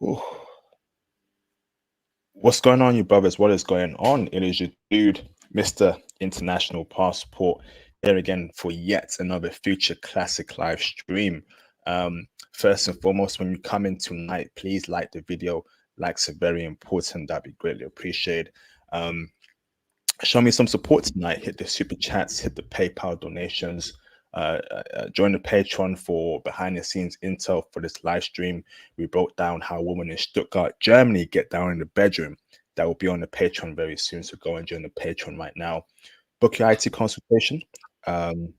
Ooh. What's going on, you brothers? What is going on? It is your dude, Mr. International Passport, here again for yet another Future Classic live stream. First and foremost, when you come in tonight, please like the video. Likes are very important. That'd be greatly appreciated. Um, Show me some support tonight. Hit the super chats, hit the PayPal donations. Join the Patreon for behind the scenes intel for this live stream. We broke down how women in Stuttgart, Germany get down in the bedroom. That will be on the Patreon very soon. So go and join the Patreon right now. Book your IT consultation um,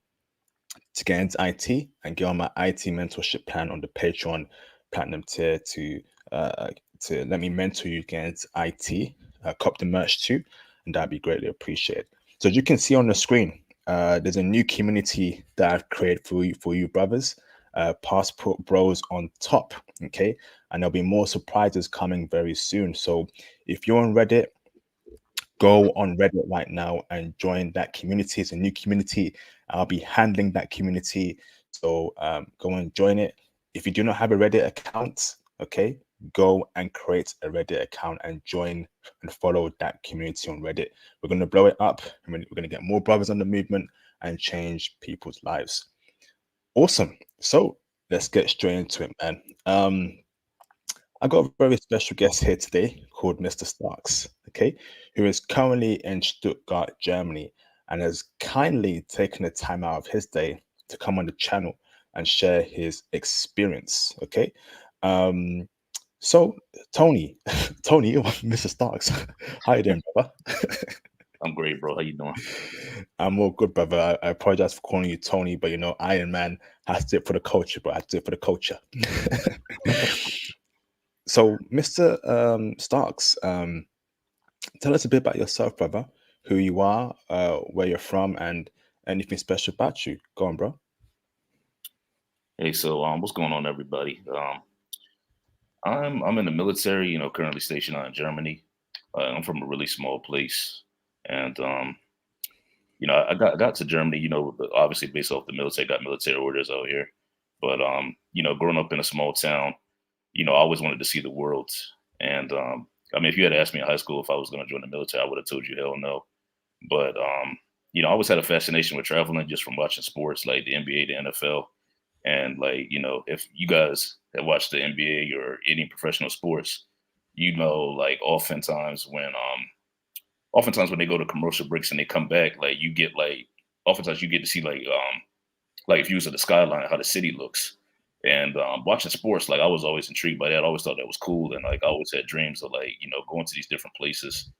to get into IT and get on my IT mentorship plan on the Patreon Platinum tier to let me mentor you against IT. Cop the merch too, and that'd be greatly appreciated. So as you can see on the screen, there's a new community that I've created for you brothers. Passport Bros on top, okay, and there'll be more surprises coming very soon. So if you're on Reddit, go on Reddit right now and join that community. It's a new community. I'll be handling that community. So go and join it. If you do not have a Reddit account, okay, go and create a Reddit account and join and follow that community on Reddit. We're going to blow it up. I mean, we're going to get more brothers on the movement and change people's lives. Awesome. So let's get straight into it, man. I got a very special guest here today called Mr. Starks, okay, who is currently in Stuttgart, Germany, and has kindly taken the time out of his day to come on the channel and share his experience, okay. Um, so Tony, Tony, Mr. Starks, how you doing, brother? I'm great, bro. How you doing? I'm all good, brother. I apologize for calling you Tony, but you know, Iron Man has to do it for the culture, bro. I have to do it for the culture. So, Mr. Starks, tell us a bit about yourself, brother, who you are, where you're from, and anything special about you. Go on, bro. Hey, so what's going on, everybody? I'm in the military. Currently stationed out in Germany. I'm from a really small place, and I got to Germany. Obviously based off the military, got military orders out here. But growing up in a small town, I always wanted to see the world. And I mean, if you had asked me in high school if I was going to join the military, I would have told you hell no. But I always had a fascination with traveling just from watching sports like the NBA, the NFL. And like, if you guys have watched the NBA or any professional sports, like oftentimes when they go to commercial breaks and they come back, like you get like oftentimes you get to see like views of the skyline, how the city looks. And watching sports, like I was always intrigued by that. I always thought that was cool, and like I always had dreams of like going to these different places.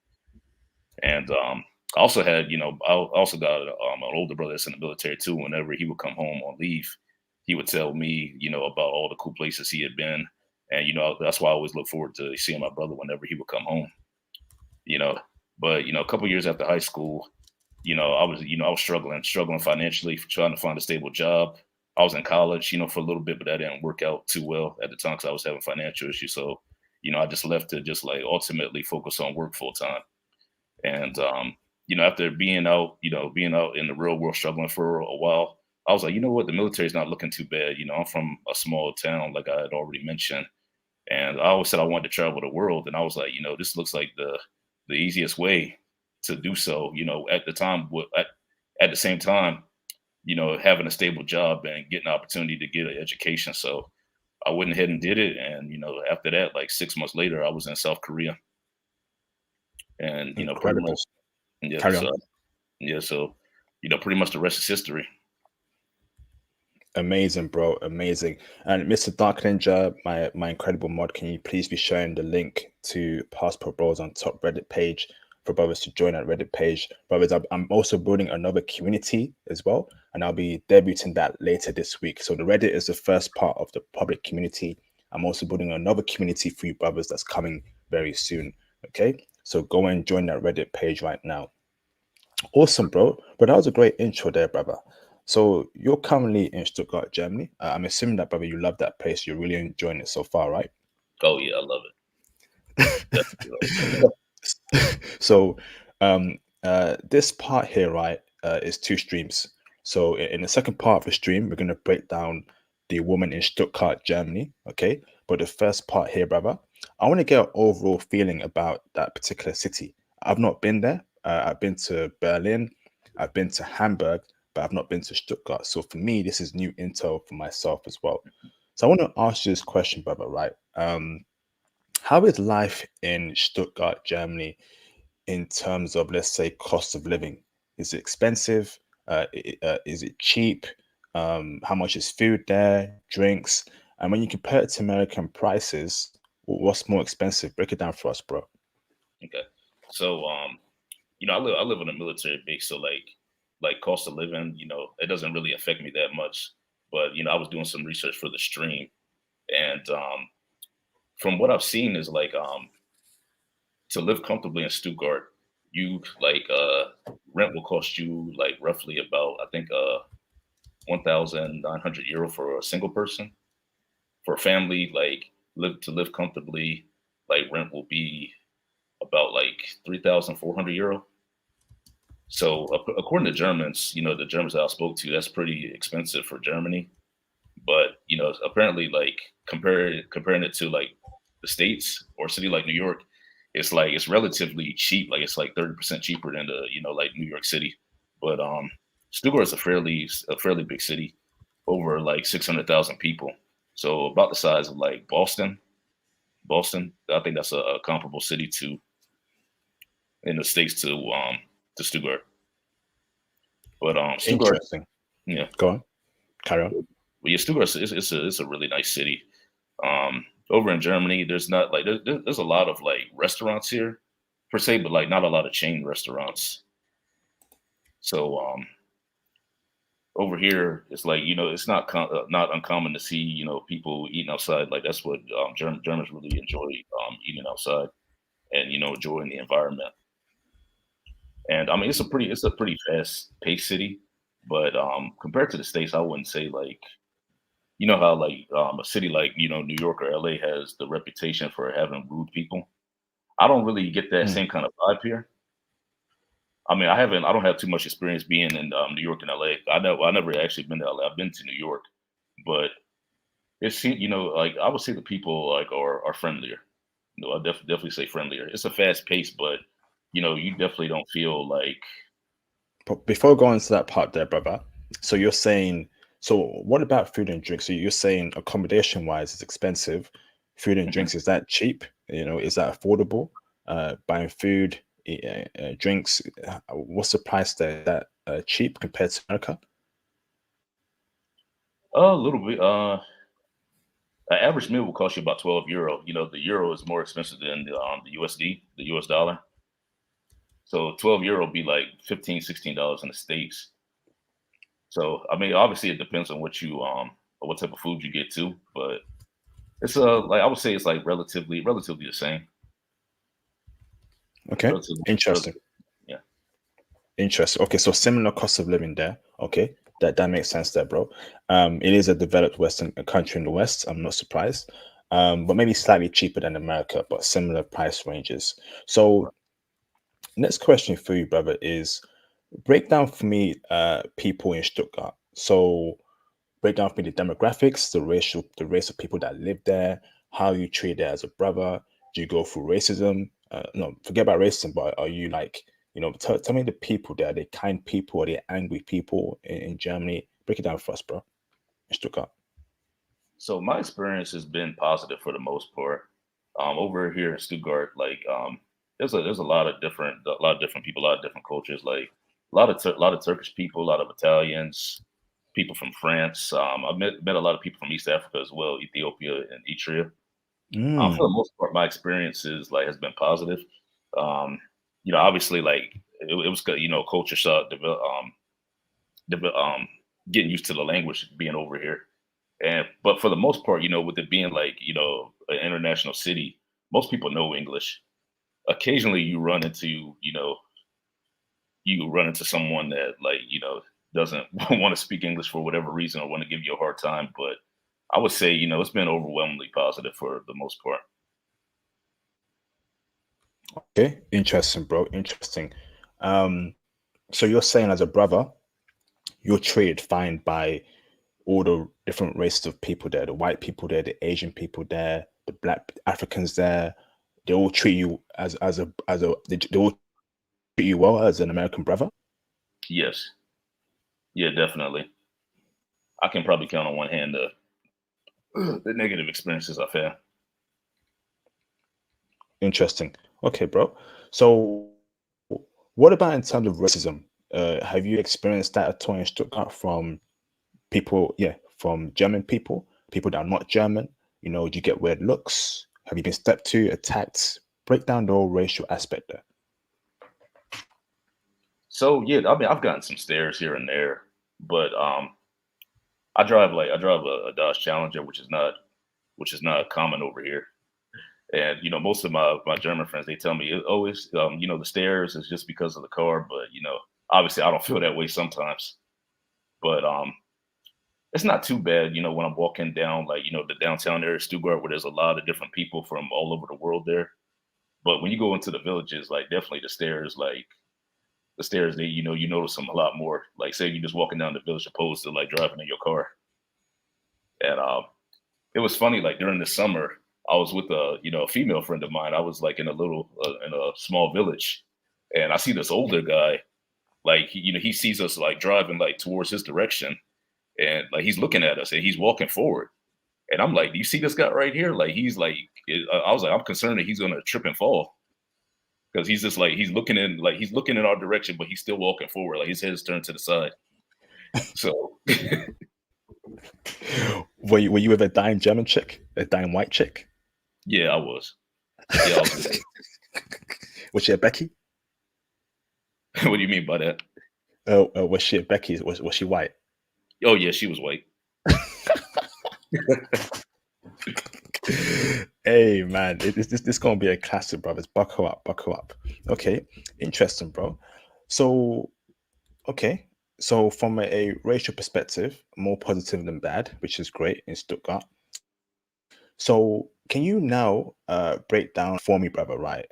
And I also had, I also got an older brother that's in the military too. Whenever he would come home on leave, he would tell me, about all the cool places he had been. And, that's why I always look forward to seeing my brother whenever he would come home, you know. But, a couple years after high school, I was struggling financially, trying to find a stable job. I was in college, for a little bit, but that didn't work out too well at the time because I was having financial issues. So, I just left to just like ultimately focus on work full time. And after being out in the real world struggling for a while, I was like, you know what, the military is not looking too bad. I'm from a small town, like I had already mentioned, and I always said I wanted to travel the world, and I was like, this looks like the easiest way to do so. At the time, at the same time, having a stable job and getting an opportunity to get an education. So I went ahead and did it, and after that, like 6 months later, I was in South Korea, and pretty much Incredible. yeah. Carry on. So yeah, so pretty much the rest is history. Amazing, bro. Amazing. And Mr. Dark Ninja, my incredible mod, can you please be sharing the link to Passport Bros on top Reddit page for brothers to join that Reddit page? Brothers, I'm also building another community as well, and I'll be debuting that later this week. So the Reddit is the first part of the public community. I'm also building another community for you brothers that's coming very soon. Okay, so go and join that Reddit page right now. Awesome, bro. But that was a great intro there, brother. So you're currently in Stuttgart, Germany. I'm assuming that, brother, you love that place. You're really enjoying it so far, right? Oh yeah, I love it. Definitely. So, this part here, right, is two streams. So, in the second part of the stream, we're going to break down the woman in Stuttgart, Germany. Okay. But the first part here, brother, I want to get an overall feeling about that particular city. I've not been there. I've been to Berlin, I've been to Hamburg, but I've not been to Stuttgart. So for me, this is new intel for myself as well. So I want to ask you this question, brother, right? How is life in Stuttgart, Germany, in terms of, let's say, cost of living? Is it expensive? Is it cheap? How much is food there, drinks? And when you compare it to American prices, what's more expensive? Break it down for us, bro. Okay. So I live on a military base, so like cost of living, it doesn't really affect me that much. But I was doing some research for the stream, and from what I've seen is like to live comfortably in Stuttgart, you like rent will cost you like roughly about I think 1,900 euro for a single person. For a family, like live comfortably, like rent will be about like 3,400 euro. So according to Germans, the Germans that I spoke to, that's pretty expensive for Germany. But apparently, like comparing it to like the states or a city like New York, it's relatively cheap. Like it's like 30% cheaper than the like New York City. But Stuttgart is a fairly big city, over like 600,000 people. So about the size of like Boston. Boston, I think that's a comparable city to in the states to Stuttgart. But Stuttgart, Interesting. yeah, Go on. Carry on. but yeah, Stuttgart it's a really nice city. Over in Germany, there's not like there's a lot of like restaurants here per se, but like not a lot of chain restaurants. So over here, it's like it's not uncommon to see people eating outside. Like that's what Germans really enjoy, eating outside and enjoying the environment. And I mean, it's a pretty fast paced city, but compared to the states, I wouldn't say like how like a city like New York or LA has the reputation for having rude people. I don't really get that Mm. same kind of vibe here. I mean, I don't have too much experience being in New York and LA. I never actually been to LA. I've been to New York, but like I would say the people like are friendlier. I definitely say friendlier. It's a fast pace, but you definitely don't feel like. But before going to that part there, brother, so you're saying, so what about food and drinks? So you're saying accommodation wise, it's expensive. Food and Mhm. drinks, is that cheap? Is that affordable? Buying food, drinks, what's the price there? Is that cheap compared to America? A little bit. An average meal will cost you about 12 euro. The euro is more expensive than the USD, the US dollar. So 12 euro would be like 15, $16 in the States. So I mean, obviously it depends on what type of food you get too, but it's like I would say it's like relatively the same. Okay, Relatively, interesting. relatively, yeah. Interesting. Okay, so similar cost of living there. Okay, that makes sense there, bro. It is a developed Western country in the West. I'm not surprised. But maybe slightly cheaper than America, but similar price ranges. So next question for you, brother, is break down for me people in Stuttgart. So break down for me the demographics, the race of people that live there, how you treat there as a brother. Do you go through racism? No, forget about racism, but are you like, tell me the people there, are they kind people, are they angry people in Germany? Break it down for us, bro, in Stuttgart. So my experience has been positive for the most part. Over here in Stuttgart, like there's a lot of different people, a lot of different cultures. Like a lot of Turkish people, a lot of Italians, people from France. I've met a lot of people from East Africa as well, Ethiopia and Eritrea. For Mm, the most part, my experiences like has been positive. Um, obviously, like it was good, culture shock, getting used to the language being over here. And but for the most part, with it being like an international city, most people know English. Occasionally, you run into someone that like doesn't want to speak English for whatever reason or want to give you a hard time. But I would say it's been overwhelmingly positive for the most part. okay, interesting, bro. Interesting. Um, so you're saying as a brother, you're treated fine by all the different races of people there, the white people there, the Asian people there, the Black Africans there, they all treat you they all treat you well as an American brother? Yes. Yeah, definitely. I can probably count on one hand the negative experiences I've had. Interesting. Okay, bro. So, what about in terms of racism? Have you experienced that at all in Stuttgart from people, yeah, from German people that are not German? You know, do you get weird looks? Have you been stepped to, attacked? Break down the whole racial aspect there. So yeah, I mean, I've gotten some stares here and there, but I drive a Dodge Challenger, which is not common over here. And most of my German friends, they tell me, oh, it's the stares is just because of the car, but obviously I don't feel that way sometimes. But it's not too bad, when I'm walking down like the downtown area of Stuttgart, where there's a lot of different people from all over the world there. But when you go into the villages, like definitely the stairs, they you notice them a lot more. Like say you're just walking down the village opposed to like driving in your car. And it was funny, like during the summer, I was with a female friend of mine. I was like in a small village, and I see this older guy. Like he sees us like driving like towards his direction, and like he's looking at us and he's walking forward. And I'm like, do you see this guy right here? Like he's like, I was like, I'm concerned that he's gonna trip and fall because he's just like he's looking in our direction, but he's still walking forward. Like his head is turned to the side. So Were you with a dying German chick, a dying white chick? yeah, I was. Yeah, I was. Was she a Becky? What do you mean by that? Was she a Becky? Was she white? Oh yeah, she was white. Hey man, this gonna be a classic, brothers. Buckle up, buckle up. Okay, interesting, bro. So, okay, so from a racial perspective, more positive than bad, which is great in Stuttgart. So, can you now break down for me, brother? Right,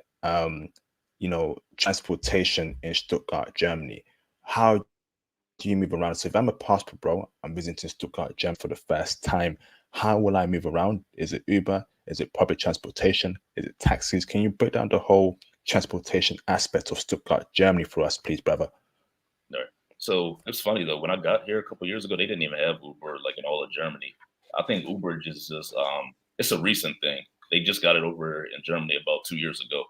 transportation in Stuttgart, Germany. How do you move around? So if I'm a passport bro, I'm visiting Stuttgart, Germany for the first time. How will I move around? Is it Uber? Is it public transportation? Is it taxis? Can you break down the whole transportation aspect of Stuttgart, Germany for us, please, brother? No. So it's funny though. When I got here a couple years ago, they didn't even have Uber like in all of Germany. I think Uber just it's a recent thing. They just got it over in Germany about 2 years ago.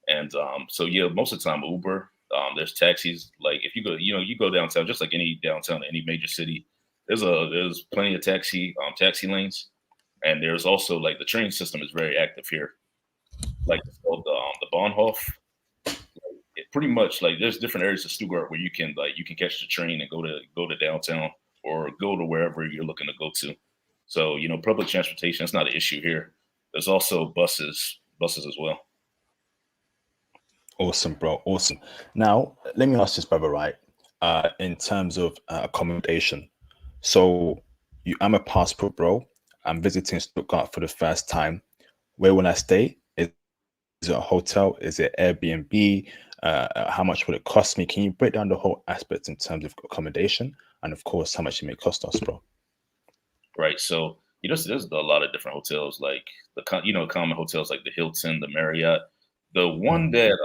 And so yeah, most of the time Uber. There's taxis. Like if you go, you go downtown, just like any downtown, any major city. There's plenty of taxi lanes, and there's also like the train system is very active here. Like it's called the Bahnhof. It pretty much like there's different areas of Stuttgart where you can catch the train and go to downtown or go to wherever you're looking to go to. So public transportation is not an issue here. There's also buses as well. Awesome, bro. Awesome. Now, let me ask this, brother, right? In terms of accommodation. So I'm a passport bro. I'm visiting Stuttgart for the first time. Where will I stay? Is it a hotel? Is it Airbnb? How much will it cost me? Can you break down the whole aspect in terms of accommodation and, of course, how much it may cost us, bro? Right. So there's a lot of different hotels, like common hotels like the Hilton, the Marriott. The one Mm. that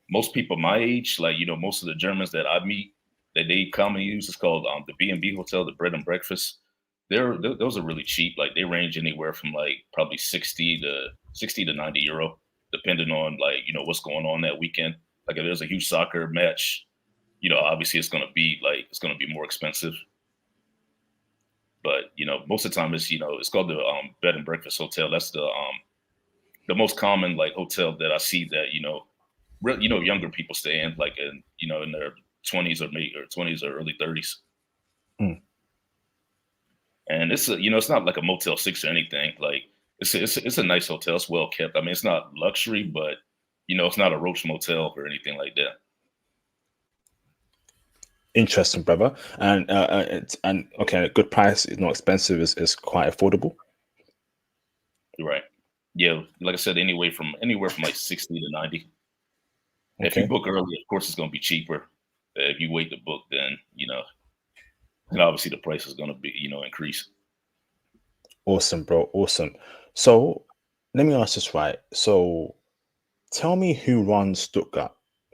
most people my age, like most of the Germans that I meet, that they commonly use is called the B&B hotel, the bread and breakfast. Those are really cheap. Like they range anywhere from like probably 60 to 90 euro, depending on like what's going on that weekend. Like if there's a huge soccer match, obviously it's gonna be more expensive. But most of the time it's called the bed and breakfast hotel. That's the most common like hotel that I see that younger people stay in, like in their 20s or maybe or 20s or early 30s. Mm. And it's not like a Motel 6 or anything. Like it's a nice hotel. It's well kept. I mean, it's not luxury, but it's not a Roach Motel or anything like that. Interesting, brother. And okay, a good price is not expensive. Is quite affordable. You're right. Yeah, like I said, anywhere from like 60 to 90. If you Okay. book early, of course, it's going to be cheaper. If you wait to book, then and obviously the price is going to be increase. Awesome, bro. Awesome. So let me ask this right. So tell me who runs Stuttgart.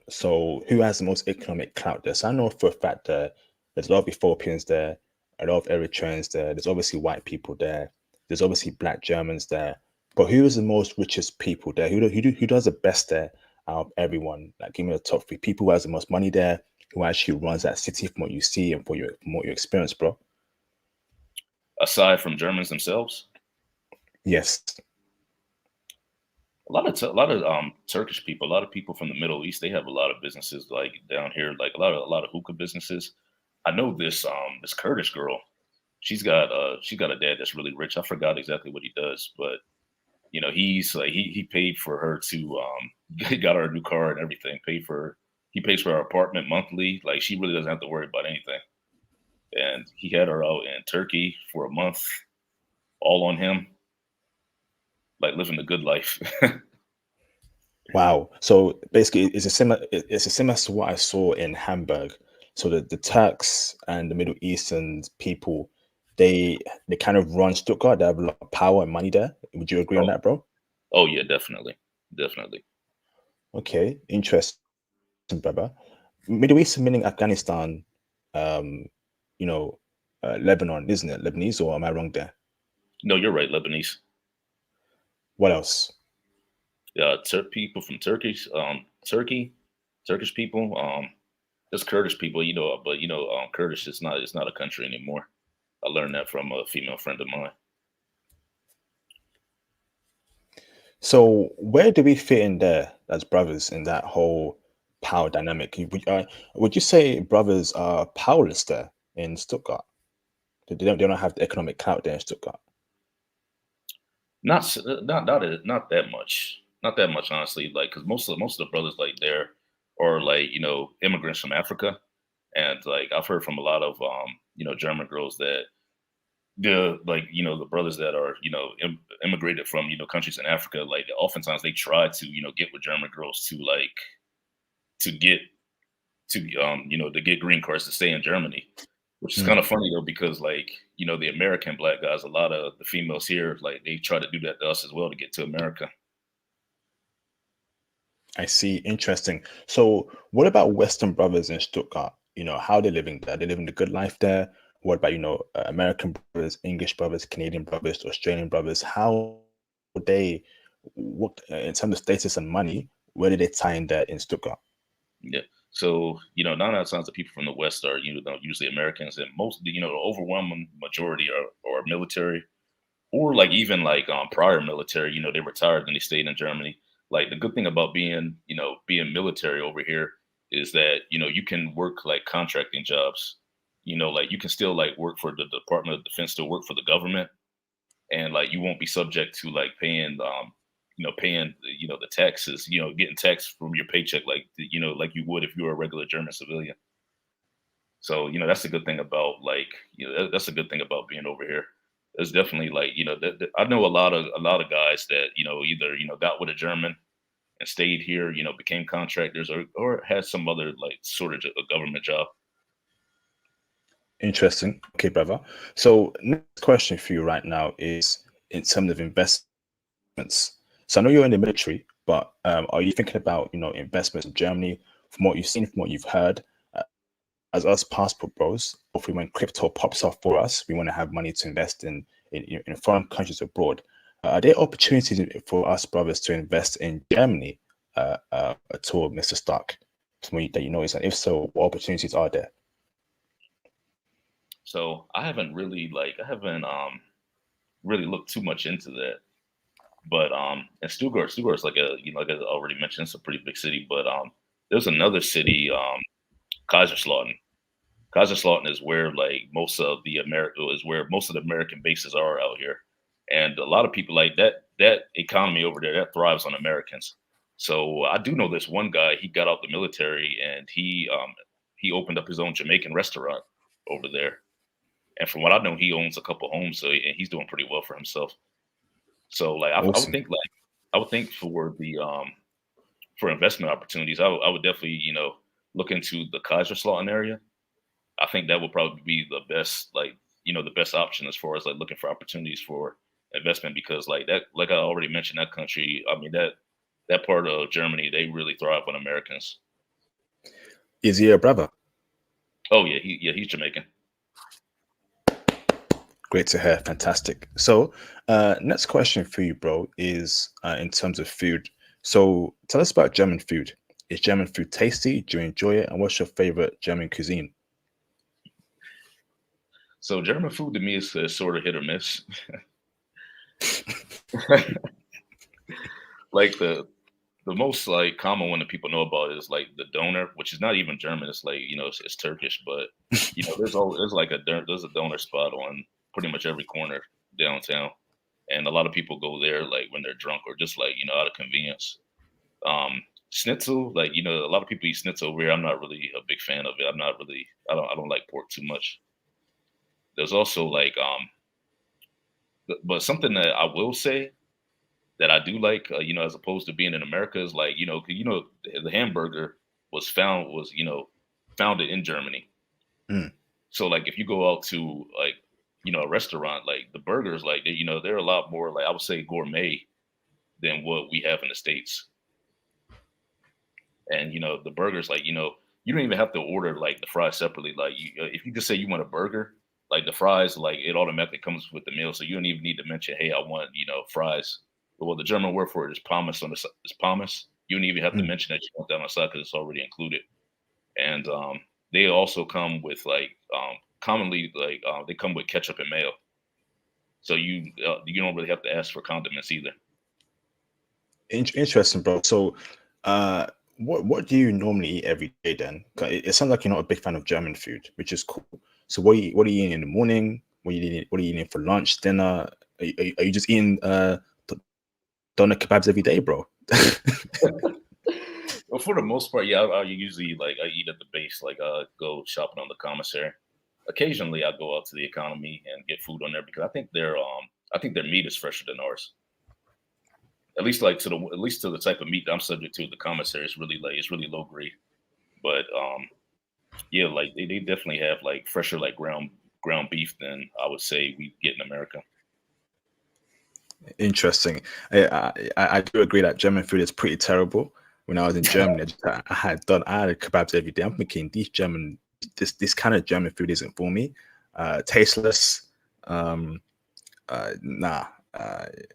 So who has the most economic clout there? So I know for a fact that there's a lot of Ethiopians there, a lot of Eritreans there. There's obviously white people there. There's obviously black Germans there. But who is the most richest people there? Who does the best there out of everyone? Like give me the top three people who has the most money there, who actually runs that city from what you see and from what you experience, bro. Aside from Germans themselves, Yes. a lot of Turkish people, a lot of people from the Middle East, they have a lot of businesses like down here, like a lot of hookah businesses. I know this Kurdish girl. She's got a dad that's really rich. I forgot exactly what he does, but he's like he paid for her to got her a new car and everything. He pays for her apartment monthly. Like she really doesn't have to worry about anything. And he had her out in Turkey for a month, all on him, like living the good life. Wow. So basically, it's a similar to what I saw in Hamburg. So the Turks and the Middle Eastern people, they they kind of run Stuttgart. They have a lot of power and money there. Would you agree on Oh, that, bro? oh yeah, definitely, definitely. Okay, interesting, brother. Middle Eastern meaning Afghanistan, um, you know, Lebanon, isn't it? Lebanese, or am I wrong there? No, you're right, Lebanese. What else? People from Turkish people. There's Kurdish people, but Kurdish is not it's not a country anymore. I learned that from a female friend of mine. So where do we fit in there as brothers in that whole power dynamic? Would you say brothers are powerless there in Stuttgart? They don't have the economic clout there in Stuttgart. Not that much. Not that much, honestly. Like, because most of the brothers like there are like immigrants from Africa, and like I've heard from a lot of German girls that the brothers that are immigrated from countries in Africa, like oftentimes they try to get with German girls to like to get to get green cards to stay in Germany, which is kind Hmm. of funny though because like the American black guys, a lot of the females here like they try to do that to us as well to get to America. I see. Interesting. So what about Western brothers in Stuttgart? How they living there? They living the good life there? What about, American brothers, English brothers, Canadian brothers, Australian brothers? How they, what in terms of status and money, where did they tie in there in Stuttgart? Yeah. So, 9 out of 10 the people from the West are, usually Americans, and most, the overwhelming majority are military or like even like prior military. They retired and they stayed in Germany. Like the good thing about being military over here is that you can work like contracting jobs. Like you can still like work for the Department of Defense, still work for the government, and like you won't be subject to like paying the taxes, getting taxed from your paycheck like like you would if you were a regular German civilian. So that's a good thing about like that's a good thing about being over here. It's definitely like I know a lot of guys that either got with a German and stayed here, became contractors or had some other like sort of a government job. Interesting. Okay, brother. So next question for you right now is in terms of investments. So I know you're in the military, but are you thinking about investments in Germany? From what you've seen, from what you've heard, uh, as us passport bros, hopefully when crypto pops up for us, we want to have money to invest in foreign countries abroad. Are there opportunities for us brothers to invest in Germany at all, Mr. Stark? From what that you know is, and if so, what opportunities are there? So I haven't really looked too much into that. But and Stuttgart's like like I already mentioned, it's a pretty big city. But there's another city, Kaiserslautern. Kaiserslautern is where like most of the American bases are out here, and a lot of people like that economy over there that thrives on Americans. So I do know this one guy. He got out the military and he opened up his own Jamaican restaurant over there. And from what I know, he owns a couple homes, so and he's doing pretty well for himself. So like Awesome. I would think for the for investment opportunities, I would definitely look into the Kaiserslautern area. I think that would probably be the best the best option as far as like looking for opportunities for investment because like that, like I already mentioned, that country. I mean that part of Germany, they really thrive on Americans. Is he a brother? Oh yeah, he's Jamaican. Great to hear. Fantastic. So, next question for you, bro, is in terms of food. So, tell us about German food. Is German food tasty? Do you enjoy it? And what's your favorite German cuisine? So German food to me is sort of hit or miss. Like the most like common one that people know about is like the doner, which is not even German. It's like it's Turkish, but there's like there's a doner spot on pretty much every corner downtown, and a lot of people go there like when they're drunk or just like out of convenience. Schnitzel, like a lot of people eat schnitzel over here. I'm not really a big fan of it. I don't like pork too much. There's also like but something that I will say that I do like, as opposed to being in America is like, 'cause, the hamburger was founded in Germany. Mm, So like if you go out to like, a restaurant, like the burgers, like they're a lot more like I would say gourmet than what we have in the States. And the burgers, like, you don't even have to order like the fries separately. Like if you just say you want a burger, like the fries, like it automatically comes with the meal. So you don't even need to mention, hey, I want, fries. Well, the German word for it is pommes on the is pommes. You don't even have to mm. mention that you want that on the side because it's already included. And they also come with like commonly like they come with ketchup and mayo. So you don't really have to ask for condiments either. Interesting, bro. So, uh, what do you normally eat every day then? 'Cause it sounds like you're not a big fan of German food, which is cool. So, what are you eating in the morning? What are you eating for lunch, dinner? Are you just eating doner kebabs every day, bro? Well, for the most part, yeah, I usually like I eat at the base, like go shopping on the commissary. Occasionally, I go out to the economy and get food on there because I think their meat is fresher than ours. At least like at least to the type of meat that I'm subject to, the commissary is really like it's really low grade. But yeah, like they definitely have like fresher like ground beef than I would say we get in America. Interesting. I do agree that German food is pretty terrible. When I was in Germany, I had kebabs every day. I'm thinking this kind of German food isn't for me. Tasteless. Um, nah.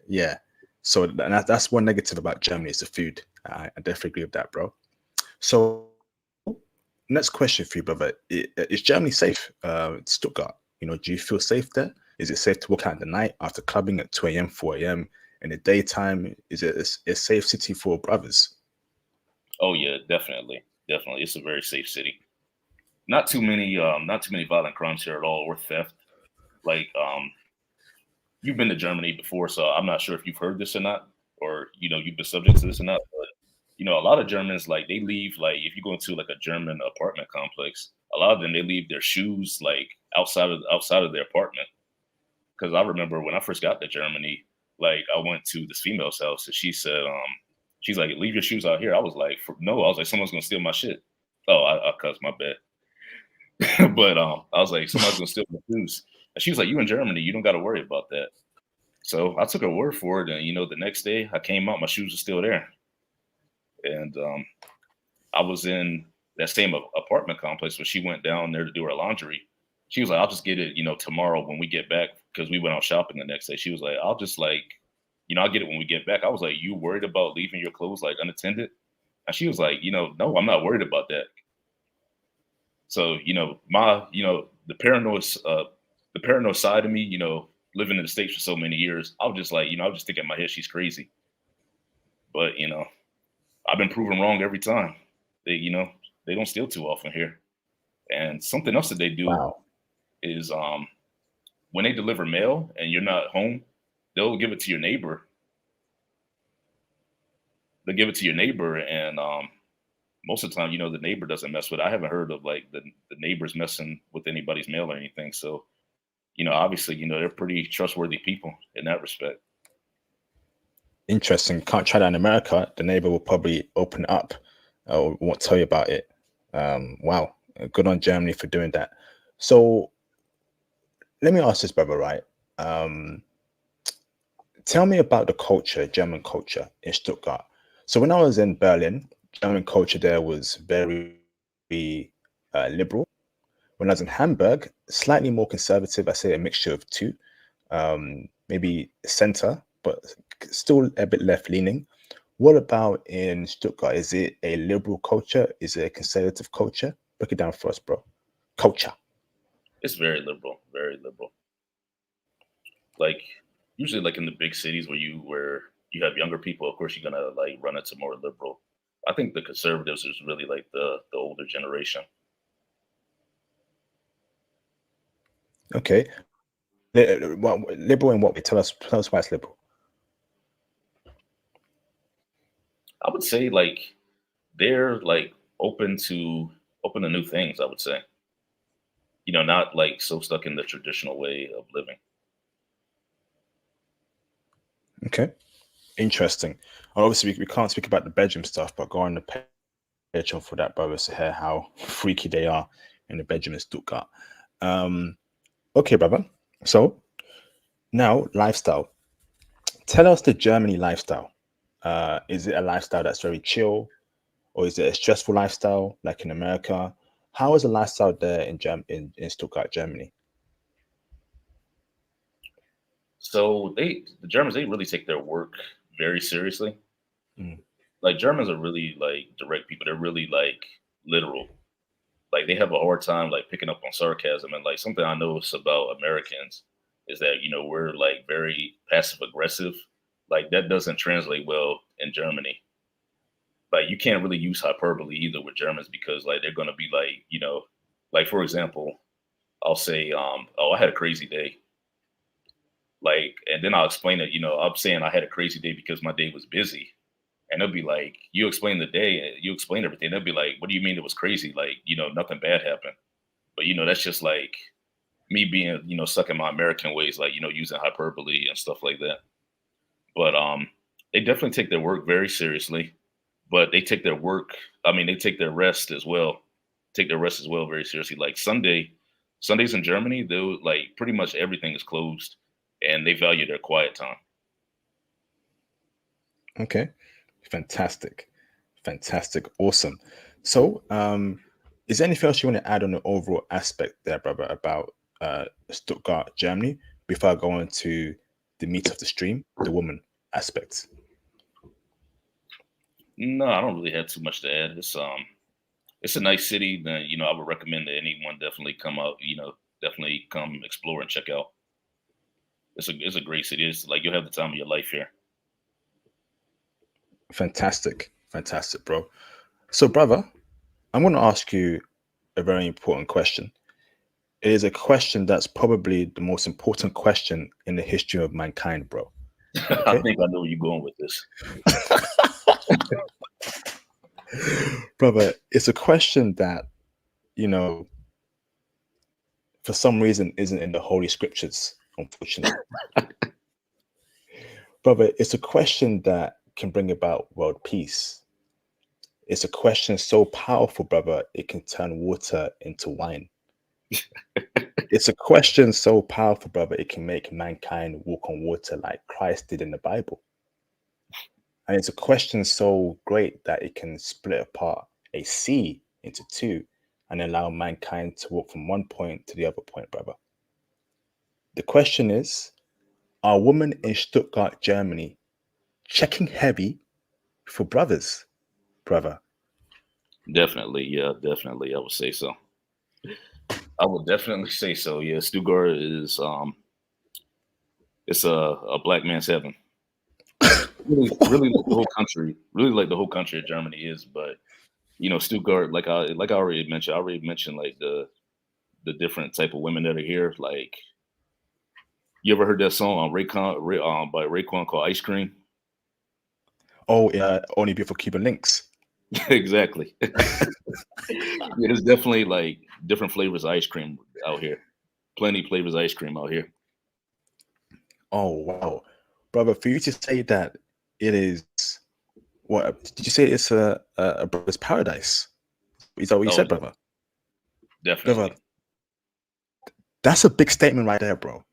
Yeah. So that's one negative about Germany is the food. I definitely agree with that, bro. So next question for you, brother. Is Germany safe? Stuttgart. Do you feel safe there? Is it safe to walk out in the night after clubbing at 2 a.m., 4 a.m. in the daytime? Is it a safe city for brothers? Oh yeah, definitely, definitely. It's a very safe city. Not too many violent crimes here at all or theft. Like you've been to Germany before, so I'm not sure if you've heard this or not, or you've been subject to this or not. But a lot of Germans like they leave like if you go into like a German apartment complex, a lot of them they leave their shoes like outside of their apartment. Because I remember when I first got to Germany, like I went to this female's house and she said, she's like, leave your shoes out here. I was like, no, I was like, someone's gonna steal my shit. Oh, I cussed my bad. But I was like, somebody's gonna steal my shoes. And she was like, you in Germany, you don't got to worry about that. So I took her word for it, and the next day I came out, my shoes are still there, and I was in that same apartment complex when she went down there to do her laundry. She was like, I'll just get it, tomorrow when we get back because we went out shopping the next day. She was like, I'll just like, I'll get it when we get back. I was like, you worried about leaving your clothes like unattended? And she was like, no, I'm not worried about that. So, the paranoid side of me, living in the States for so many years, I was just like, I was just thinking in my head, she's crazy. But, I've been proven wrong every time. They don't steal too often here. And something else that they do Wow. is when they deliver mail and you're not home, they'll give it to your neighbor. They'll give it to your neighbor, and most of the time, the neighbor doesn't mess with it. I haven't heard of like the neighbors messing with anybody's mail or anything. So, obviously, they're pretty trustworthy people in that respect. Interesting. Can't try that in America. The neighbor will probably open it up or won't tell you about it. Wow. Good on Germany for doing that. So let me ask this, brother, right? Um, Tell me about the culture, German culture in Stuttgart. So when I was in Berlin, German culture there was very liberal. When I was in Hamburg, slightly more conservative. I say a mixture of two, maybe center, but still a bit left leaning. What about in Stuttgart? Is it a liberal culture? Is it a conservative culture? Break it down for us, bro. Culture. It's very liberal, very liberal. Like usually, like in the big cities where you have younger people, of course, you're gonna like run into more liberal. I think the conservatives is really like the older generation. Okay. Liberal in what way? Tell us why it's liberal. I would say like they're like open to new things. I would say, not like so stuck in the traditional way of living. Okay. Interesting. And obviously, we can't speak about the bedroom stuff, but go on the Patreon for that, brothers, to hear how freaky they are in the bedroom in Stuttgart. Okay, brother. So now, lifestyle. Tell us the Germany lifestyle. Is it a lifestyle that's very chill, or is it a stressful lifestyle like in America? How is the lifestyle there in Stuttgart, Germany? So the Germans, they really take their work very seriously. Mm. Like Germans are really like direct people. They're really like literal. Like they have a hard time like picking up on sarcasm. And like something I notice about Americans is that we're like very passive aggressive. Like that doesn't translate well in Germany. Like you can't really use hyperbole either with Germans because like they're gonna be like like for example, I'll say oh, I had a crazy day. Like, and then I'll explain it. I'm saying I had a crazy day because my day was busy. And they'll be like, you explain the day, you explain everything. They'll be like, what do you mean it was crazy? Like, nothing bad happened. But, that's just like me being, stuck in my American ways, like, using hyperbole and stuff like that. But they definitely take their work very seriously. But they take their work, I mean, they take their rest as well. Take their rest as well very seriously. Like Sundays in Germany, they'll like pretty much everything is closed and they value their quiet time. Okay. Fantastic. Fantastic. Awesome. So, is there anything else you want to add on the overall aspect there, brother, about Stuttgart, Germany, before I go on to the meat of the stream, the woman aspects? No, I don't really have too much to add. It's a nice city that I would recommend that anyone definitely come out. Definitely come explore and check out. It's a great city. It's like you'll have the time of your life here. Fantastic. Fantastic, bro. So, brother, I'm going to ask you a very important question. It is a question that's probably the most important question in the history of mankind, bro. I Okay? think I know where you're going with this. Brother, it's a question that, you know, for some reason isn't in the Holy Scriptures, unfortunately. Brother, it's a question that can bring about world peace. It's a question so powerful, brother, it can turn water into wine. It's a question so powerful, brother, it can make mankind walk on water like Christ did in the Bible. And it's a question so great that it can split apart a sea into two and allow mankind to walk from one point to the other point, brother. The question is, are women in Stuttgart, Germany, checking heavy for brothers, brother? Definitely, yeah, definitely. I would say so. I would definitely say so. Yeah, Stuttgart is it's a black man's heaven. Really like the whole country. Really like the whole country of Germany is, but Stuttgart, like I already mentioned like the different type of women that are here. Like you ever heard that song on by Rayquan called Ice Cream? Oh, yeah, only beautiful Cuban links. Exactly. Yeah, there's definitely like different flavors of ice cream out here. Plenty of flavors of ice cream out here. Oh, wow. Brother, for you to say that it is, what did you say? It's a brother's paradise. Is that what you Oh, said, brother? definitely. Brother, that's a big statement right there, bro.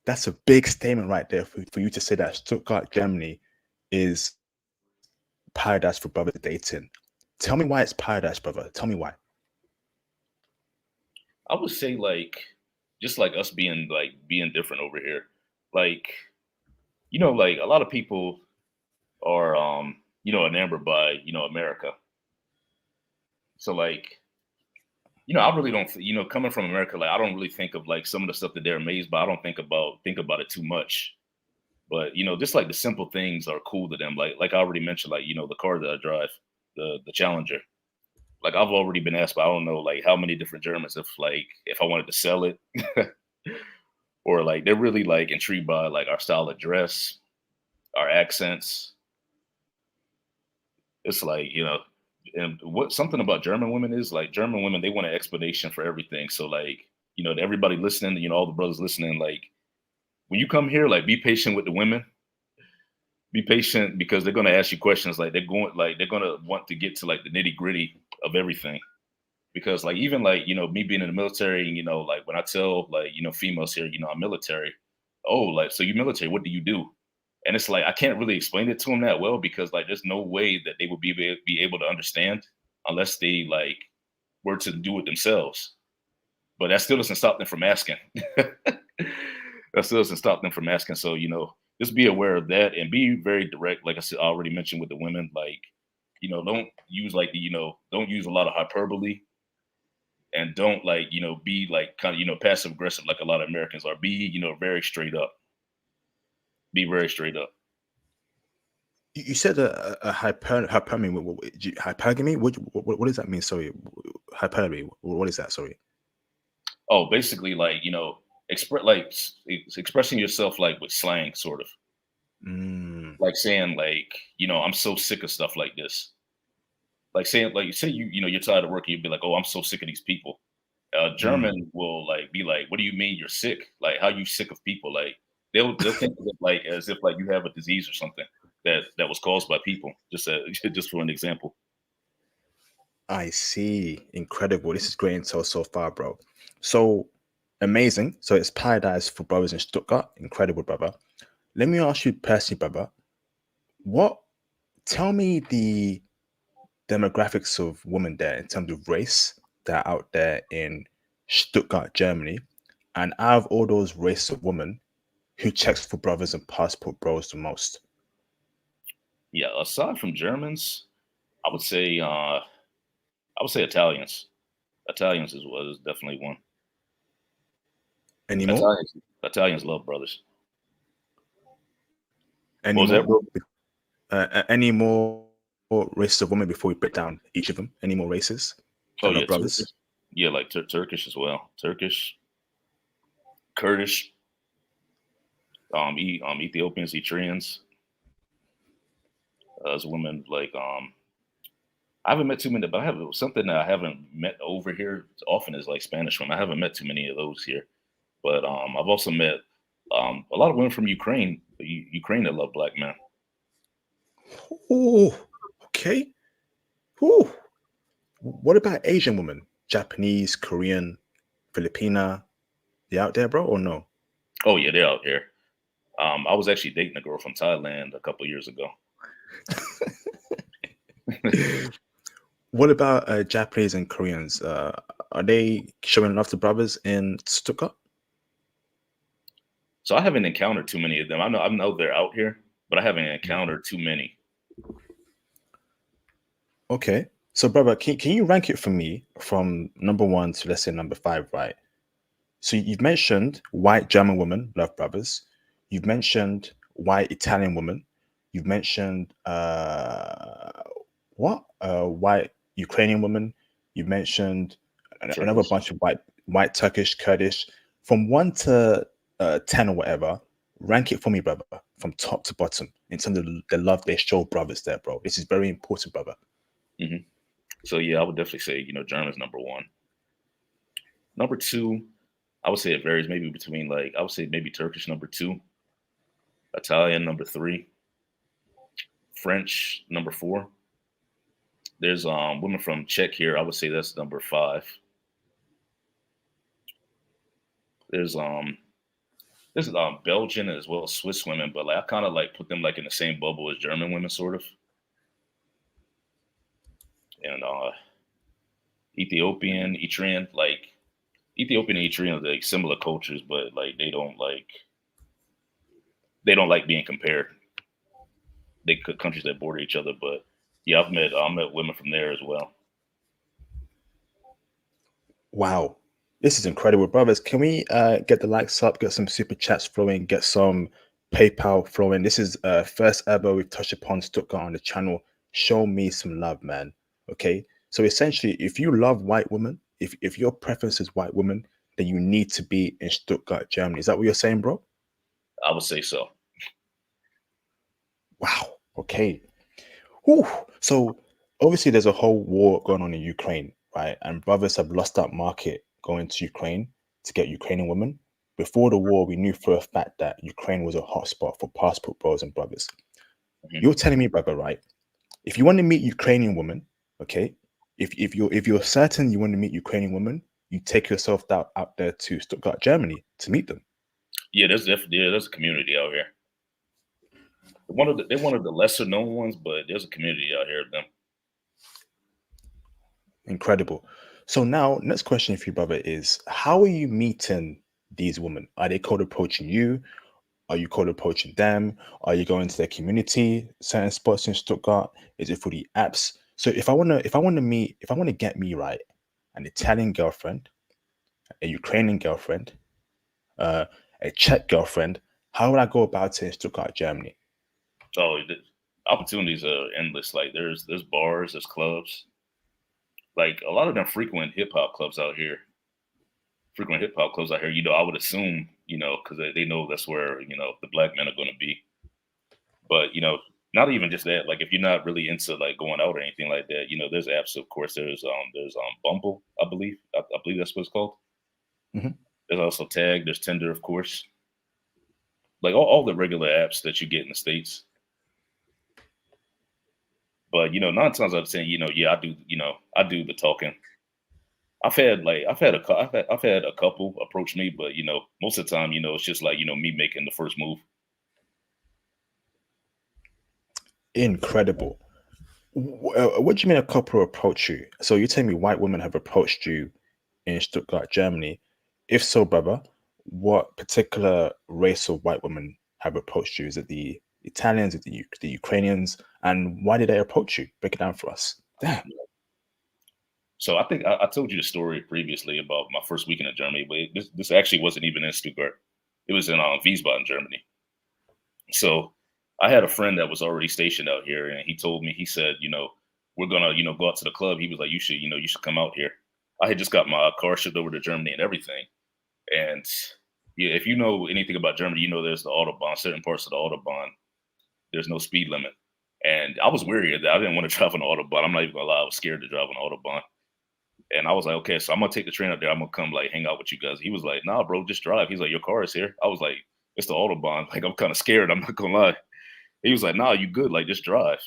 That's a big statement right there for you to say that Stuttgart, Germany is paradise for brothers dating. Tell me why it's paradise, brother. Tell me why. I would say like just like us being different over here. Like, like a lot of people are enamored by, America. So like, I really don't coming from America, like I don't really think of like some of the stuff that they're amazed by. I don't think about it too much. But just like the simple things are cool to them. Like I already mentioned, like, the car that I drive, the Challenger. Like I've already been asked by I don't know like how many different Germans if I wanted to sell it. Or like they're really like intrigued by like our style of dress, our accents. It's like, and what something about German women is like German women, they want an explanation for everything. So like, to everybody listening, all the brothers listening, like when you come here, like be patient with the women. Be patient because they're gonna ask you questions like they're gonna want to get to like the nitty gritty of everything. Because like even like, me being in the military, like when I tell like, females here, I'm military. Oh, like so you military, what do you do? And it's like I can't really explain it to them that well because like there's no way that they would be able to understand unless they like were to do it themselves. But that still doesn't stop them from asking. That still doesn't stop them from asking. So, just be aware of that and be very direct. Like I said, I already mentioned with the women, like, don't use like don't use a lot of hyperbole and don't like, be like kind of, passive aggressive like a lot of Americans are. Be, very straight up. Be very straight up. You said a hypergamy. Hypergamy? What does that mean? Sorry, hypergamy. What is that? Sorry. Oh, basically like, expressing yourself like with slang sort of. Mm, Like saying like, I'm so sick of stuff like this. Like saying like say you're tired of working, you'd be like, oh, I'm so sick of these people. mm. German will like be like, what do you mean you're sick? Like how you sick of people? Like they'll think of it like as if like you have a disease or something that was caused by people. Just just for an example. I see. Incredible. This is great intel so far, bro. So amazing. So it's paradise for brothers in Stuttgart. Incredible, brother. Let me ask you personally, brother. What? Tell me the demographics of women there in terms of race that are out there in Stuttgart, Germany. And out of all those races of women, who checks for brothers and passport bros the most? Yeah, aside from Germans, I would say Italians. Italians was definitely one. Anymore? Italians love brothers. What was that, Anymore? bro? Any more races of women before we break down each of them? Any more races Oh that yeah, love Turkish. brothers? Yeah, like Turkish as well. Turkish, Kurdish, Ethiopians, Eritreans, as women like I haven't met too many, but I have something that I haven't met over here often is like Spanish women. I haven't met too many of those here, but I've also met a lot of women from Ukraine, Ukraine that love black men. Oh, okay. Ooh. What about Asian women? Japanese, Korean, Filipina? They out there, bro, or no? Oh yeah, they're out here. I was actually dating a girl from Thailand a couple years ago. What about Japanese and Koreans? Are they showing love to brothers in Stuttgart? So I haven't encountered too many of them. I know they're out here, but I haven't encountered too many. Okay. So, brother, can you rank it for me from number one to let's say number five, right? So you've mentioned white German women love brothers. You've mentioned white Italian women. You've mentioned white Ukrainian women. You've mentioned another Turkish. bunch of white Turkish, Kurdish. From one to 10 or whatever, rank it for me, brother, from top to bottom in terms of the love they show brothers there, bro. This is very important, brother. Hmm. So yeah, I would definitely say German's number one. Number two, I would say it varies maybe between like I would say maybe Turkish number two, Italian number three, French number four. There's women from Czech here. I would say that's number five. There's This is Belgian as well as Swiss women, but like I kind of like put them like in the same bubble as German women, sort of. And Ethiopian, Eritrean, like Ethiopian and Eritrean are like similar cultures, but like they don't like being compared. They countries that border each other, but yeah, I met women from there as well. Wow, this is incredible, brothers. Can we get the likes up, get some super chats flowing, get some PayPal flowing? This is first ever we've touched upon Stuttgart on the channel. Show me some love, man. Okay, so essentially, if you love white women, if your preference is white women, then you need to be in Stuttgart, Germany. Is that what you're saying, bro? I would say so. Wow. Okay. Whew. So obviously there's a whole war going on in Ukraine, right? And brothers have lost that market going to Ukraine to get Ukrainian women. Before the war, we knew for a fact that Ukraine was a hotspot for passport bros and brothers. Mhm. You're telling me, brother, right? If you want to meet Ukrainian women, okay, if you're certain you want to meet Ukrainian women, you take yourself out there to Stuttgart, Germany to meet them. Yeah, there's a community out here. They're one of the lesser known ones, but there's a community out here of them. Incredible. So now, next question for you, brother, is how are you meeting these women? Are they cold approaching you? Are you cold approaching them? Are you going to their community, certain spots in Stuttgart? Is it for the apps? So if I want to get me right, an Italian girlfriend, a Ukrainian girlfriend, uh, a Czech girlfriend, how would I go about it in Stuttgart, Germany? So the opportunities are endless. Like there's bars, there's clubs. Like a lot of them frequent hip hop clubs out here. Frequent hip hop clubs out here. I would assume, because they know that's where the black men are going to be. But not even just that. Like if you're not really into like going out or anything like that, there's apps. Of course, there's Bumble. I believe that's what it's called. Mhm. There's also Tag. There's Tinder, of course. Like all the regular apps that you get in the states. But 9 times out of 10, yeah, I do the talking. I've had a couple approach me, but most of the time, it's just like me making the first move. Incredible. What do you mean a couple approach you? So you're telling me white women have approached you in Stuttgart, Germany? If so, brother, what particular race of white women have approached you? Is it the Italians, is it the Ukrainians? And why did they approach you? Break it down for us. Damn. So I think I told you the story previously about my first weekend in Germany, but this actually wasn't even in Stuttgart. It was in Wiesbaden, Germany. So I had a friend that was already stationed out here, and he told me, he said, we're gonna, go out to the club. He was like, you should come out here. I had just got my car shipped over to Germany and everything. And yeah, if you know anything about Germany, there's the Autobahn, certain parts of the Autobahn, there's no speed limit. And I was weary of that. I didn't want to drive on the Autobahn. I'm not even gonna lie, I was scared to drive on the Autobahn. And I was like, okay, so I'm gonna take the train up there. I'm gonna come like hang out with you guys. He was like, nah, bro, just drive. He's like, your car is here. I was like, it's the Autobahn. Like, I'm kind of scared. I'm not gonna lie. He was like, nah, you good. Like, just drive.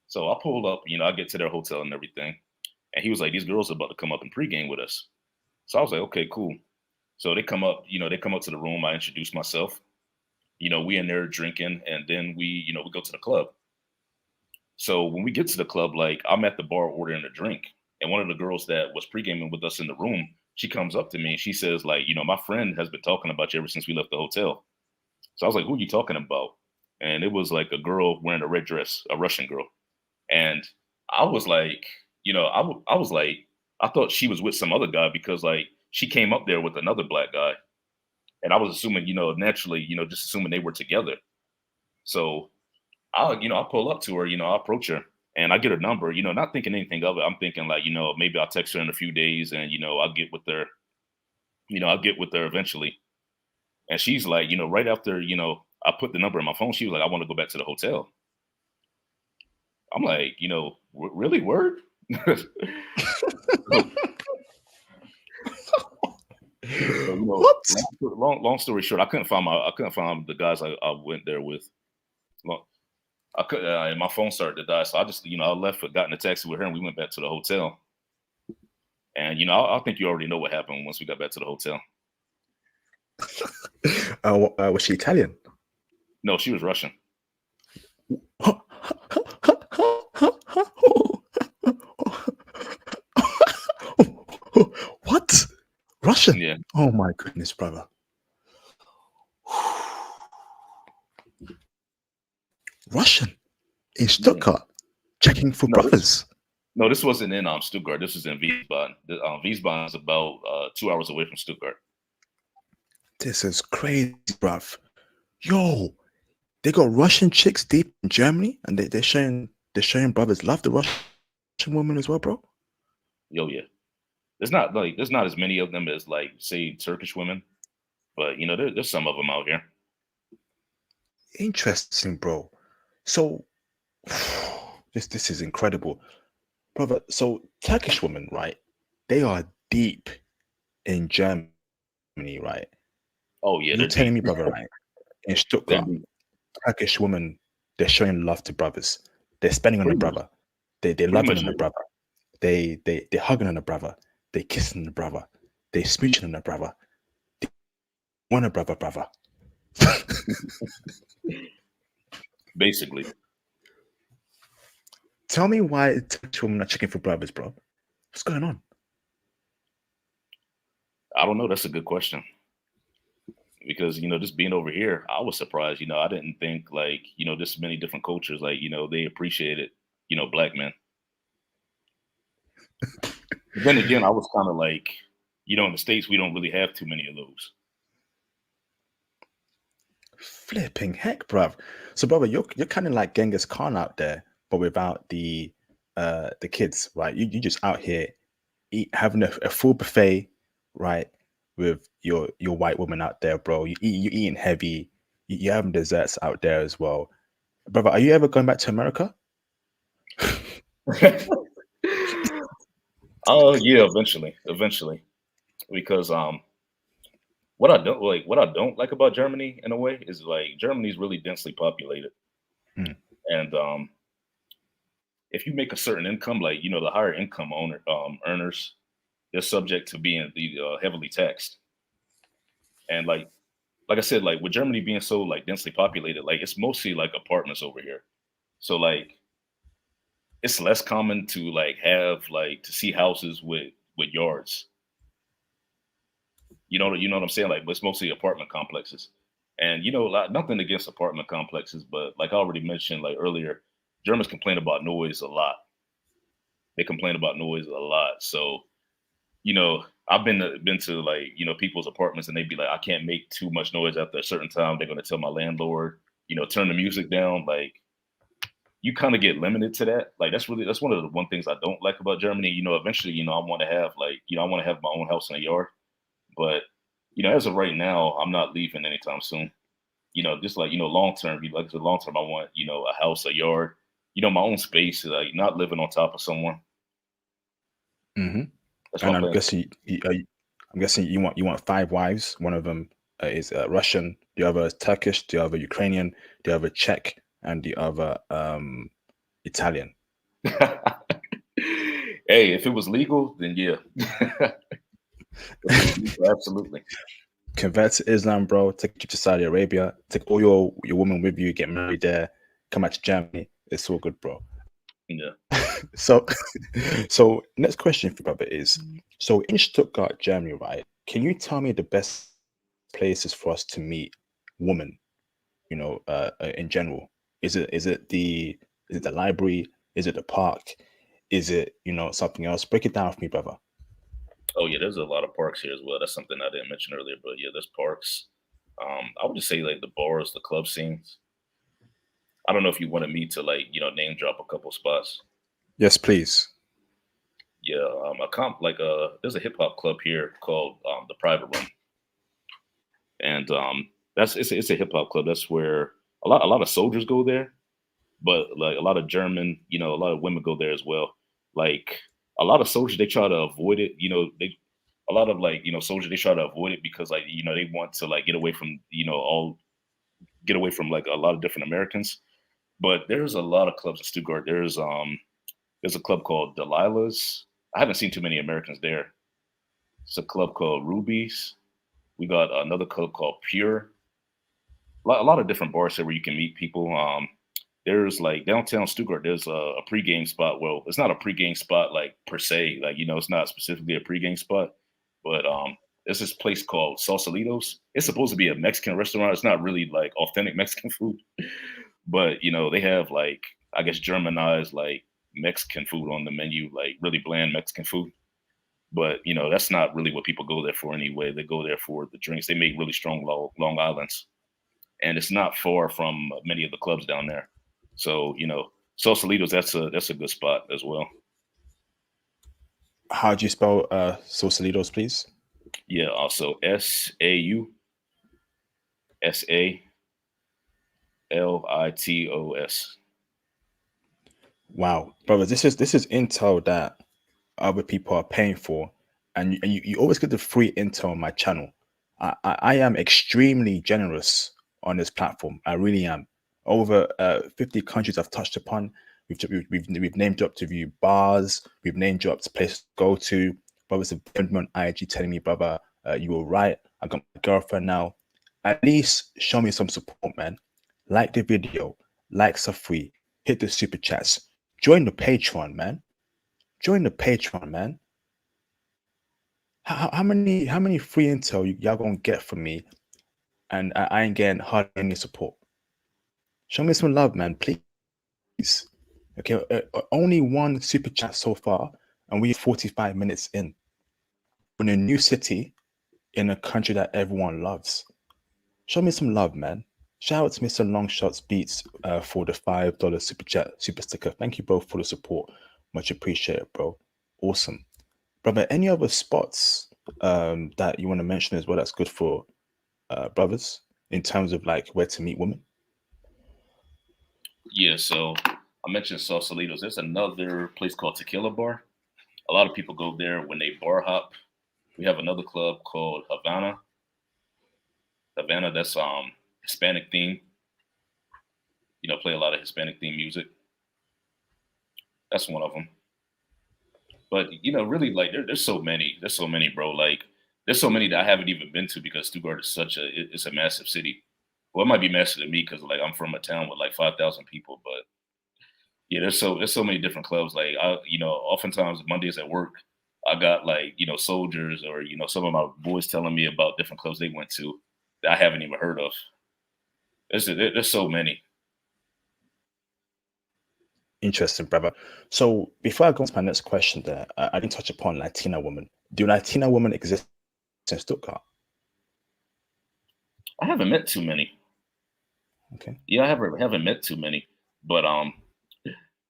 So I pulled up, I get to their hotel and everything. And he was like, these girls are about to come up and pregame with us. So I was like, okay, cool. So they come up to the room. I introduce myself. We in there drinking, and then we go to the club. So when we get to the club, like I'm at the bar ordering a drink, and one of the girls that was pre-gaming with us in the room, she comes up to me and she says, like, my friend has been talking about you ever since we left the hotel. So I was like, who are you talking about? And it was like a girl wearing a red dress, a Russian girl. And I was like, I was like, I thought she was with some other guy because like she came up there with another black guy. And I was assuming, naturally, just assuming they were together. So I pull up to her, I approach her and I get her number, not thinking anything of it. I'm thinking like, maybe I'll text her in a few days and, I'll get with her, I'll get with her eventually. And she's like, right after, I put the number in my phone, she was like, I want to go back to the hotel. I'm like, really word? So, What? long story short, I couldn't find the guys I went there with. Long, I could, and my phone started to die, so I just, I left, got in a taxi with her, and we went back to the hotel. And I think you already know what happened once we got back to the hotel. Was she Italian? No, she was Russian. What? Russian? Yeah, Oh my goodness, brother. Russian in yeah. Stuttgart, checking for No, this brothers. no, this wasn't in Stuttgart. This was in Wiesbaden. Wiesbaden is about 2 hours away from Stuttgart. This is crazy, bruv. Yo, they got Russian chicks deep in Germany, and they're showing brothers love the Russian woman as well, bro. Yo, yeah. There's not as many of them as like say Turkish women, but there's some of them out here. Interesting, bro. So this is incredible, brother. So Turkish women, right? They are deep in Germany, right? Oh yeah, You're they're telling deep. me, brother, right? In They're Stuttgart, deep. Turkish women, they're showing love to brothers. They're spending on the Pretty much, brother. They're pretty loving much. on the brother. They're hugging on the brother. They kissing the brother. They smooching on the brother. They want a brother. Basically, Tell me why Turkish women are checking for brothers, bro. What's going on? I don't know. That's a good question because just being over here, I was surprised. I didn't think like this many different cultures like they appreciated black men. But then again, I was kind of like in the states we don't really have too many of those. Flipping heck, bruv. So, brother, you're kind of like Genghis Khan out there, but without the kids, right? You just out here having a full buffet, right? With your white woman out there, bro. You eating heavy. You having desserts out there as well, brother. Are you ever going back to America? Oh yeah, eventually, because what I don't like about Germany in a way is like Germany's really densely populated, Hmm. and if you make a certain income, like the higher income earners, they're subject to being heavily taxed. And like I said, like with Germany being so like densely populated, like it's mostly like apartments over here. So like it's less common to like have like to see houses with yards. You know what I'm saying? Like it's mostly apartment complexes. And like, nothing against apartment complexes, but like I already mentioned like earlier, Germans complain about noise a lot. They complain about noise a lot. So I've been to like people's apartments and they'd be like, I can't make too much noise after a certain time. They're gonna tell my landlord, turn the music down. Like you kind of get limited to that. Like that's one of the one things I don't like about Germany. Eventually, I want to have like I want to have my own house and a yard. But as of right now, I'm not leaving anytime soon. Just like long term, like the long term, I want a house, a yard, my own space, like not living on top of someone. Hmm. That's my And I'm plan. guessing you want five wives. One of them is Russian. The other is Turkish. The other Ukrainian. The other Czech, and the other Italian. Hey, if it was legal, then yeah. If it was legal, absolutely. Convert to Islam, bro. Take you to Saudi Arabia. Take all your women with you. Get married there. Come back to Germany. It's all good, bro. Yeah. So, so next question for brother is: so in Stuttgart, Germany, right? Can you tell me the best places for us to meet women? In general, is it the library? Is it the park? Is it something else? Break it down for me, brother. Oh yeah, there's a lot of parks here as well. That's something I didn't mention earlier, but yeah, there's parks. I would just say like the bars, the club scenes. I don't know if you wanted me to like, name drop a couple spots. Yes, please. Yeah, a comp like there's a hip hop club here called the Private Room, and it's a hip hop club. That's where a lot of soldiers go there, but like a lot of German, a lot of women go there as well. Like a lot of soldiers, they try to avoid it. They a lot of like soldiers they try to avoid it because like they want to like get away from all get away from like a lot of different Americans. But there's a lot of clubs in Stuttgart. There's a club called Delilah's. I haven't seen too many Americans there. It's a club called Ruby's. We got another club called Pure. A lot of different bars here where you can meet people. There's like downtown Stuttgart. There's a pregame spot. Well, it's not a pregame spot like per se. Like it's not specifically a pregame spot, but there's this place called Sausalitos. It's supposed to be a Mexican restaurant. It's not really like authentic Mexican food, but they have like I guess Germanized like Mexican food on the menu, like really bland Mexican food. But that's not really what people go there for anyway. They go there for the drinks. They make really strong Long Islands, and it's not far from many of the clubs down there. So Sausalitos, that's a good spot as well. How do you spell Sausalitos, please? Yeah, also SAUSALITOS. Wow, brother, this is intel that other people are paying for, and you always get the free intel on my channel. I am extremely generous on this platform. I really am. Over 50 countries I've touched upon. We've name dropped to view bars. We've name dropped places to go to. Brothers have been on IG telling me, brother, you were right. I got my girlfriend now. At least show me some support, man. Like the video, likes are free. Hit the super chats. Join the Patreon, man. Join the Patreon, man. How many free intel y'all gonna get from me, and I ain't getting hardly any support? Show me some love, man, please. Okay, only one super chat so far, and we're 45 minutes in. In a new city, in a country that everyone loves. Show me some love, man. Shout out to Mr. Longshots Beats for the $5 super chat, super sticker. Thank you both for the support. Much appreciated, bro. Awesome. Brother, any other spots that you want to mention as well that's good for brothers in terms of like where to meet women? Yeah, so I mentioned Sausalitos. There's another place called Tequila Bar. A lot of people go there when they bar hop. We have another club called Havana. Havana, that's Hispanic theme. Play a lot of Hispanic theme music. That's one of them. But really, like there's so many. There's so many, bro. Like there's so many that I haven't even been to because Stuttgart is it's a massive city. Well, it might be massive to me because like I'm from a town with like 5,000 people, but yeah, there's so many different clubs. Like oftentimes Mondays at work, I got like soldiers or some of my boys telling me about different clubs they went to that I haven't even heard of. There's so many. Interesting, brother. So before I go on to my next question, there, I didn't touch upon Latina women. Do Latina women exist in Stuttgart? I haven't met too many. Okay. Yeah, I haven't met too many. But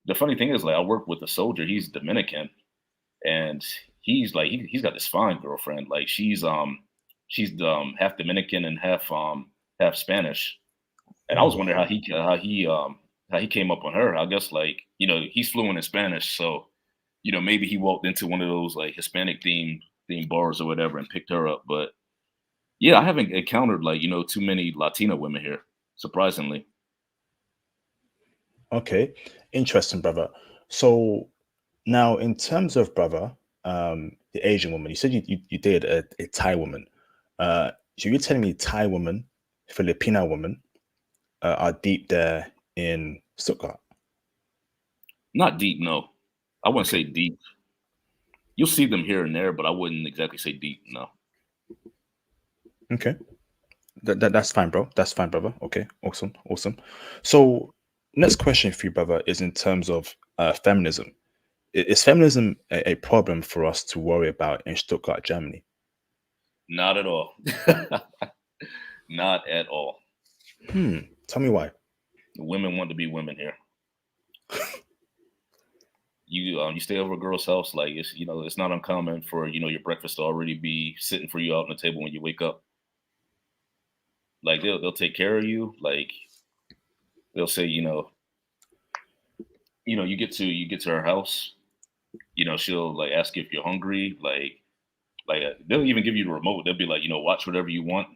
the funny thing is, like, I work with a soldier. He's Dominican, and he's like he's got this fine girlfriend. Like she's half Dominican and half Spanish. And I was wondering how he came up on her. I guess like he's fluent in Spanish, so maybe he walked into one of those like Hispanic themed bars or whatever and picked her up. But yeah, I haven't encountered like too many Latina women here, surprisingly. Okay, interesting, brother. So now, in terms of brother, the Asian woman, you said you dated a Thai woman. So you're telling me Thai woman, Filipina woman are deep there in Stuttgart? Not deep, no. I wouldn't Okay. say deep. You'll see them here and there, but I wouldn't exactly say deep, no. Okay. That's fine, bro. That's fine, brother. Okay. Awesome. So next question for you, brother, is in terms of feminism. Is feminism a problem for us to worry about in Stuttgart, Germany? Not at all. Not at all. Tell me why. Women want to be women here. You stay over a girl's house, like it's not uncommon for your breakfast to already be sitting for you out on the table when you wake up. Like they'll take care of you. Like they'll say you get to her house. She'll like ask you if you're hungry. Like they'll even give you the remote. They'll be like watch whatever you want.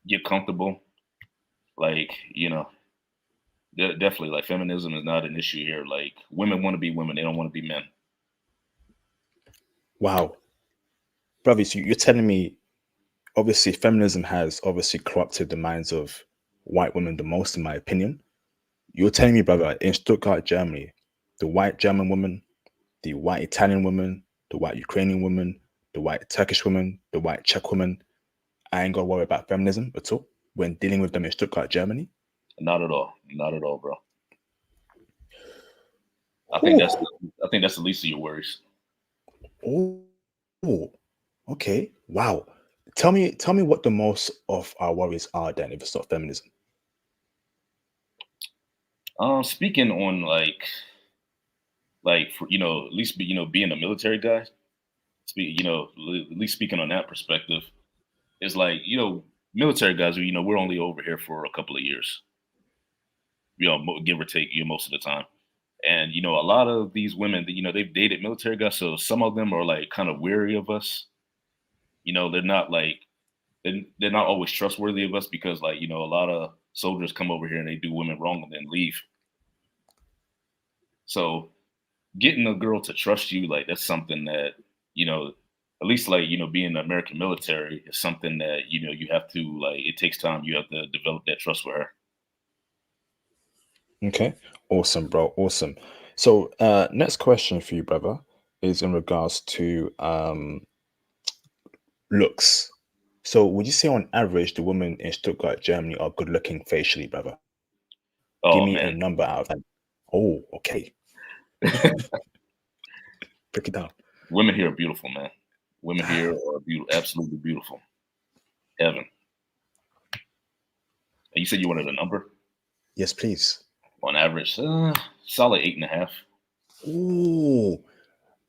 Get comfortable. Like definitely like feminism is not an issue here. Like women want to be women. They don't want to be men. Wow. Brother, so you're telling me obviously feminism has obviously corrupted the minds of white women the most, in my opinion. You're telling me, brother, in Stuttgart, Germany, the white German woman, the white Italian woman, the white Ukrainian woman, the white Turkish woman, the white Czech woman, I ain't got to worry about feminism at all when dealing with them in Stuttgart, Germany? Not at all. Not at all, bro. I think Oh, that's the least of your worries. oh, okay. Wow. Tell me what the most of our worries are then if it's not feminism. Speaking on like for, at least being a military guy, at least speaking on that perspective, it's like, military guys, we're only over here for a couple of years, give or take, most of the time. And, a lot of these women, they've dated military guys. So some of them are like kind of weary of us. They're not like, they're not always trustworthy of us because like, a lot of soldiers come over here and they do women wrong and then leave. So getting a girl to trust you, like that's something that, at least like, being the American military is something that, you have to like, it takes time. You have to develop that trust with her. Okay. Awesome, bro. Awesome. So next question for you, brother, is in regards to looks. So would you say on average the women in Stuttgart, Germany are good looking facially, brother? Give Oh me a man. number out of that. Oh, okay. Break it down. Women here are beautiful, man. Women here are beautiful, absolutely beautiful. Heaven. And you said you wanted a number Yes, please. on average, solid 8.5 Ooh.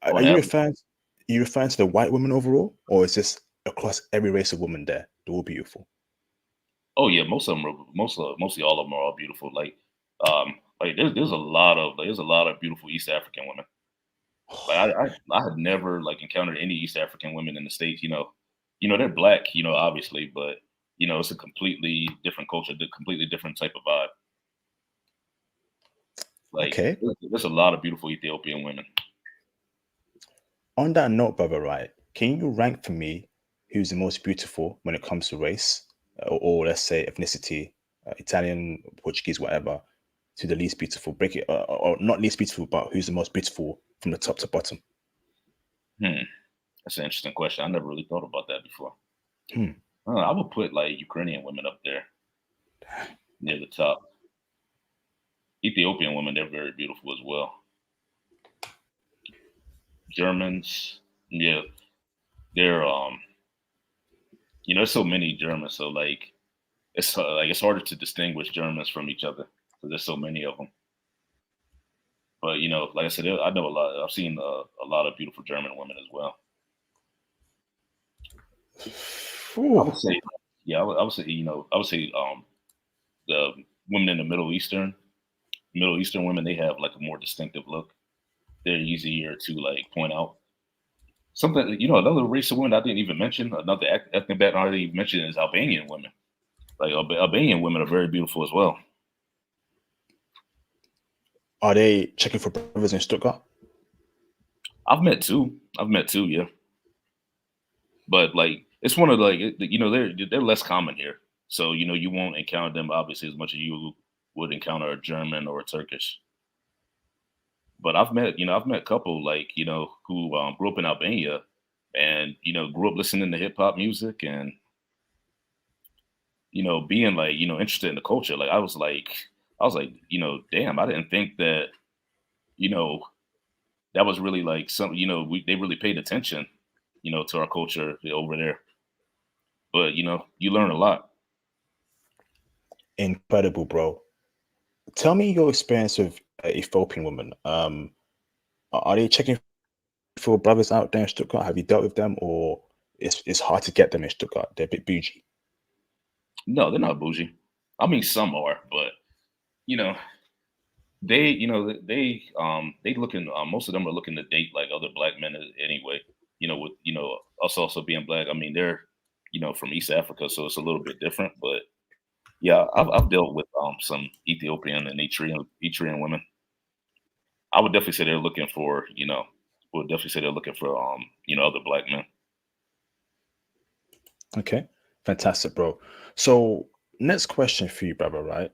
Are on you average. referring to the white women overall, or is this across every race of women there? They're all beautiful. Oh yeah, most of them are mostly all of them are all beautiful. Like there's a lot of beautiful East African women. Like I had never like encountered any East African women in the States. They're black. Obviously, but it's a completely different culture, the completely different type of vibe. Like Okay. there's a lot of beautiful Ethiopian women. On that note, brother, right? Can you rank for me who's the most beautiful when it comes to race, or let's say ethnicity, Italian, Portuguese, whatever, to the least beautiful? Break it, or not least beautiful, but who's the most beautiful from the top to bottom? Hmm, that's an interesting question. I never really thought about that before. Hmm. I would put like Ukrainian women up there near the top. Ethiopian women, they're very beautiful as well. Germans, yeah, they're there's so many Germans, so like it's harder to distinguish Germans from each other because there's so many of them. But like I said, I know a lot. I've seen a lot of beautiful German women as well. I Ooh, would say, yeah, I would say, the women in the Middle Eastern women, they have like a more distinctive look. They're easier to like point out. Something, another race of women I didn't even mention, another ethnic background I didn't even mention is Albanian women. Like Albanian women are very beautiful as well. are they checking for brothers in Stuttgart? I've met two. Yeah. But like it's one of like they're less common here. So you won't encounter them obviously as much as you would encounter a German or a Turkish. But I've met a couple like who grew up in Albania and grew up listening to hip hop music and being like interested in the culture. Like I was like damn, I didn't think that you know that was really like some they really paid attention to our culture over there. But you learn a lot. Incredible, bro. Tell me your experience with Ethiopian women. Are they checking for brothers out there in Stuttgart? Have you dealt with them, or it's hard to get them in Stuttgart? They're a bit bougie. No, they're not bougie. I mean, some are, but you know, they looking. Most of them are looking to date like other black men anyway. With us also being black. I mean, they're from East Africa, so it's a little bit different. But yeah, I've dealt with some Ethiopian and Eritrean women. I would definitely say they're looking for would definitely say they're looking for other black men. Okay. Fantastic, bro. So next question for you, brother, right,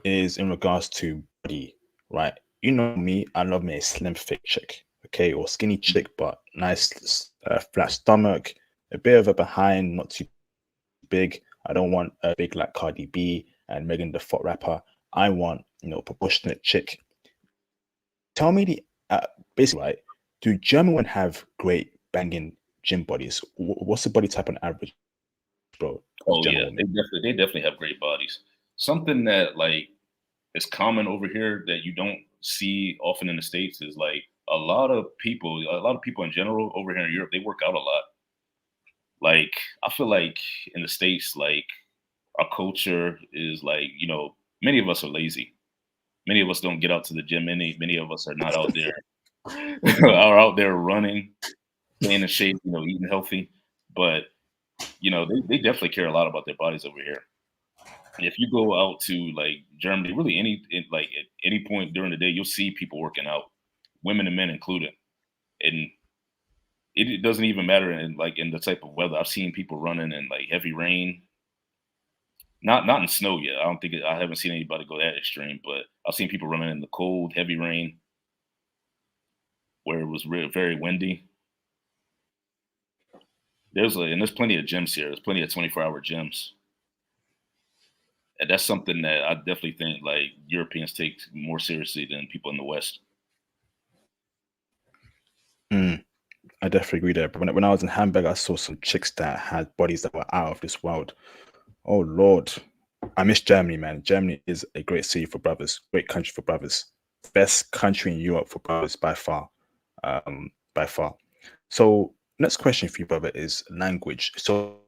is in regards to body, right? You know me, I love me a slim fit chick, okay, or skinny chick, but nice flat stomach, a bit of a behind, not too big. I don't want a big like Cardi B and Megan the Foot rapper. I want, proportionate chick. Tell me basically, right? Do German women have great banging gym bodies? What's the body type on average, bro, of Oh German yeah, women? they definitely have great bodies. Something that like is common over here that you don't see often in the States is like a lot of people in general over here in Europe, they work out a lot. Like I feel like in the States, like our culture is like, many of us are lazy. Many of us don't get out to the gym. Many of us are not out there are out there running, staying in shape, eating healthy. But they definitely care a lot about their bodies over here. If you go out to like Germany, really like at any point during the day, you'll see people working out, women and men included. And it doesn't even matter in the type of weather. I've seen people running in like heavy rain, not in snow yet. I haven't seen anybody go that extreme, but I've seen people running in the cold, heavy rain where it was very windy. There's plenty of gyms here. There's plenty of 24-hour gyms. And that's something that I definitely think like Europeans take more seriously than people in the West. Mm, I definitely agree there. But when I was in Hamburg, I saw some chicks that had bodies that were out of this world. Oh Lord, I miss Germany, man. Germany is a great city for brothers, great country for brothers, best country in Europe for brothers by far, by far. So next question for you, brother, is language. So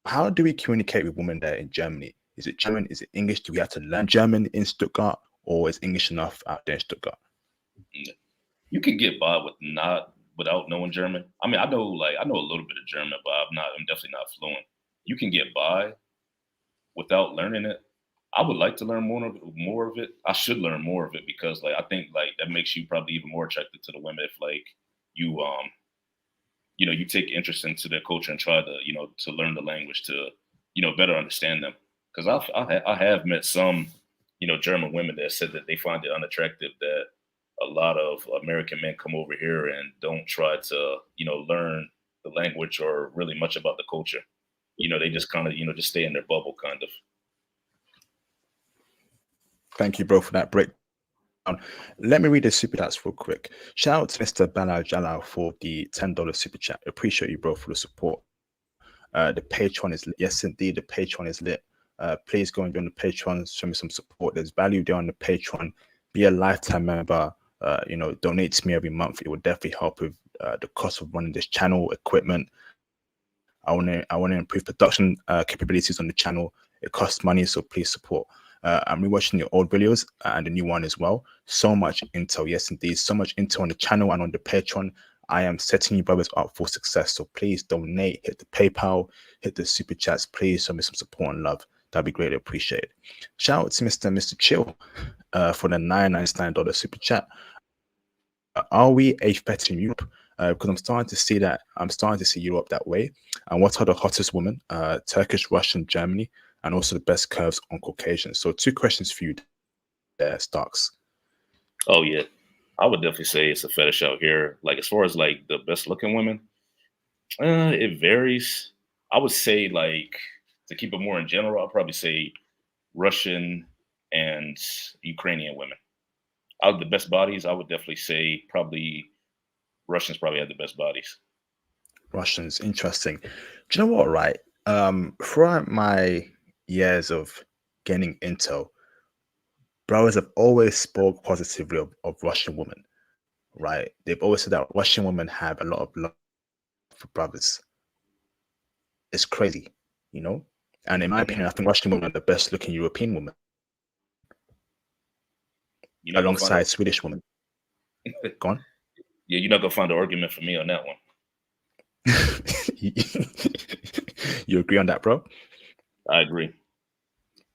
how do we communicate with women there in Germany? Is it German? Is it English? Do we have to learn German in Stuttgart, or is English enough out there in Stuttgart? You can get by without knowing German. I mean, I know a little bit of German, but I'm definitely not fluent. You can get by without learning it. I would like to learn more of it. I should learn more of it because like I think like that makes you probably even more attracted to the women if like you you take interest into their culture and try to to learn the language to better understand them. Because I have met some German women that said that they find it unattractive that a lot of American men come over here and don't try to learn the language or really much about the culture. They just kind of just stay in their bubble kind of. Thank you, bro, for that breakdown. Let me read the super chats real quick. Shout out to Mr. Balal Jalal for the $10 super chat. Appreciate you, bro, for the support. The Patreon is lit. Yes, indeed, the Patreon is lit. Please go and join the Patreon. Show me some support. There's value there on the Patreon. Be a lifetime member. Donate to me every month. It will definitely help with the cost of running this channel, equipment. I want to improve production capabilities on the channel. It costs money, so please support. I'm rewatching the old videos and the new one as well. So much intel, yes indeed, so much intel on the channel and on the Patreon. I am setting you brothers up for success. So please donate, hit the PayPal, hit the super chats. Please show me some support and love. That'd be greatly appreciated. Shout out to Mr. Chill for the $9.99 super chat. Are we a fetish in Europe? Because I'm starting to see Europe that way. And what are the hottest women? Turkish, Russian, Germany, and also the best curves on Caucasian. So 2 questions for you there, Starks. Oh yeah, I would definitely say it's a fetish out here. Like as far as like the best looking women, it varies. I would say like to keep it more in general, I'd probably say Russian and Ukrainian women. Out of the best bodies, I would definitely say probably Russians probably have the best bodies. Russians, interesting. Do you know what, right? Throughout my years of gaining intel, brothers have always spoke positively of Russian women, right? They've always said that Russian women have a lot of love for brothers. It's crazy, you know? And in my Mhm. opinion, I think Russian women are the best looking European women You're not gonna find alongside Swedish women. Go on. yeah, you're not gonna find an argument for me on that one. You agree on that, bro? I agree.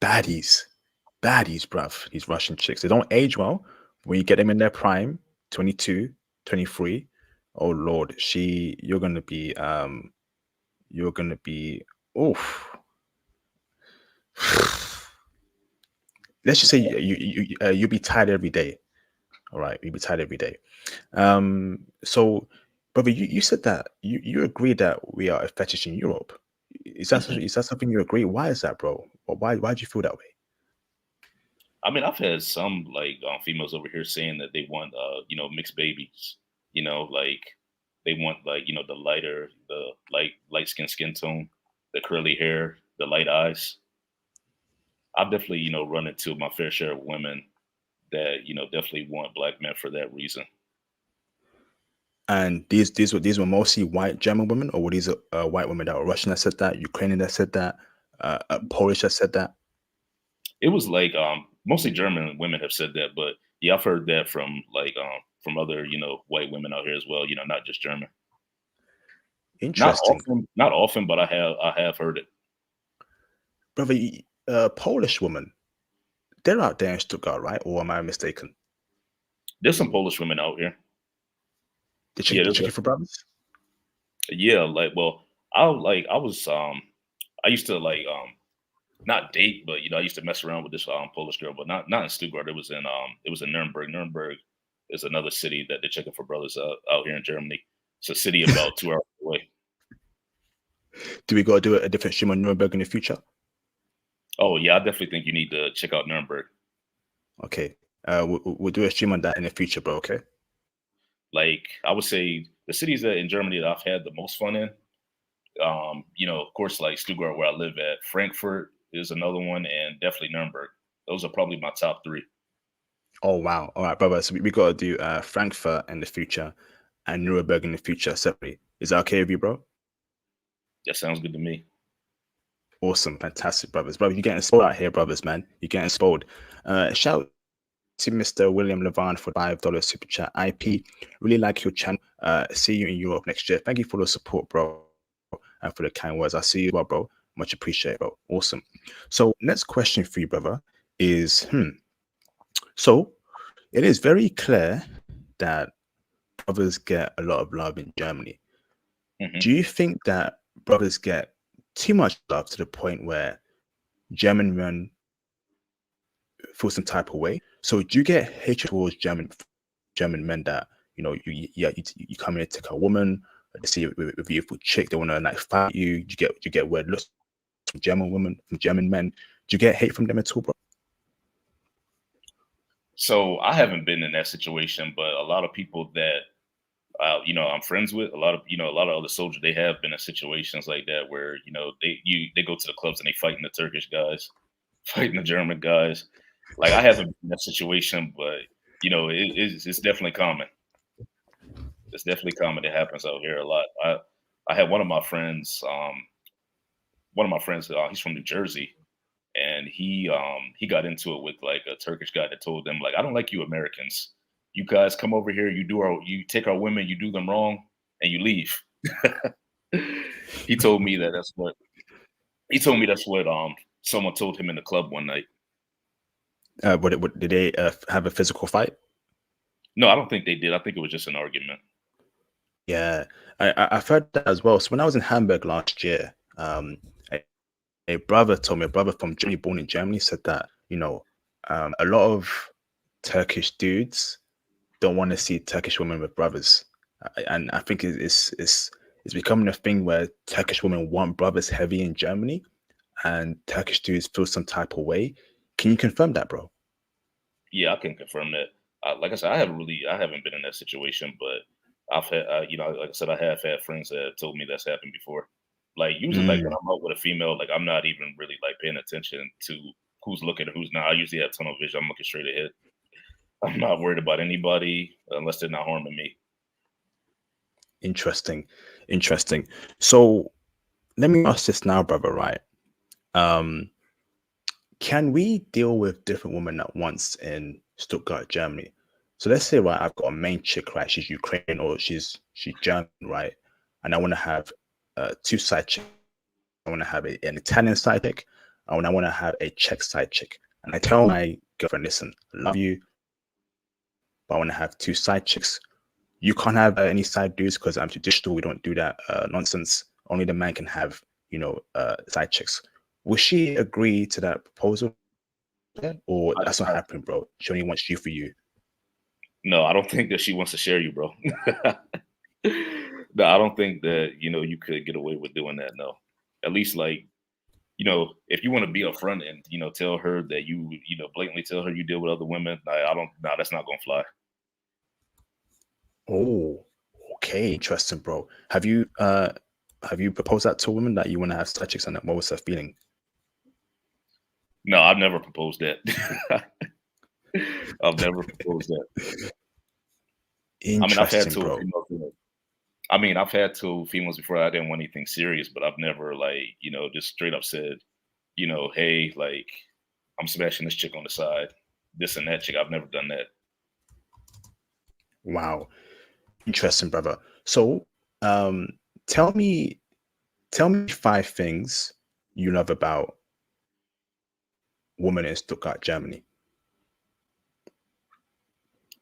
Baddies, baddies, bruv. These Russian chicks, they don't age well. When you get them in their prime, 22, 23, oh Lord, you're gonna be, oof. Let's just say you'll be tired every day. All right, you'll be tired every day. So, brother, you said that you agree that we are a fetish in Europe. Mhm. Is that something you agree? Why is that, bro? Or why do you feel that way? I mean, I've had some like females over here saying that they want mixed babies. Like they want like the light skin tone, the curly hair, the light eyes. I've definitely run into my fair share of women that definitely want black men for that reason. And these were mostly white German women, or were these white women that were Russian that said that, Ukrainian that said that, Polish that said that? It was like mostly German women have said that, but yeah, I've heard that from other white women out here as well. Not just German. Interesting, Not often, but I have heard it. brother. Polish woman, they're out there in Stuttgart, right? Or am I mistaken? There's some Polish women out here. Yeah, They there's check it for brothers. yeah, like well, I used to not date, but I used to mess around with this Polish girl, but not in Stuttgart. It was in Nuremberg. Nuremberg is another city that they're checking for brothers out here in Germany. It's a city about 2 hours away. Do we got to do a different stream on Nuremberg in the future? Oh yeah, I definitely think you need to check out Nuremberg. Okay, we'll do a stream on that in the future, bro. Okay. Like I would say the cities that in Germany that I've had the most fun in, of course, like Stuttgart where I live at, Frankfurt is another one, and definitely Nuremberg. Those are probably my top three. Oh wow. All right, brother. So we got to do Frankfurt in the future and Nuremberg in the future separately. Is that okay with you, bro? That sounds good to me. Awesome, fantastic, brothers. Brother, you're getting spoiled out here, brothers, man. You're getting spoiled. Shout out to Mr. William Levan for $5 super chat. IP, really like your channel. See you in Europe next year. Thank you for the support, bro, and for the kind words. I see you, well, bro. Much appreciated, bro. Awesome. So, next question for you, brother, is so it is very clear that brothers get a lot of love in Germany. Hmm. Do you think that brothers get too much love to the point where German men feel some type of way? So do you get hatred towards German men that you come in to take a woman, they see you with a beautiful chick, they want to like fight you. You get weird looks from German women, from German men. Do you get hate from them at all, bro? So I haven't been in that situation, but a lot of people that I'm friends with, a lot of other soldiers, they have been in situations like that where they go to the clubs and they fighting the Turkish guys, fighting the German guys. Like I haven't been in that situation, but it's definitely common. It's definitely common. It happens out here a lot. I had one of my friends. He's from New Jersey, and he got into it with like a Turkish guy that told them like, I don't like you Americans. You guys come over here, you take our women, you do them wrong, and you leave. he told me that that's what he told me that's what someone told him in the club one night. Did they have a physical fight? No, I don't think they did. I think it was just an argument. Yeah, I've heard that as well. So when I was in Hamburg last year, a, a brother told me, a brother from Germany, born in Germany, said that a lot of Turkish dudes don't want to see Turkish women with brothers, and I think it's becoming a thing where Turkish women want brothers heavy in Germany, and Turkish dudes feel some type of way. Can you confirm that, bro? Yeah, I can confirm that. Like I said, I haven't been in that situation, but I've had, like I said, I have had friends that have told me that's happened before. Like usually, like when Mm, I'm out with a female, like I'm not even really like paying attention to who's looking and who's not. I usually have tunnel vision. I'm looking straight ahead. I'm not worried about anybody unless they're not harming me. interesting, interesting. So let me ask this now, brother. Right? Um, can we deal with different women at once in Stuttgart, Germany? So let's say, right, I've got a main chick, right? She's Ukrainian or she's German, right? And I want to have two side chicks. I want to have an Italian side chick. And I want to have a Czech side chick. And I tell my girlfriend, listen, I love you, but I want to have two side chicks. You can't have any side dudes because I'm traditional. We don't do that nonsense. Only the man can have, side chicks. will she agree to that proposal, or I, that's not I, happening, bro? She only wants you for you. no, I don't think that she wants to share you, bro. No, I don't think that you could get away with doing that. No, at least like if you want to be upfront and tell her that blatantly tell her you deal with other women. I don't. No, that's not gonna fly. Oh, okay, interesting, bro. Have you proposed that to a woman that you want to have side chicks on that? What was her feeling? No, I've never proposed that. I've never proposed that. I mean, I've had Interesting, two bro. females. I mean, I've had two females before. I didn't want anything serious, but I've never like just straight up said, hey, like I'm smashing this chick on the side, this and that chick. I've never done that. Wow, interesting, brother. So, um, tell me, tell me 5 things you love about women in Stuttgart, Germany.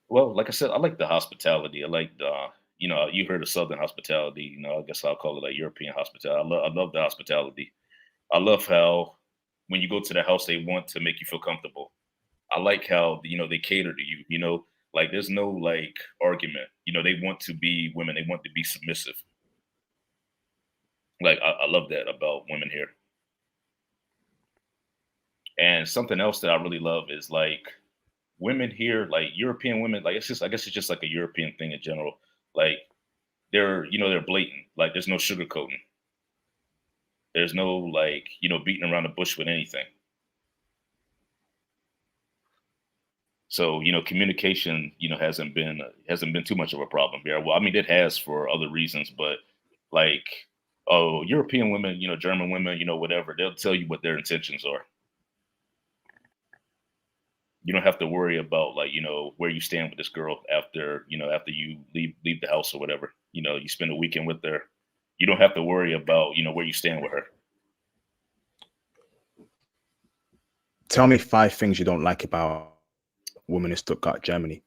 Well, like I said, I like the hospitality. I like the, you heard of Southern hospitality. I guess I'll call it like European hospitality. I love the hospitality. I love how when you go to the house, they want to make you feel comfortable. I like how they cater to you. Like there's no like argument. They want to be women. They want to be submissive. Like I love that about women here. And something else that I really love is like women here, like European women. Like I guess it's just like a European thing in general. Like they're blatant. Like there's no sugarcoating. There's no like beating around the bush with anything. So communication hasn't been too much of a problem here. Well, I mean it has for other reasons, but like European women, German women, whatever, they'll tell you what their intentions are. You don't have to worry about like where you stand with this girl after you leave the house or whatever. You spend a weekend with her. You don't have to worry about where you stand with her. Tell me 5 things you don't like about women in Stuttgart, Germany.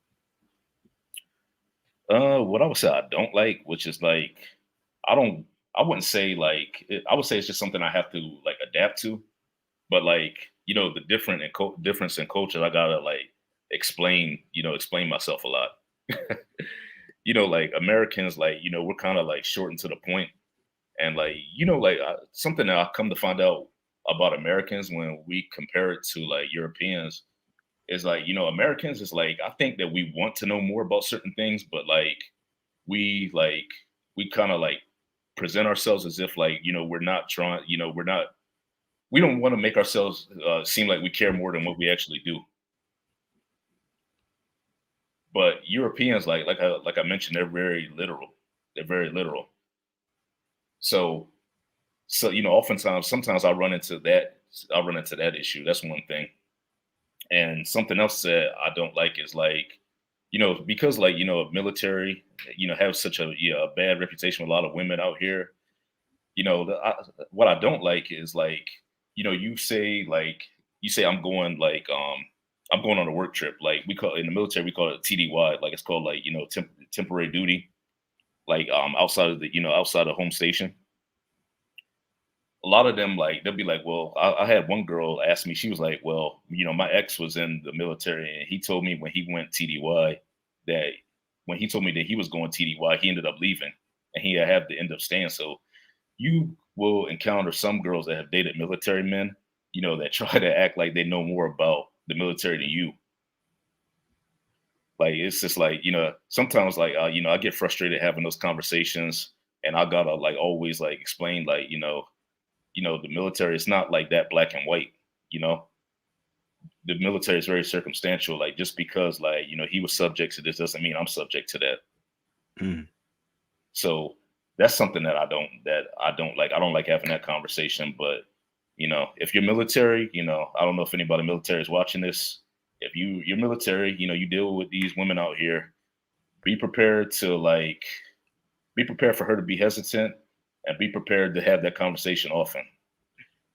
What I would say I don't like, which is like I don't I wouldn't say like I would say it's just something I have to like adapt to. But like the difference in culture, I gotta like explain myself a lot. Like Americans, like we're kind of like short and to the point, and like like something that I come to find out about Americans when we compare it to like Europeans is like Americans is like I think that we want to know more about certain things, but we like we kind of like present ourselves as if like we're not trying, we don't want to make ourselves seem like we care more than what we actually do. But Europeans, like I mentioned, they're very literal. They're very literal. So oftentimes, sometimes I run into that. I run into that issue. That's one thing. And something else that I don't like is like, because like military, have such a bad reputation with a lot of women out here. What I don't like is like, you say I'm going on a work trip. Like we call in the military, we call it TDY. Like it's called like temporary duty. Like outside of home station. A lot of them like they'll be like, well, I had one girl ask me. She was like, well, my ex was in the military, and he told me when he went TDY that when he told me that he was going TDY, he ended up leaving, and he had to end up staying. So you will encounter some girls that have dated military men, that try to act like they know more about the military than you. Like it's just like sometimes like I get frustrated having those conversations, and I gotta like always like explain like the military is not like that black and white. You know, the military is very circumstantial. Like just because like he was subject to this doesn't mean I'm subject to that. Mm. So that's something that I don't like. I don't like having that conversation. But if you're military, I don't know if anybody military is watching this. If you're military, you deal with these women out here. Be prepared to like be prepared for her to be hesitant, and be prepared to have that conversation often.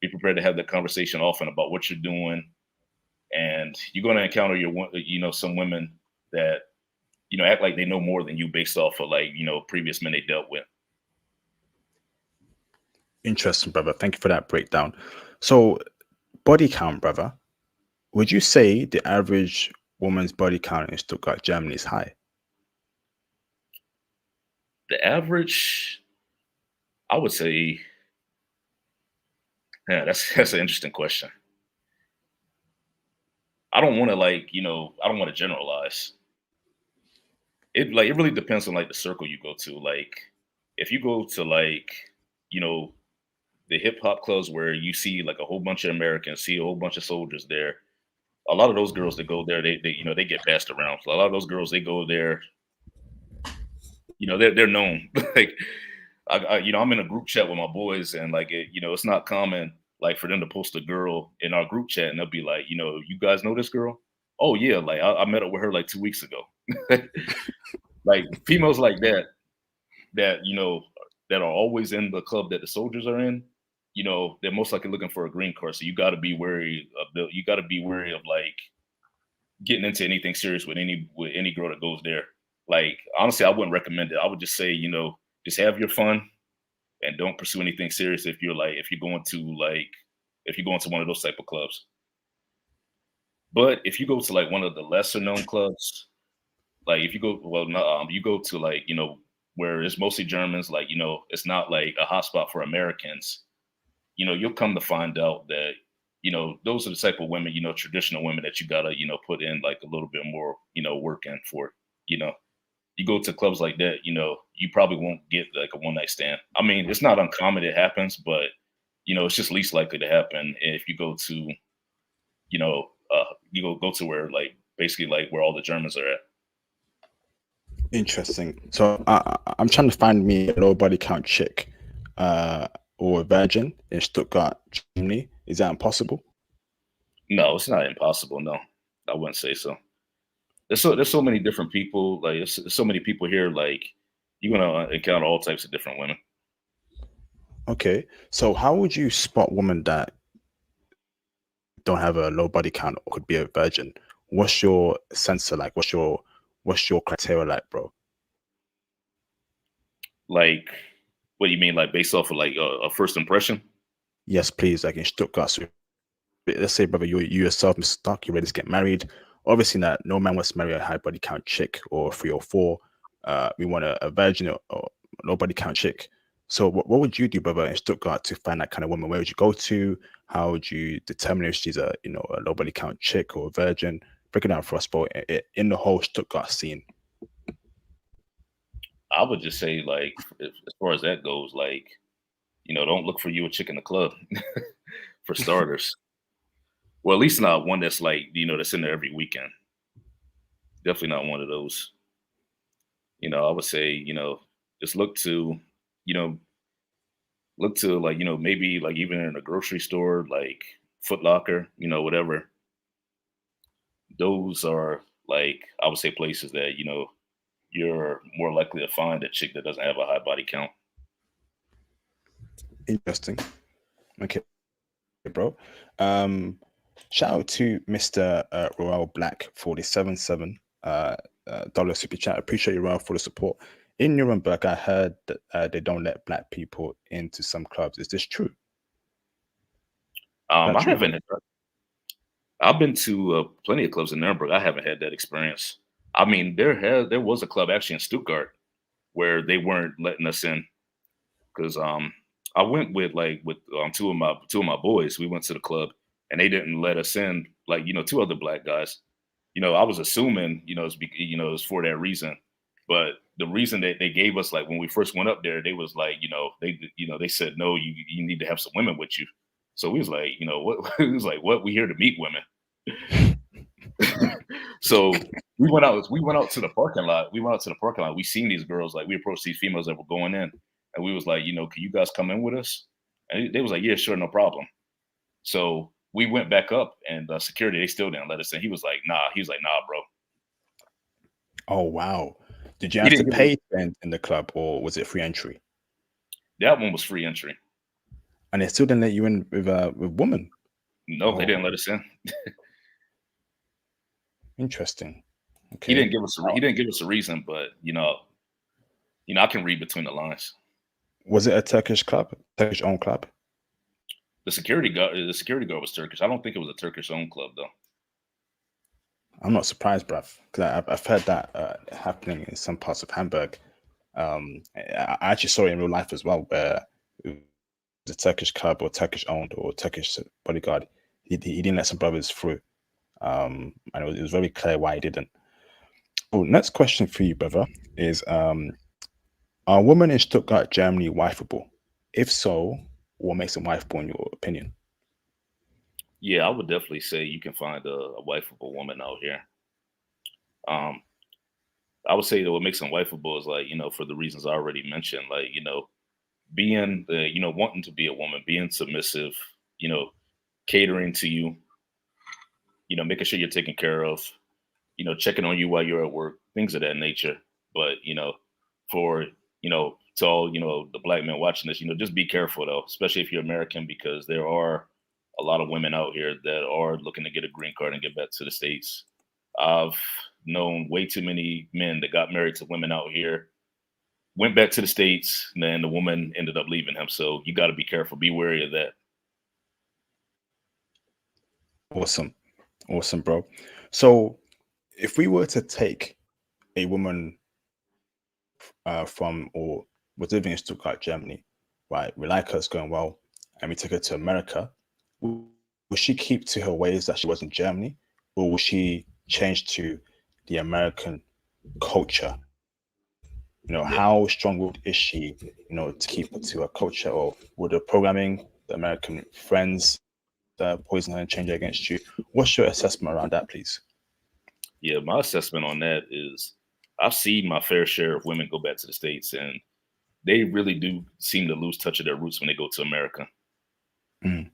Be prepared to have that conversation often about what you're doing, and you're going to encounter some women that act like they know more than you based off of like previous men they dealt with. Interesting, brother. Thank you for that breakdown. So body count, brother. Would you say the average woman's body count in Stuttgart, Germany is high? The average, I would say, yeah, that's an interesting question. I don't want to I don't want to generalize. It really depends on like the circle you go to. Like if you go to like, you know, the hip hop clubs where you see like a whole bunch of Americans, see a whole bunch of soldiers there. A lot of those girls that go there, they get passed around. So a lot of those girls, they go there, they're known. Like I'm in a group chat with my boys, and like it's not common like for them to post a girl in our group chat, and they'll be like, you guys know this girl? Oh yeah, like I met up with her like 2 weeks ago. Like females like that that are always in the club that the soldiers are in. They're most likely looking for a green card. So you got to be wary of like getting into anything serious with any girl that goes there. Like honestly, I wouldn't recommend it. I would just say, just have your fun and don't pursue anything serious if you're going to one of those type of clubs. But if you go to like one of the lesser known clubs, like if you go you go to like, where it's mostly Germans, like, it's not like a hotspot for Americans, you'll come to find out that, those are the type of women, traditional women that you gotta, put in like a little bit more, work in for, you know. You go to clubs like that, you probably won't get like a one night stand. I mean, it's not uncommon it happens, but it's just least likely to happen if you go to, go to where like basically like where all the Germans are at. Interesting. So I'm trying to find me a low body count chick, or a virgin in Stuttgart, Germany. Is that impossible? No, it's not impossible. No, I wouldn't say so. There's so many different people. Like there's so many people here. Like you're gonna encounter all types of different women. Okay. So how would you spot women that don't have a low body count or could be a virgin? What's your sensor like? What's your criteria like, bro? Like, what do you mean? Like based off of like a first impression? Yes, please. Like in Stuttgart, so let's say, brother, you yourself, Mr. Stark, you're ready to get married. Obviously, not no man wants to marry a high body count chick or 3 or 4. We want a virgin or low body count chick. So, what would you do, brother, in Stuttgart to find that kind of woman? Where would you go to? How would you determine if she's a low body count chick or a virgin? Break it down for us, bro. In the whole Stuttgart scene. I would just say like as far as that goes, like don't look for you a chick in the club for starters. Well, at least not one that's like that's in there every weekend. Definitely not one of those. I would say just you know look to like maybe like even in a grocery store like Foot Locker, whatever. Those are like I would say places that you're more likely to find a chick that doesn't have a high body count. Interesting. Okay, bro. Um, Shout out to Mr. Royal Black 477 dollar super chat. Appreciate you, Royal, for the support. In Nuremberg, I heard that they don't let black people into some clubs. Is this true? Is that I true? haven't. I've been to plenty of clubs in Nuremberg. I haven't had that experience. I mean, there was a club actually in Stuttgart where they weren't letting us in because I went with two of my boys. We went to the club and they didn't let us in. Like two other black guys. I was assuming it's for that reason, but the reason that they gave us like when we first went up there, they was like they said no, you need to have some women with you. So we was like what we was like what we here to meet women. So we went out to the parking lot. We went out to the parking lot. We seen these girls, like we approached these females that were going in, and we was like, can you guys come in with us? And they was like, yeah, sure, no problem. So we went back up, and security they still didn't let us in. He was like, nah. He was like, nah, bro. Oh, wow. Did you He have to didn't give us, pay in the club, or was it free entry? that one was free entry. And they still didn't let you in with women. No, they Oh, didn't let us in. interesting. He Okay. didn't give us he didn't give us a reason, but I can read between the lines. Was it a Turkish club? Turkish owned club? The security guard was Turkish. I don't think it was a Turkish-owned club though. I'm not surprised, bruv, because I've heard that happening in some parts of Hamburg. I actually saw it in real life as well, where the Turkish club or Turkish owned or Turkish bodyguard, he didn't let some brothers through. And it was very clear why he didn't. Oh, next question for you, brother, is are women in Stuttgart, Germany, wifeable? If so, what makes them wifeable in your opinion? Yeah, I would definitely say you can find a wifeable woman out here. Um, I would say that what makes them wifeable is like, for the reasons I already mentioned, like, being wanting to be a woman, being submissive, you know, catering to you, making sure you're taken care of, checking on you while you're at work, things of that nature. But, for, to all, the black men watching this, just be careful though, especially if you're American, because there are a lot of women out here that are looking to get a green card and get back to the States. I've known way too many men that got married to women out here, went back to the States, and then the woman ended up leaving him. So you got to be careful, be wary of that. Awesome. Awesome, bro. So if we were to take a woman from or was living in Stuttgart, Germany, right? We like her, it's going well, and we take her to America. Will she keep to her ways that she was in Germany, or will she change to the American culture? Yeah. How strong-willed is she, to keep to her culture, or would the programming, the American friends, poison her and change her against you? What's your assessment around that, please? Yeah. My assessment on that is I've seen my fair share of women go back to the States, and they really do seem to lose touch of their roots when they go to America. Mm.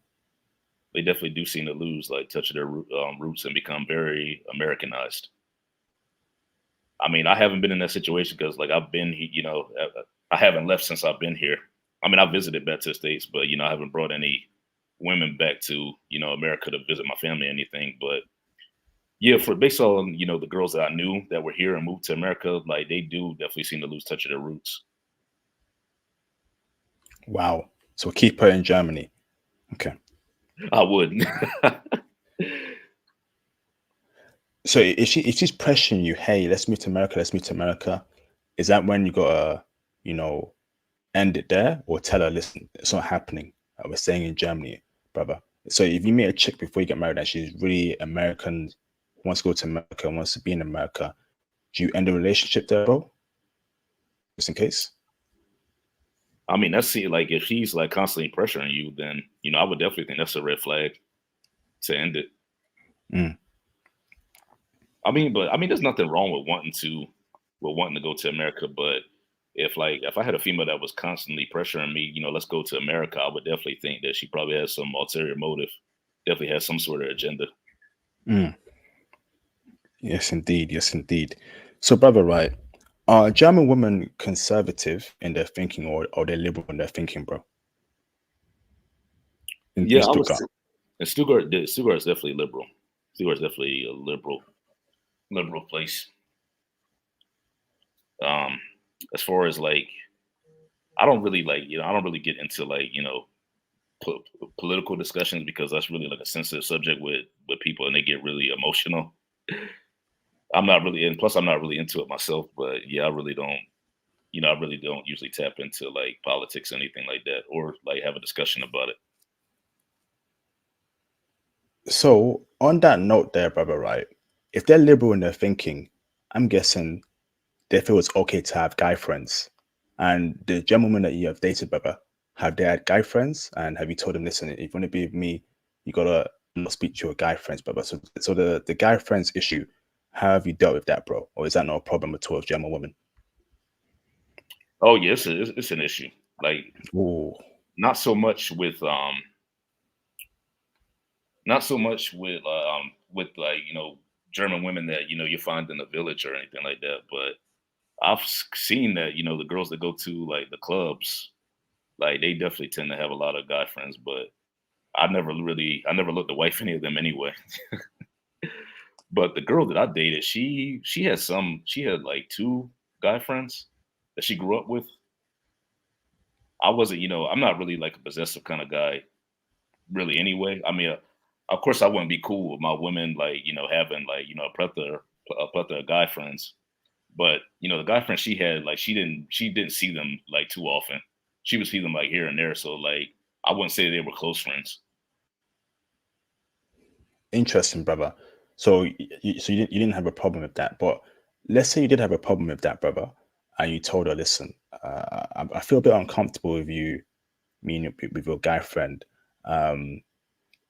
They definitely do seem to lose like touch of their roots and become very Americanized. I mean, I haven't been in that situation because like I've been, I haven't left since I've been here. I mean, I visited back to the States, but I haven't brought any women back to, America to visit my family or anything. But yeah, for based on, the girls that I knew that were here and moved to America, like they do definitely seem to lose touch of their roots. Wow. So keep her in Germany. Okay. I wouldn't. So if she's pressuring you, hey, let's move to America, let's move to America, is that when you gotta, you know, end it there, or tell her, listen, it's not happening. We're staying in Germany, brother. So if you meet a chick before you get married and she's really American, wants to go to America, wants to be in America, do you end the relationship there, bro? Just in case. I mean, that's see, like if she's like constantly pressuring you, then I would definitely think that's a red flag to end it. Mm. But there's nothing wrong with wanting to go to America. But if I had a female that was constantly pressuring me, let's go to America, I would definitely think that she probably has some ulterior motive. Definitely has some sort of agenda. Mm. Yes, indeed. Yes, indeed. So, brother, right? Are German women conservative in their thinking, or they're liberal in their thinking, bro? In Yeah, I Stuttgart. was. And Stuttgart's definitely liberal. Stuttgart's definitely a liberal place. Um, as far as like, I don't really I don't really get into po- political discussions because that's really like a sensitive subject with people and they get really emotional. I'm not really, and plus I'm not really into it myself. But yeah, I really don't usually tap into like politics or anything like that, or like have a discussion about it. So, on that note, there, brother, right? If they're liberal in their thinking, I'm guessing they feel it's okay to have guy friends. And the gentlemen that you have dated, brother, have they had guy friends? And have you told them, listen, if you want to be with me, you gotta not speak to your guy friends, brother. So the guy friends issue, how have you dealt with that, bro? Or is that not a problem at all with German women? Oh yes, it's an issue. Like Oh, not so much with not so much with like German women that you find in the village or anything like that. But seen that the girls that go to like the clubs, like they definitely tend to have a lot of guy friends. But I never looked to wife any of them anyway. But the girl that I dated, she had like two guy friends that she grew up with. I wasn't, I'm not really like a possessive kind of guy. really anyway. I mean, of course, I wouldn't be cool with my women like having like a plethora of guy friends. But the guy friends she had, like she didn't see them like too often. She would see them like here and there. So like I wouldn't say they were close friends. Interesting, brother. So you didn't have a problem with that, but let's say you did have a problem with that, brother, and you told her, listen, I feel a bit uncomfortable with you, me and with your guy friend. Um,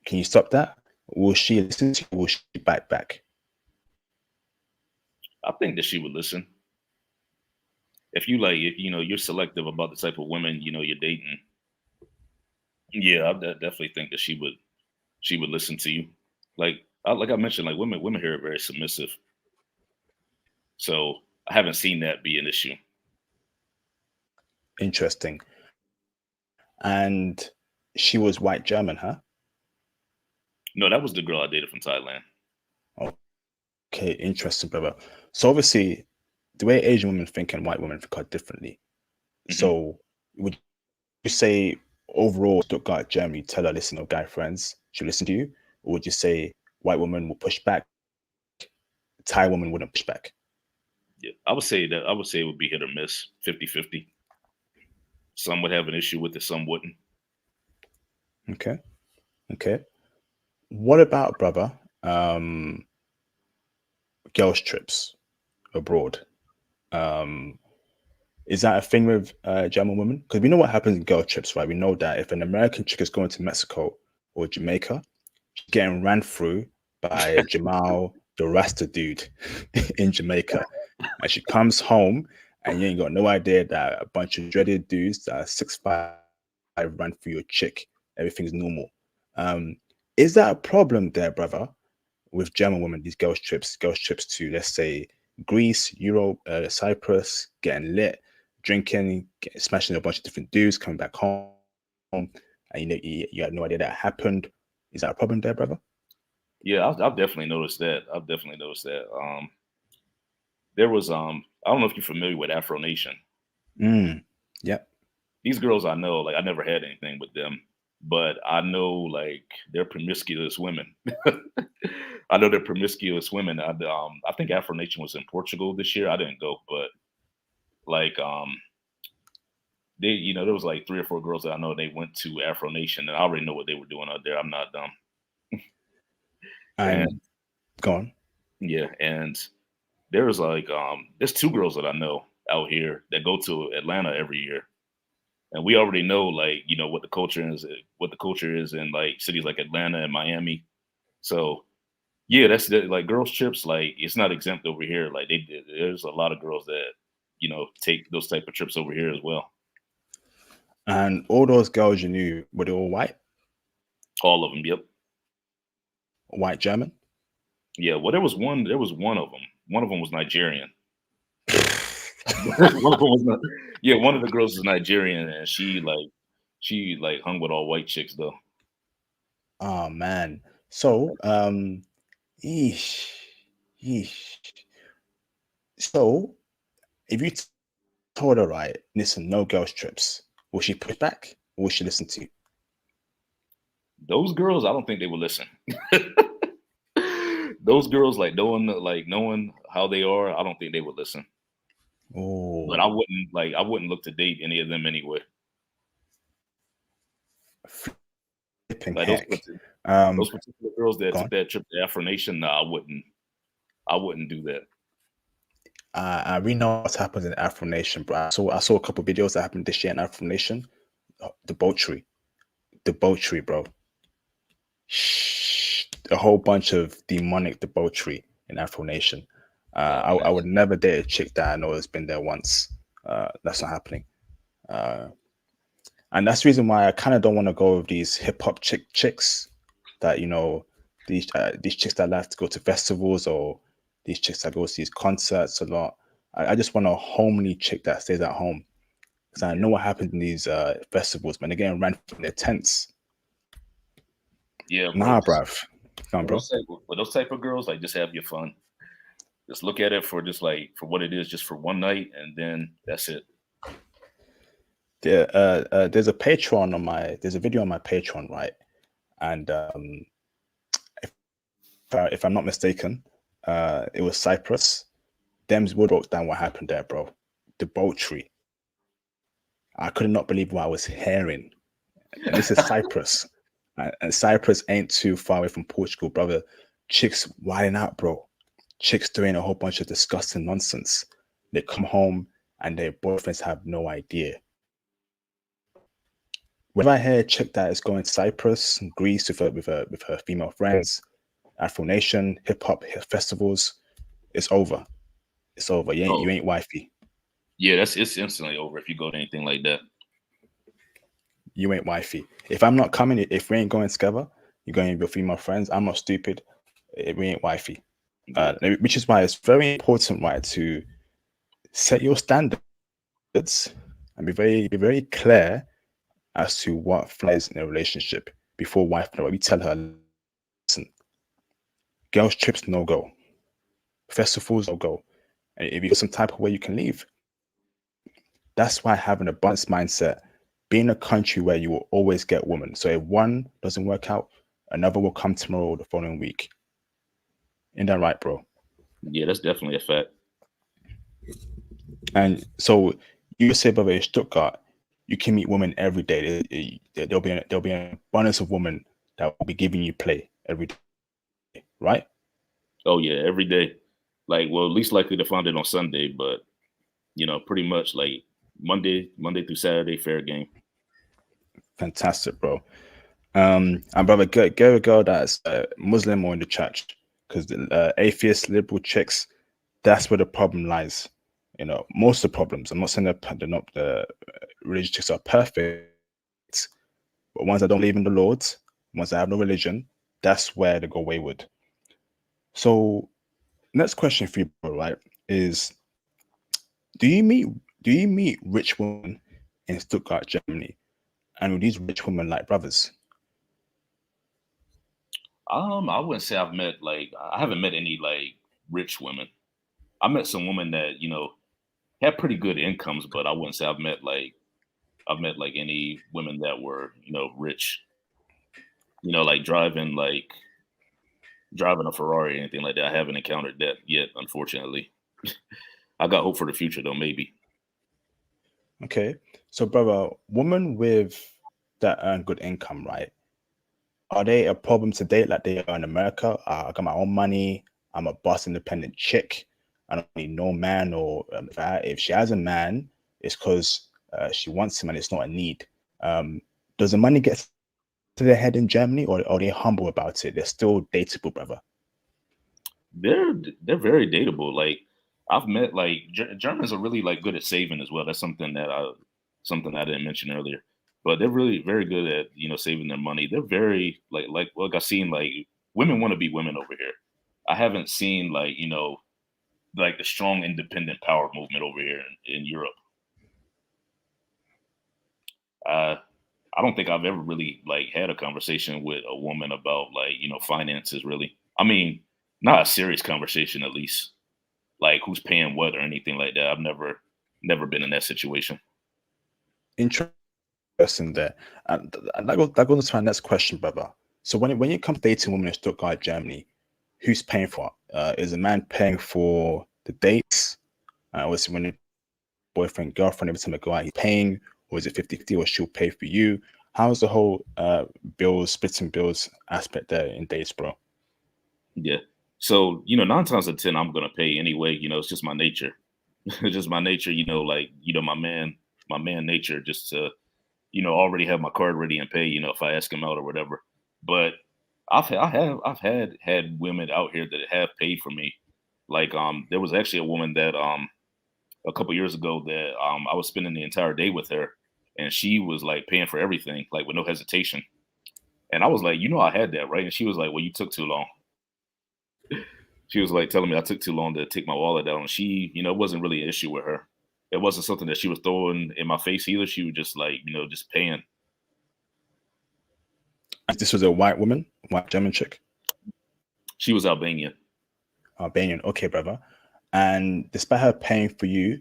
can you stop that? Will she listen to you? Will she bite back? I think that she would listen. If you're selective about the type of women you're dating. Yeah, definitely think that she would listen to you. Like I mentioned, like women here are very submissive. So I haven't seen that be an issue. Interesting. And she was white German, huh? No, that was the girl I dated from Thailand. Okay, interesting, brother. So obviously, the way Asian women think and white women think are differently. Hmm. So would you say overall, Stuttgart, Germany, tell her, listen, no guy friends, she'll listen to you? Or would you say white women will push back, Thai woman wouldn't push back? Yeah, I would say it would be hit or miss, 50-50. Some would have an issue with it, some wouldn't. Okay, okay. What about, brother, um, girls' trips abroad? Um, is that a thing with German women? Because we know what happens in girl trips, right? We know that if an American chick is going to Mexico or Jamaica, she's getting ran through by Jamal, the Rasta dude in Jamaica. And she comes home and you ain't got no idea that a bunch of dreaded dudes that are 6'5" ran through your chick. Everything's normal. Um, is that a problem there, brother, with German women, these girls' trips to, let's say, Greece, Europe, Cyprus, getting lit, drinking, smashing a bunch of different dudes, coming back home, and you had no idea that happened. Is that a problem there, brother? Yeah, I've definitely noticed that. I've definitely noticed that. There was I don't know if you're familiar with Afro Nation. Mm. Yep. These girls I know, like I never had anything with them, but I know like they're promiscuous women. I know they're promiscuous women. I think Afro Nation was in Portugal this year. I didn't go, but like they there was like three or four girls that I know they went to Afro Nation, and I already know what they were doing out there. I'm not dumb. And And go on. yeah, and there's like there's two girls that I know out here that go to Atlanta every year. And we already know like, what the culture is in like cities like Atlanta and Miami. So yeah, like girls trips, like it's not exempt over here. Like there's a lot of girls that, take those type of trips over here as well. And all those girls you knew, were they all white? All of them. Yep. White German? Yeah. Well, there was one of them. One of them was Nigerian. One of them was not, yeah, one of the girls is Nigerian, and she hung with all white chicks though. Oh man. So, yeesh, yeesh. So, if you told her, right, listen, no girls trips, will she push back or will she listen to you? Those girls, I don't think they would listen. Those girls, like knowing how they are, I don't think they would listen. But I Oh, wouldn't I wouldn't look to date any of them anyway. flipping Like those heck. parti- Um, those particular girls that go took on. that trip to Afro Nation, nah, I wouldn't. I wouldn't do that. I really know what's happened in Afro Nation, bro. I saw a couple videos that happened this year in Afro Nation. Debauchery, debauchery, bro. Shh, a whole bunch of demonic debauchery in Afro Nation. Oh I man. would never date a chick that I know has been there once. That's not happening. Uh, and that's the reason why I kind of don't want to go with these hip hop chicks that these chicks that like to go to festivals or these chicks that go to these concerts a lot. I just want a homely chick that stays at home because I know Yeah. what happens in these festivals, man. They're getting ran from their tents. Yeah, bro. Nah, bruv. Come on, bro. For those type of girls, like just have your fun. Just look at it for just like for what it is, just for one night, and then that's it. There's a video on my Patreon, right? and if I'm not mistaken, it was Cyprus. Dems would broke down what happened there, bro. Debauchery. I could not believe what I was hearing. And this is Cyprus. And Cyprus ain't too far away from Portugal, brother. Chicks wilding out, bro. Chicks doing a whole bunch of disgusting nonsense. They come home and their boyfriends have no idea. Whenever I hear a chick that is going to Cyprus, Greece with her female friends, Afro Nation, hip hop festivals, it's over. It's over. You ain't wifey. Yeah, it's instantly over if you go to anything like that. You ain't wifey. If I'm not coming, if we ain't going together, you're going with your female friends. I'm not stupid. We ain't wifey. Which is why it's very important, right, to set your standards and be very clear as to what flies in a relationship before wife. We tell her, listen, girls trips no go, festivals no go. And if you feel some type of way, you can leave. That's why having a balanced mindset, being a country where you will always get women. So if one doesn't work out, another will come tomorrow or the following week. Ain't that right, bro? Yeah, that's definitely a fact. And so you say, brother, in Stuttgart, you can meet women every day. There'll be an abundance of women that will be giving you play every day, right? Oh yeah, every day. Like, well, least likely to find it on Sunday, but pretty much like Monday through Saturday, fair game. Fantastic, bro. And brother, get a girl that's Muslim or in the church, because the atheist, liberal chicks, that's where the problem lies. Most of the problems. I'm not saying that the religious chicks are perfect, but ones that don't believe in the Lord, ones that have no religion, that's where they go wayward. So, next question for you, bro, right, is do you meet rich women in Stuttgart, Germany, and with these rich women like brothers? I wouldn't say I haven't met any like rich women. I met some women that had pretty good incomes, but I wouldn't say I've met any women that were rich. Like driving a Ferrari or anything like that. I haven't encountered that yet, unfortunately. I got hope for the future though, maybe. Okay, so brother, women with that earn good income, right? Are they a problem to date like they are in America? I got my own money. I'm a boss, independent chick. I don't need no man, or if she has a man, it's because she wants him and it's not a need. Does the money get to their head in Germany, or are they humble about it? They're still dateable, brother. They're very dateable. Like I've met Germans are really like good at saving as well. That's something I didn't mention earlier. But they're really very good at saving their money. They're very like I've seen like women want to be women over here. I haven't seen like the strong independent power movement over here in Europe. I don't think I've ever really like had a conversation with a woman about finances really. I mean, not a serious conversation at least. Like who's paying what or anything like that. I've never been in that situation. Interesting there. And that goes to my next question, brother. So when you come to dating women in Stuttgart, Germany, who's paying for it? Is a man paying for the dates? Was when your boyfriend, girlfriend, every time they go out, he's paying? Or is it 50-50, or she'll pay for you? How's the whole splitting bills aspect there in dates, bro? Yeah. So, 9 times out of 10, I'm gonna pay anyway. It's just my nature. It's just my nature, my man nature just to, already have my card ready and pay, if I ask him out or whatever. But I've had women out here that have paid for me. Like there was actually a woman that a couple years ago that I was spending the entire day with her, and she was like paying for everything, like with no hesitation. And I was like, I had that, right? And she was like, well, you took too long. She was like telling me I took too long to take my wallet out. And she, it wasn't really an issue with her. It wasn't something that she was throwing in my face either. She was just like, just paying. This was a white woman, white German chick? She was Albanian. Albanian, okay, brother. And despite her paying for you,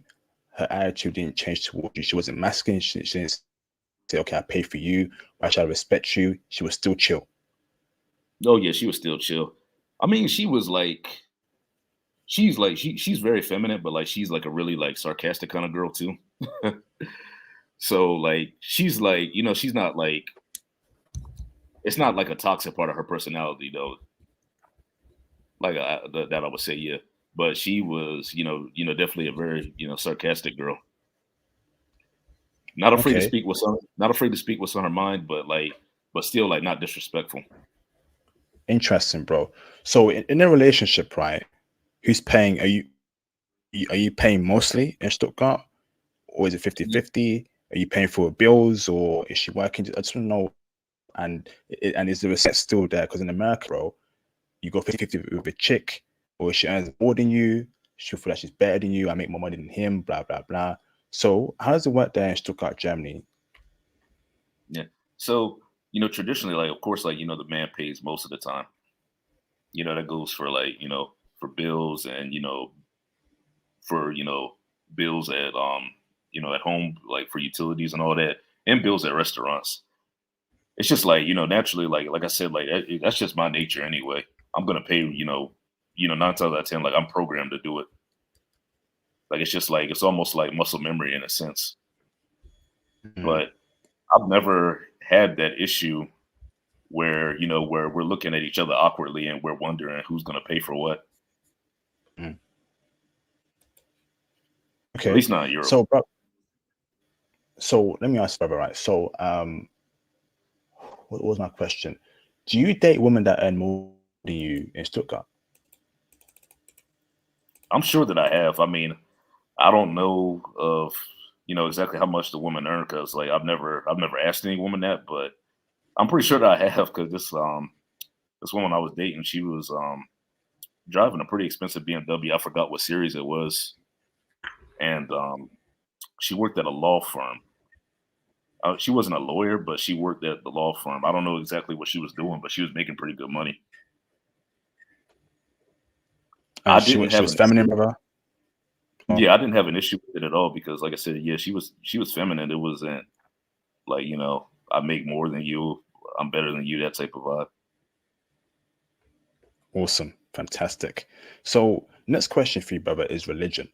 her attitude didn't change towards you. She wasn't masculine. She didn't say, okay, I pay for you. Why should I respect you? She was still chill. Oh yeah, she was still chill. I mean, she's very feminine, but like she's like a really like sarcastic kind of girl too. So like she's like, she's not like it's not like a toxic part of her personality though. Like that I would say, yeah. But she was, definitely a very, sarcastic girl. Not afraid to Okay, speak not afraid to speak what's on her mind, but still like not disrespectful. interesting, bro. So in a relationship, right? Who's paying? Are you paying mostly in Stuttgart, or is it 50-50? Are you paying for bills, or is she working? I just want to know. And is the respect still there? Because in America, bro, you go 50-50 with a chick, or if she earns more than you, she'll feel like she's better than you. I make more money than him, blah blah blah. So how does it work there in Stuttgart, Germany? Yeah. So, traditionally, like of course, like, the man pays most of the time. That goes for like, for bills and, for, bills at home, like for utilities and all that, and bills at restaurants. It's just like, naturally, like I said, like that's just my nature anyway. I'm gonna pay, 9 times out of 10, like I'm programmed to do it. Like it's just like it's almost like muscle memory in a sense. Mm, But I've never had that issue where, where we're looking at each other awkwardly and we're wondering who's gonna pay for what. mm. At Okay, least not in Europe. so bro, so let me ask you, brother, right? So what was my question? Do you date women that earn more than you in Stuttgart? I'm sure that I have. I mean, I don't know of exactly how much the woman earn because like I've never asked any woman that, but I'm pretty sure that I have because this woman I was dating, she was driving a pretty expensive BMW. I forgot what series it was, and she worked at a law firm. She wasn't a lawyer, but she worked at the law firm. I don't know exactly what she was doing, but she was making pretty good money. And I she didn't was she have was an feminine, issue. brother. Oh, Yeah, I didn't have an issue with it at all because, like I said, yeah, she was feminine. It wasn't like I make more than you, I'm better than you, that type of vibe. awesome, fantastic. So next question for you, brother, is religion.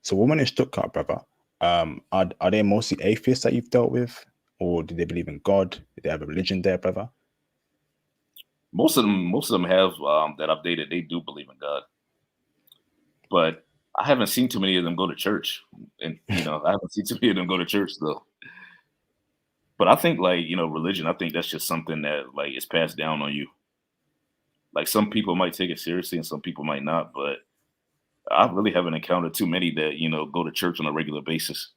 So women in Stuttgart, brother, are they mostly atheists that you've dealt with, or do they believe in God? Do they have a religion there, brother? Most of them have that I've dated. They do believe in God, but I haven't seen too many of them go to church, and I haven't seen too many of them go to church though. But I think like religion. I think that's just something that like is passed down on you. Like some people might take it seriously, and some people might not. But I really haven't encountered too many that go to church on a regular basis.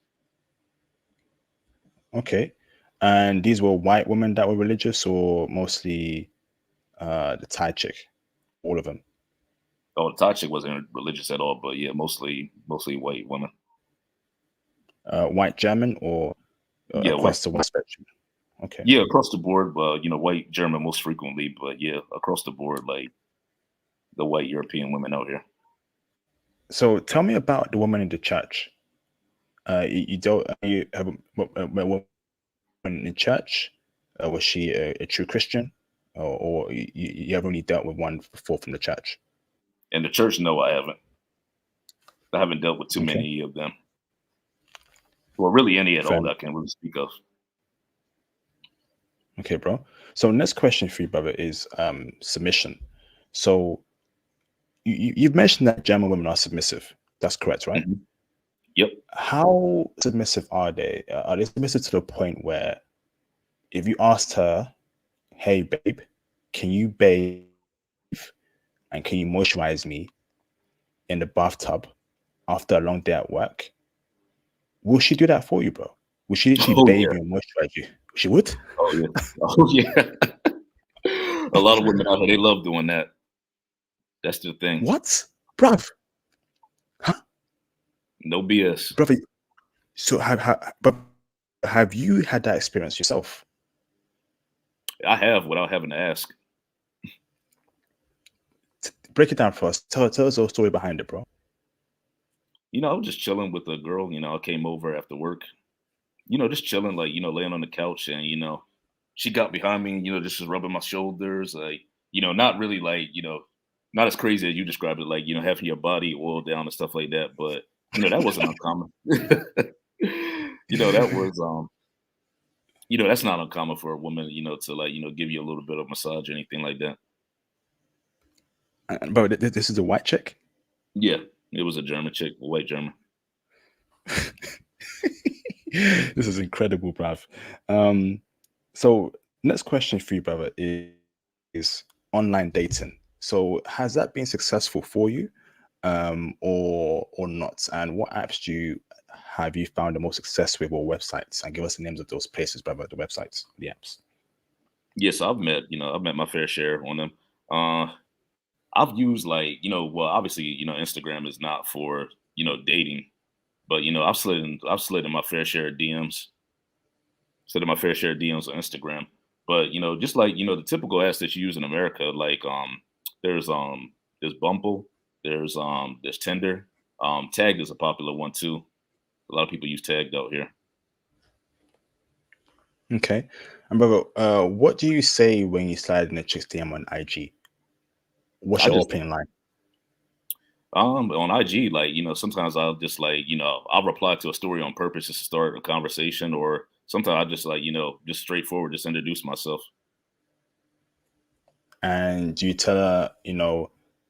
Okay. And these were white women that were religious, or mostly the Thai chick, all of them? Oh, the Thai chick wasn't religious at all, but yeah, mostly white women. White German, or Yeah, white. across the white spectrum? Okay. Yeah, across the board, white German most frequently, but yeah, across the board, like the white European women out here. So tell me about the woman in the church. You don't you have a woman in the church? Was she a true Christian, or you have only dealt with one before from the church? And the church, no, I haven't. I haven't dealt with too Okay, many of them. Well, really any at all fair. that I can really speak of. Okay, bro. So next question for you, brother, is submission. So you've mentioned that German women are submissive. That's correct, right? Mhm. Yep. How submissive are they? Are they submissive to the point where if you asked her, "Hey, babe, can you bathe and can you moisturize me in the bathtub after a long day at work?" Will she do that for you, bro? Will she literally Oh bathe yeah. you and moisturize you? She would. Oh yeah. Oh yeah. A lot of women out here, they love doing that. That's the thing. What, bruv? Huh, No BS. brother? So have you had that experience yourself? I have without having to ask. Break it down for us. Tell us the story behind it, bro. I was just chilling with a girl. I came over after work. Just chilling, like laying on the couch, and she got behind me. Just was rubbing my shoulders, like not really like, not as crazy as you described it, like, having your body oiled down and stuff like that. But, that wasn't uncommon. That was, that's not uncommon for a woman, to like, give you a little bit of massage or anything like that. Bro, this is a white chick. Yeah, it was a German chick, a white German. This is incredible, bruv. So next question for you, brother, is online dating. So has that been successful for you, or not? And what apps have you found the most success with, or websites? And give us the names of those places, brother, the websites, the apps. Yes, I've met my fair share on them. Uh, I've used like, well, obviously, Instagram is not for, dating, but I've slid in my fair share of DMs, slid in my fair share of DMs on Instagram. But just like the typical apps that you use in America, like there's there's Bumble, there's Tinder, Tagged is a popular one too. A lot of people use Tagged out here. Okay. And brother, what do you say when you slide in a chick's DM on IG? What's I your just opinion like? On IG, like, sometimes I'll just like, I'll reply to a story on purpose just to start a conversation, or sometimes I just like, just straightforward, just introduce myself. And do you tell her,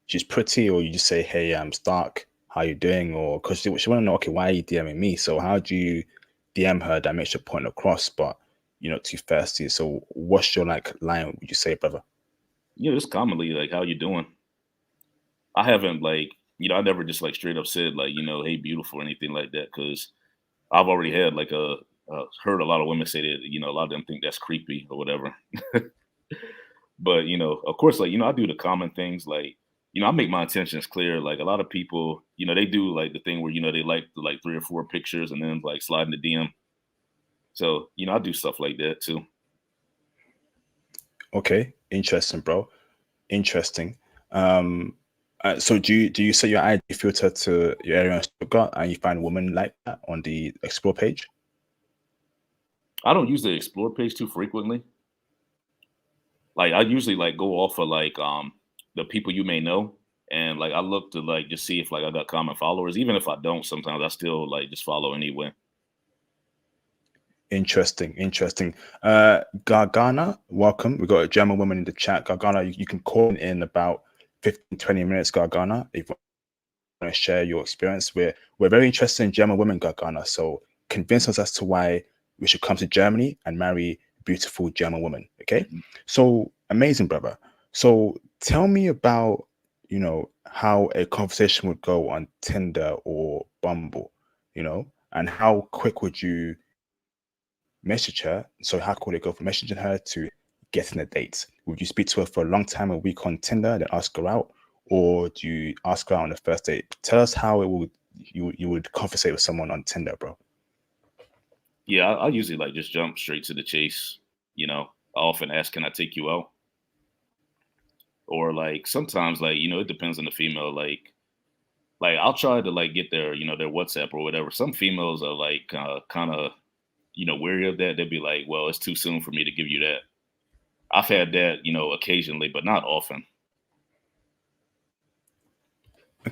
she's pretty, or you just say, "Hey, I'm Stark. How you doing?" Or because she want to know, okay, why are you DMing me? So how do you DM her that makes your point across, but too thirsty? So what's your like line? Would you say, brother? Just commonly like, how you doing? I haven't like, I never just like straight up said like, hey, beautiful or anything like that, because I've already had like heard a lot of women say that, a lot of them think that's creepy or whatever. But of course, like, I do the common things like, I make my intentions clear. Like a lot of people, they do like the thing where, they like the like 3 or 4 pictures and then like slide in the DM. So, I do stuff like that too. Okay, interesting, bro. Interesting. Um, so do you set your ID filter to your area in Stuttgart, and you find women like that on the explore page? I don't use the explore page too frequently. Like I usually like go off of like the people you may know, and like I look to like just see if like I got common followers. Even if I don't, sometimes I still like just follow anyway. Interesting, interesting. Gargana, welcome. We got a German woman in the chat. Gargana, you can call in about 15, 20 minutes, Gargana, if you want to share your experience. We're very interested in German women, Gargana. So convince us as to why we should come to Germany and marry beautiful German women. Okay. Mhm. So amazing, brother. So tell me about, how a conversation would go on Tinder or Bumble, and how quick would you message her? So how could it go from messaging her to getting a date? Would you speak to her for a long time, a week on Tinder, then ask her out, or do you ask her out on the first date? Tell us how it would you would conversate with someone on Tinder, bro. Yeah, I usually like just jump straight to the chase. I often ask, "Can I take you out?" Or like sometimes like it depends on the female. Like I'll try to like get their WhatsApp or whatever. Some females are like kind of wary of that. They'll be like, "Well, it's too soon for me to give you that." I've had that occasionally, but not often.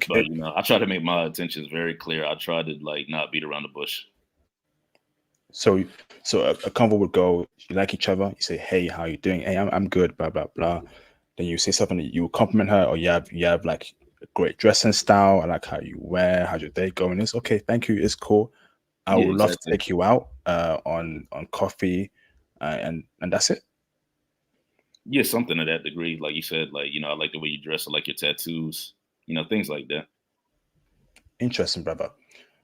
But Okay. I try to make my intentions very clear. I try to like not beat around the bush. So a convo would go, you like each other, you say, "Hey, how you doing?" "Hey, I'm good, blah blah blah." Then you say something that you compliment her, or you have like a great dressing style. "I like how you wear, how's your day going?" It's okay, thank you, it's cool. I Yeah, would love to exactly. take you out on coffee, and that's it. Yeah, something to that degree. Like you said, like I like the way you dress. I like your tattoos. Things like that. Interesting, brother.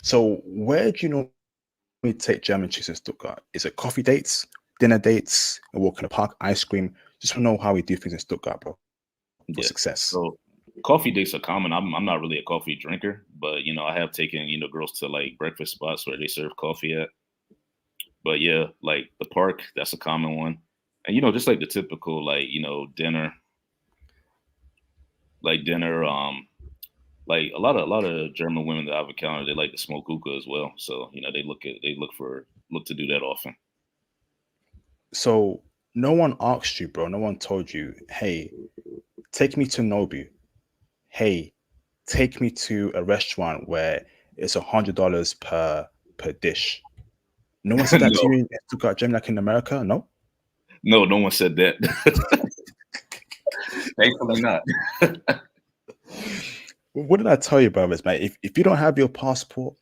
So where do you normally take German chicks in Stuttgart? Is it coffee dates, dinner dates, a walk in the park, ice cream? Just want to know how we do things in Stuttgart, bro, for Yeah. success. So coffee dates are common. I'm not really a coffee drinker, but I have taken girls to like breakfast spots where they serve coffee at. But yeah, like the park, that's a common one. And just like the typical like dinner, like dinner. Like a lot of German women that I've encountered, they like to smoke hookah as well. So they look to do that often. So no one asked you, bro. No one told you, hey, take me to Nobu. Hey, take me to a restaurant where it's $100 per dish. No one said that to No, you in Stuttgart, Germany, like in America. No. no one said that. Thankfully not. What did I tell you, brothers, man? If you don't have your passport,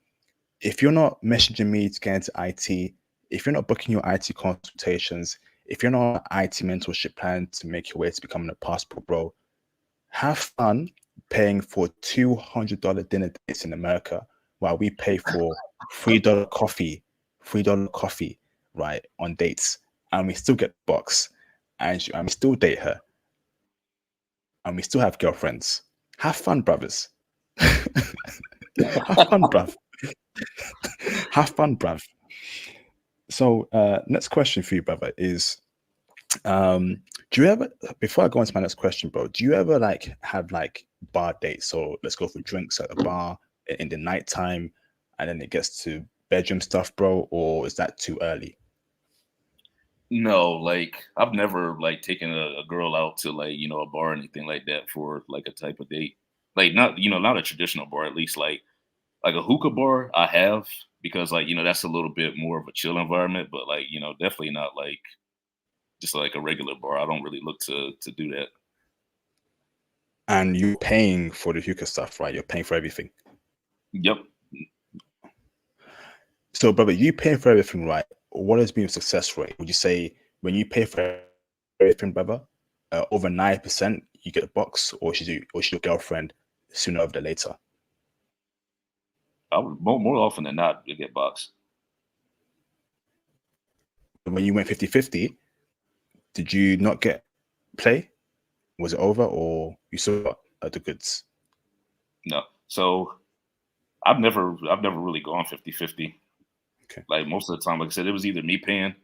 if you're not messaging me to get into IT, if you're not booking your IT consultations, if you're not on an IT mentorship plan to make your way to becoming a passport bro, have fun paying for $200 dinner dates in America while we pay for $3 coffee, $3 coffee, right, on dates. And we still get the box and we still date her and we still have girlfriends. Have fun, brothers. Have fun, bruv. Have fun, bruv. So, next question for you, brother, is do you ever, before I go on to my next question, bro, do you ever like have like bar dates? So let's go for drinks at the bar in the nighttime and then it gets to bedroom stuff, bro, or is that too early? No, like I've never like taken a girl out to like, a bar or anything like that for like a type of date. Like not, not a traditional bar, at least like a hookah bar I have because like, that's a little bit more of a chill environment, but like, definitely not like just like a regular bar. I don't really look to do that. And you're paying for the hookah stuff, right? You're paying for everything. Yep. So, brother, you paying for everything, right? What has been your success rate? Would you say when you pay for everything, brother, over 9% you get a box, or should your girlfriend sooner or later? I would more often than not get boxed. When you went 50-50, did you not get play? Was it over, or you still got the goods? No. So I've never really gone 50-50. Okay. Like most of the time, like I said, it was either me paying,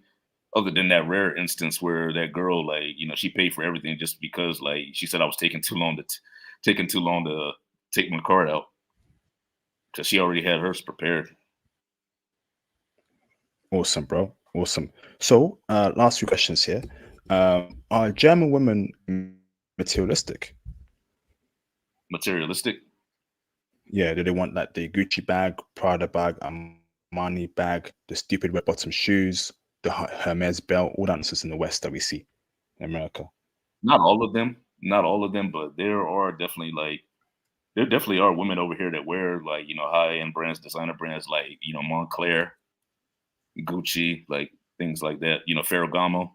other than that rare instance where that girl, like, she paid for everything just because like she said I was taking too long to take my card out because she already had hers prepared. Awesome, bro. Awesome. So, last few questions here. Are German women materialistic? Materialistic? Yeah, do they want like the Gucci bag, Prada bag, Armani bag, the stupid red bottom shoes, the Hermes belt, all that nonsense in the West that we see in America? Not all of them. Not all of them, but there definitely are women over here that wear like, high end brands, designer brands like, Montclair, Gucci, like things like that, Ferragamo.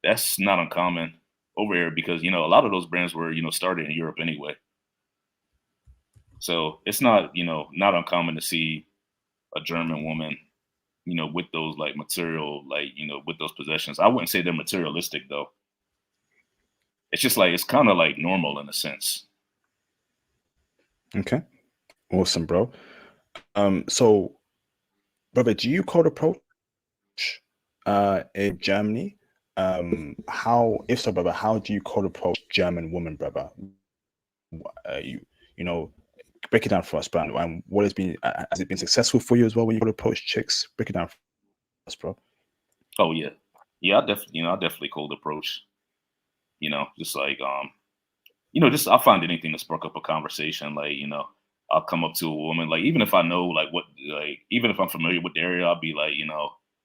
That's not uncommon over here because, a lot of those brands were, started in Europe anyway. So it's not, not uncommon to see a German woman, with those like material, like, with those possessions. I wouldn't say they're materialistic though. It's just like it's kind of like normal in a sense. Okay, awesome, bro. So, brother, do you code approach in Germany? How, if so, brother, how do you code approach German women, brother? You know, break it down for us, bro. And what has it been successful for you as well when you go to approach chicks? Break it down for us, bro. Oh yeah. Yeah, I definitely cold approach, just like just I find anything to spark up a conversation. Like, I'll come up to a woman, like even if I know like what like even if I'm familiar with the area, I'll be like,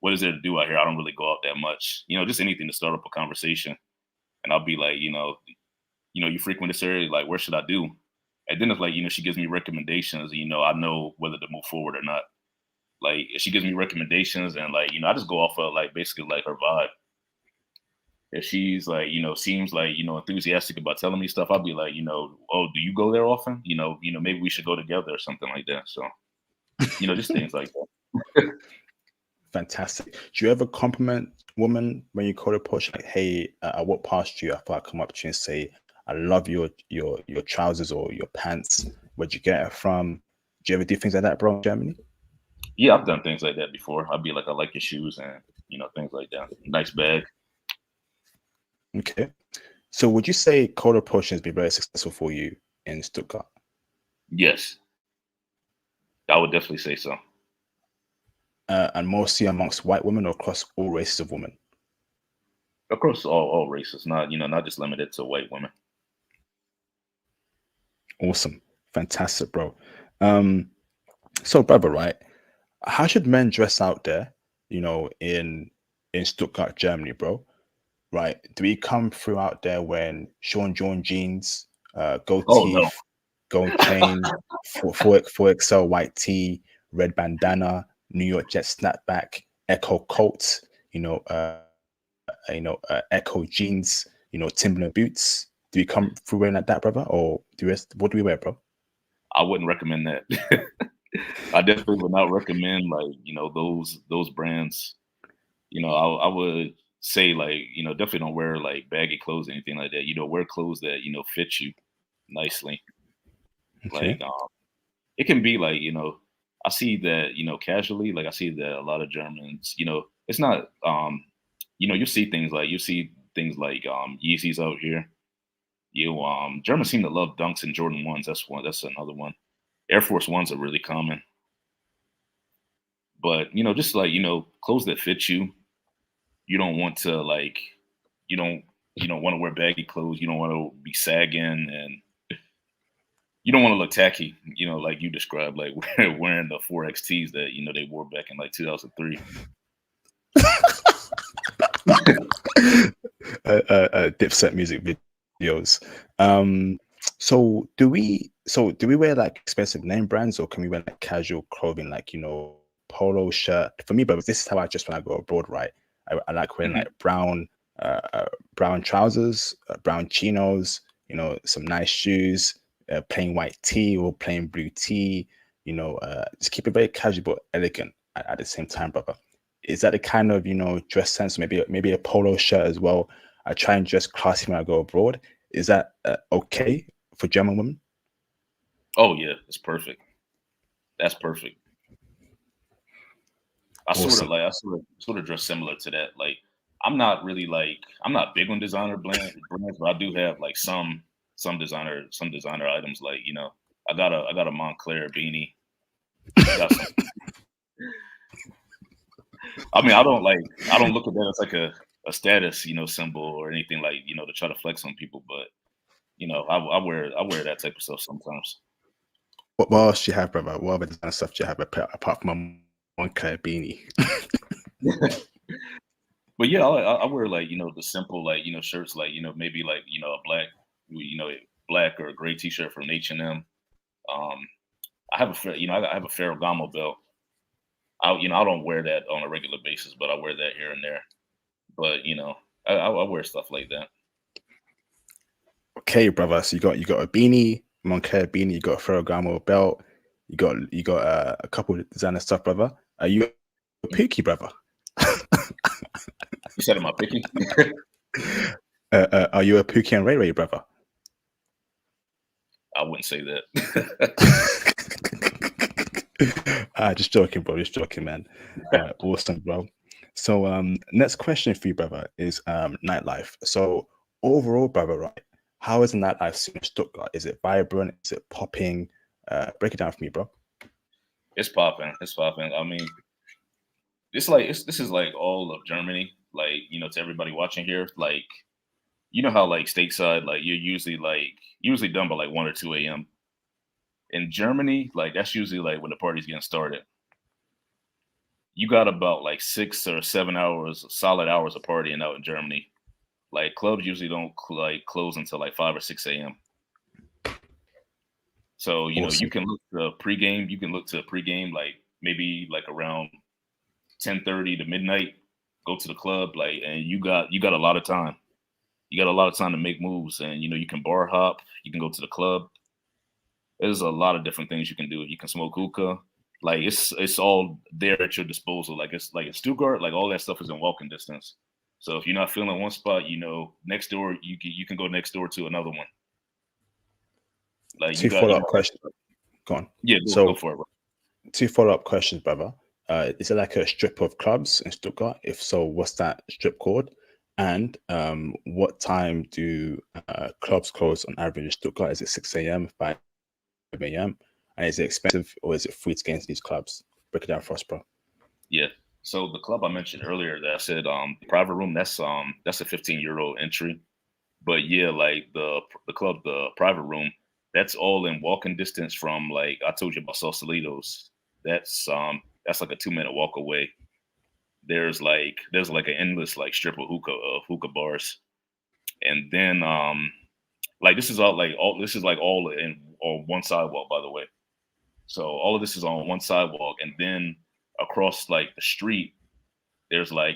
what is there to do out here? I don't really go out that much. Just anything to start up a conversation. And I'll be like, you frequent this area, like where should I do? And then it's like, she gives me recommendations, I know whether to move forward or not. Like if she gives me recommendations and like, I just go off of like basically like her vibe. If she's like, seems like, enthusiastic about telling me stuff, I'll be like, oh, do you go there often? Maybe we should go together or something like that. So, just things like that. Fantastic. Do you ever compliment women when you call a approach like, "Hey, I walk past you. I thought I'd come up to you and say, I love your trousers or your pants. Where'd you get it from?" Do you ever do things like that, bro, in Germany? Yeah, I've done things like that before. I'd be like, I like your shoes and, things like that. Nice bag. Okay. So would you say cold approaching has been very successful for you in Stuttgart? Yes, I would definitely say so. And mostly amongst white women or across all races of women? Across all races, not not just limited to white women. Awesome. Fantastic, bro. Um, so brother, right? How should men dress out there, in Stuttgart, Germany, bro? Right? Do we come through out there wearing Sean John jeans, gold Oh no. teeth, gold chain, 4XL white tee, red bandana, New York Jet snapback, Echo coat, Echo jeans, Timberland boots? Do we come through wearing like that, brother? Or what do we wear, bro? I wouldn't recommend that. I definitely would not recommend like those brands. I would say like definitely don't wear like baggy clothes or anything like that. Wear clothes that fit you nicely. Okay. Like it can be like I see that casually. Like I see that a lot of Germans. It's not you see things like Yeezys out here. Germans seem to love Dunks and Jordan ones. That's one. That's another one. Air Force Ones are really common. But just like clothes that fit you. You don't want to like you don't want to wear baggy clothes. You don't want to be sagging, and you don't want to look tacky. Like you described, like wearing the 4XTs that they wore back in like 2003. Dipset music videos. So do we wear like expensive name brands, or can we wear like casual clothing, like polo shirt? For me, but this is how I just when I go abroad, right? I like wearing Mhm. like brown trousers, brown chinos, some nice shoes, plain white tee or plain blue tee. Just keep it very casual but elegant at the same time, brother. Is that the kind of dress sense? Maybe a polo shirt as well. I try and dress classy when I go abroad. Is that okay for German women? Oh yeah, it's perfect. That's perfect. Awesome. I sort of dress similar to that. Like I'm not really like I'm not big on designer brands, but I do have like some designer items. Like I got a Montclair beanie. I got some. I mean, I don't look at that as like a status symbol or anything like to try to flex on people. But I wear that type of stuff sometimes. What else do you have, brother? What other designer stuff do you have apart from a Moncler beanie? But yeah, I wear like the simple like shirts like maybe like a black or a gray T-shirt from H&M. Um, I have a Ferragamo belt. I don't wear that on a regular basis, but I wear that here and there. But I wear stuff like that. Okay, brother. So you got a beanie, Moncler beanie. You got a Ferragamo belt. You got a couple of designer stuff, brother. Are you a Mm. pookie, brother? You said, am I picky? Are you a Pookie and Ray Ray, brother? I wouldn't say that. Just joking, bro. Just joking, man. Awesome, bro. So, next question for you, brother, is nightlife. So, overall, brother, right? How is the nightlife scene in Stuttgart? Is it vibrant? Is it popping? Break it down for me, bro. It's popping. It's popping. I mean, it's like this is like all of Germany. Like to everybody watching here, like how like stateside, like you're usually done by like 1 or 2 a.m. In Germany, like that's usually like when the party's getting started. You got about like 6 or 7 hours, solid hours of partying out in Germany. Like clubs usually don't like close until like 5 or 6 a.m. So you Awesome. can look to pregame. You can look to pregame like maybe like around 10:30 to midnight. Go to the club like, and you got a lot of time. You got a lot of time to make moves, and you can bar hop. You can go to the club. There's a lot of different things you can do. You can smoke hookah. Like it's all there at your disposal. Like it's like in Stuttgart, like all that stuff is in walking distance. So if you're not feeling one spot, next door you can go next door to another one. Like Two you follow-up got questions. Go on. yeah, go So, for it. Bro. two follow-up questions, brother. Is it like a strip of clubs in Stuttgart? If so, what's that strip called? And what time do clubs close on average in Stuttgart? Is it 6 a.m., 5 a.m.? And is it expensive or is it free to get into these clubs? Break it down for us, bro. Yeah. So the club I mentioned earlier that I said private room, that's a 15-euro entry. But yeah, like the club, the private room, that's all in walking distance from, like I told you about Sausalitos. That's like a 2-minute walk away. There's like an endless like strip of hookah bars. And then like this is like all in on one sidewalk, by the way. So all of this is on one sidewalk, and then across like the street, there's a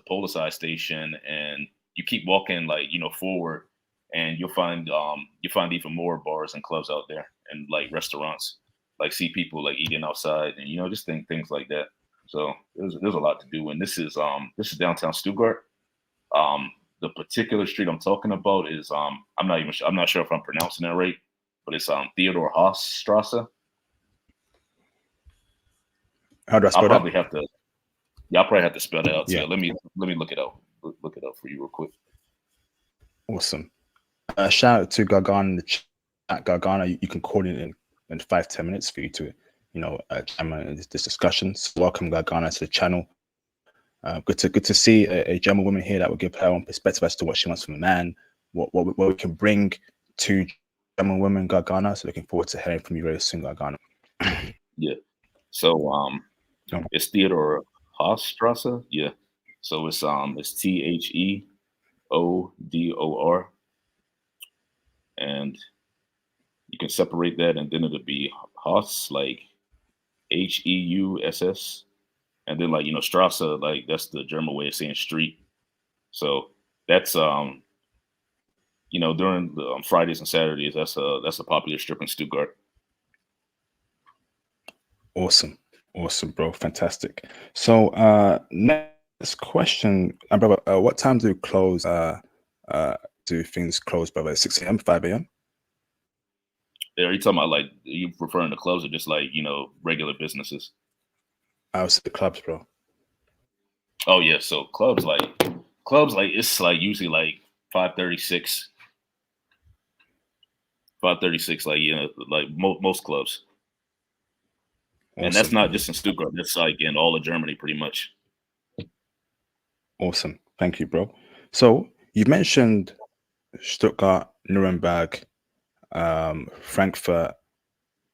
Polarized station, and you keep walking like forward, and you'll find even more bars and clubs out there, and like restaurants, like see people like eating outside, and just things like that. So there's a lot to do, and this is downtown Stuttgart. Um, the particular street I'm talking about is I'm not sure if I'm pronouncing that right, but it's Theodore Haas Strasse. How do I I'll spell that? probably have to Yeah, I'll probably have to spell that out too. Yeah, Let me look it up. Look it up for you real quick. awesome. Shout out to Gargana in the chat. Gargana, you can call in 5-10 minutes for you to, chime in this discussion. So welcome Gargana to the channel. Good to see a German woman here that will give her own perspective as to what she wants from a man, what we can bring to German women, Gargana. So looking forward to hearing from you very soon, Gargana. Yeah. So Oh, it's Theodore Haasstrasse. Yeah. So it's Theodor, and you can separate that, and then it'll be Haas, like Heuss, and then like Strasse, like that's the German way of saying street. So that's during the Fridays and Saturdays, that's a popular strip in Stuttgart. awesome, bro, fantastic. So next question, brother, what time do you close? Do things close, brother? 6 a.m., 5 a.m.? Are you talking about like you referring to clubs or just like regular businesses? I would say the clubs, bro. Oh yeah, so clubs like it's like usually like 5:36, 5:36, like like most clubs, and that's Awesome, not just in Stuttgart. That's like in all of Germany, pretty much. awesome. Thank you, bro. So you mentioned Stuttgart, Nuremberg, Frankfurt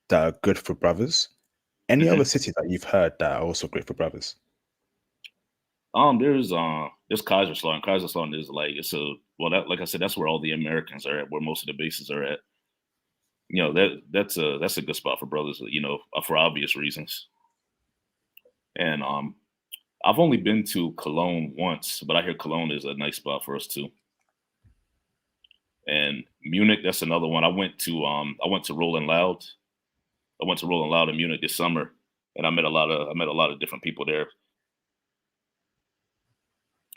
that are good for brothers. Any hmm other cities that you've heard that are also great for brothers? There's Kaiserslautern. Kaiserslautern is like that, like I said, that's where all the Americans are at, where most of the bases are at. That's a good spot for brothers, for obvious reasons. And I've only been to Cologne once, but I hear Cologne is a nice spot for us too. And Munich, that's another one. I went to Rolling Loud. I went to Rolling Loud in Munich this summer, and I met a lot of different people there.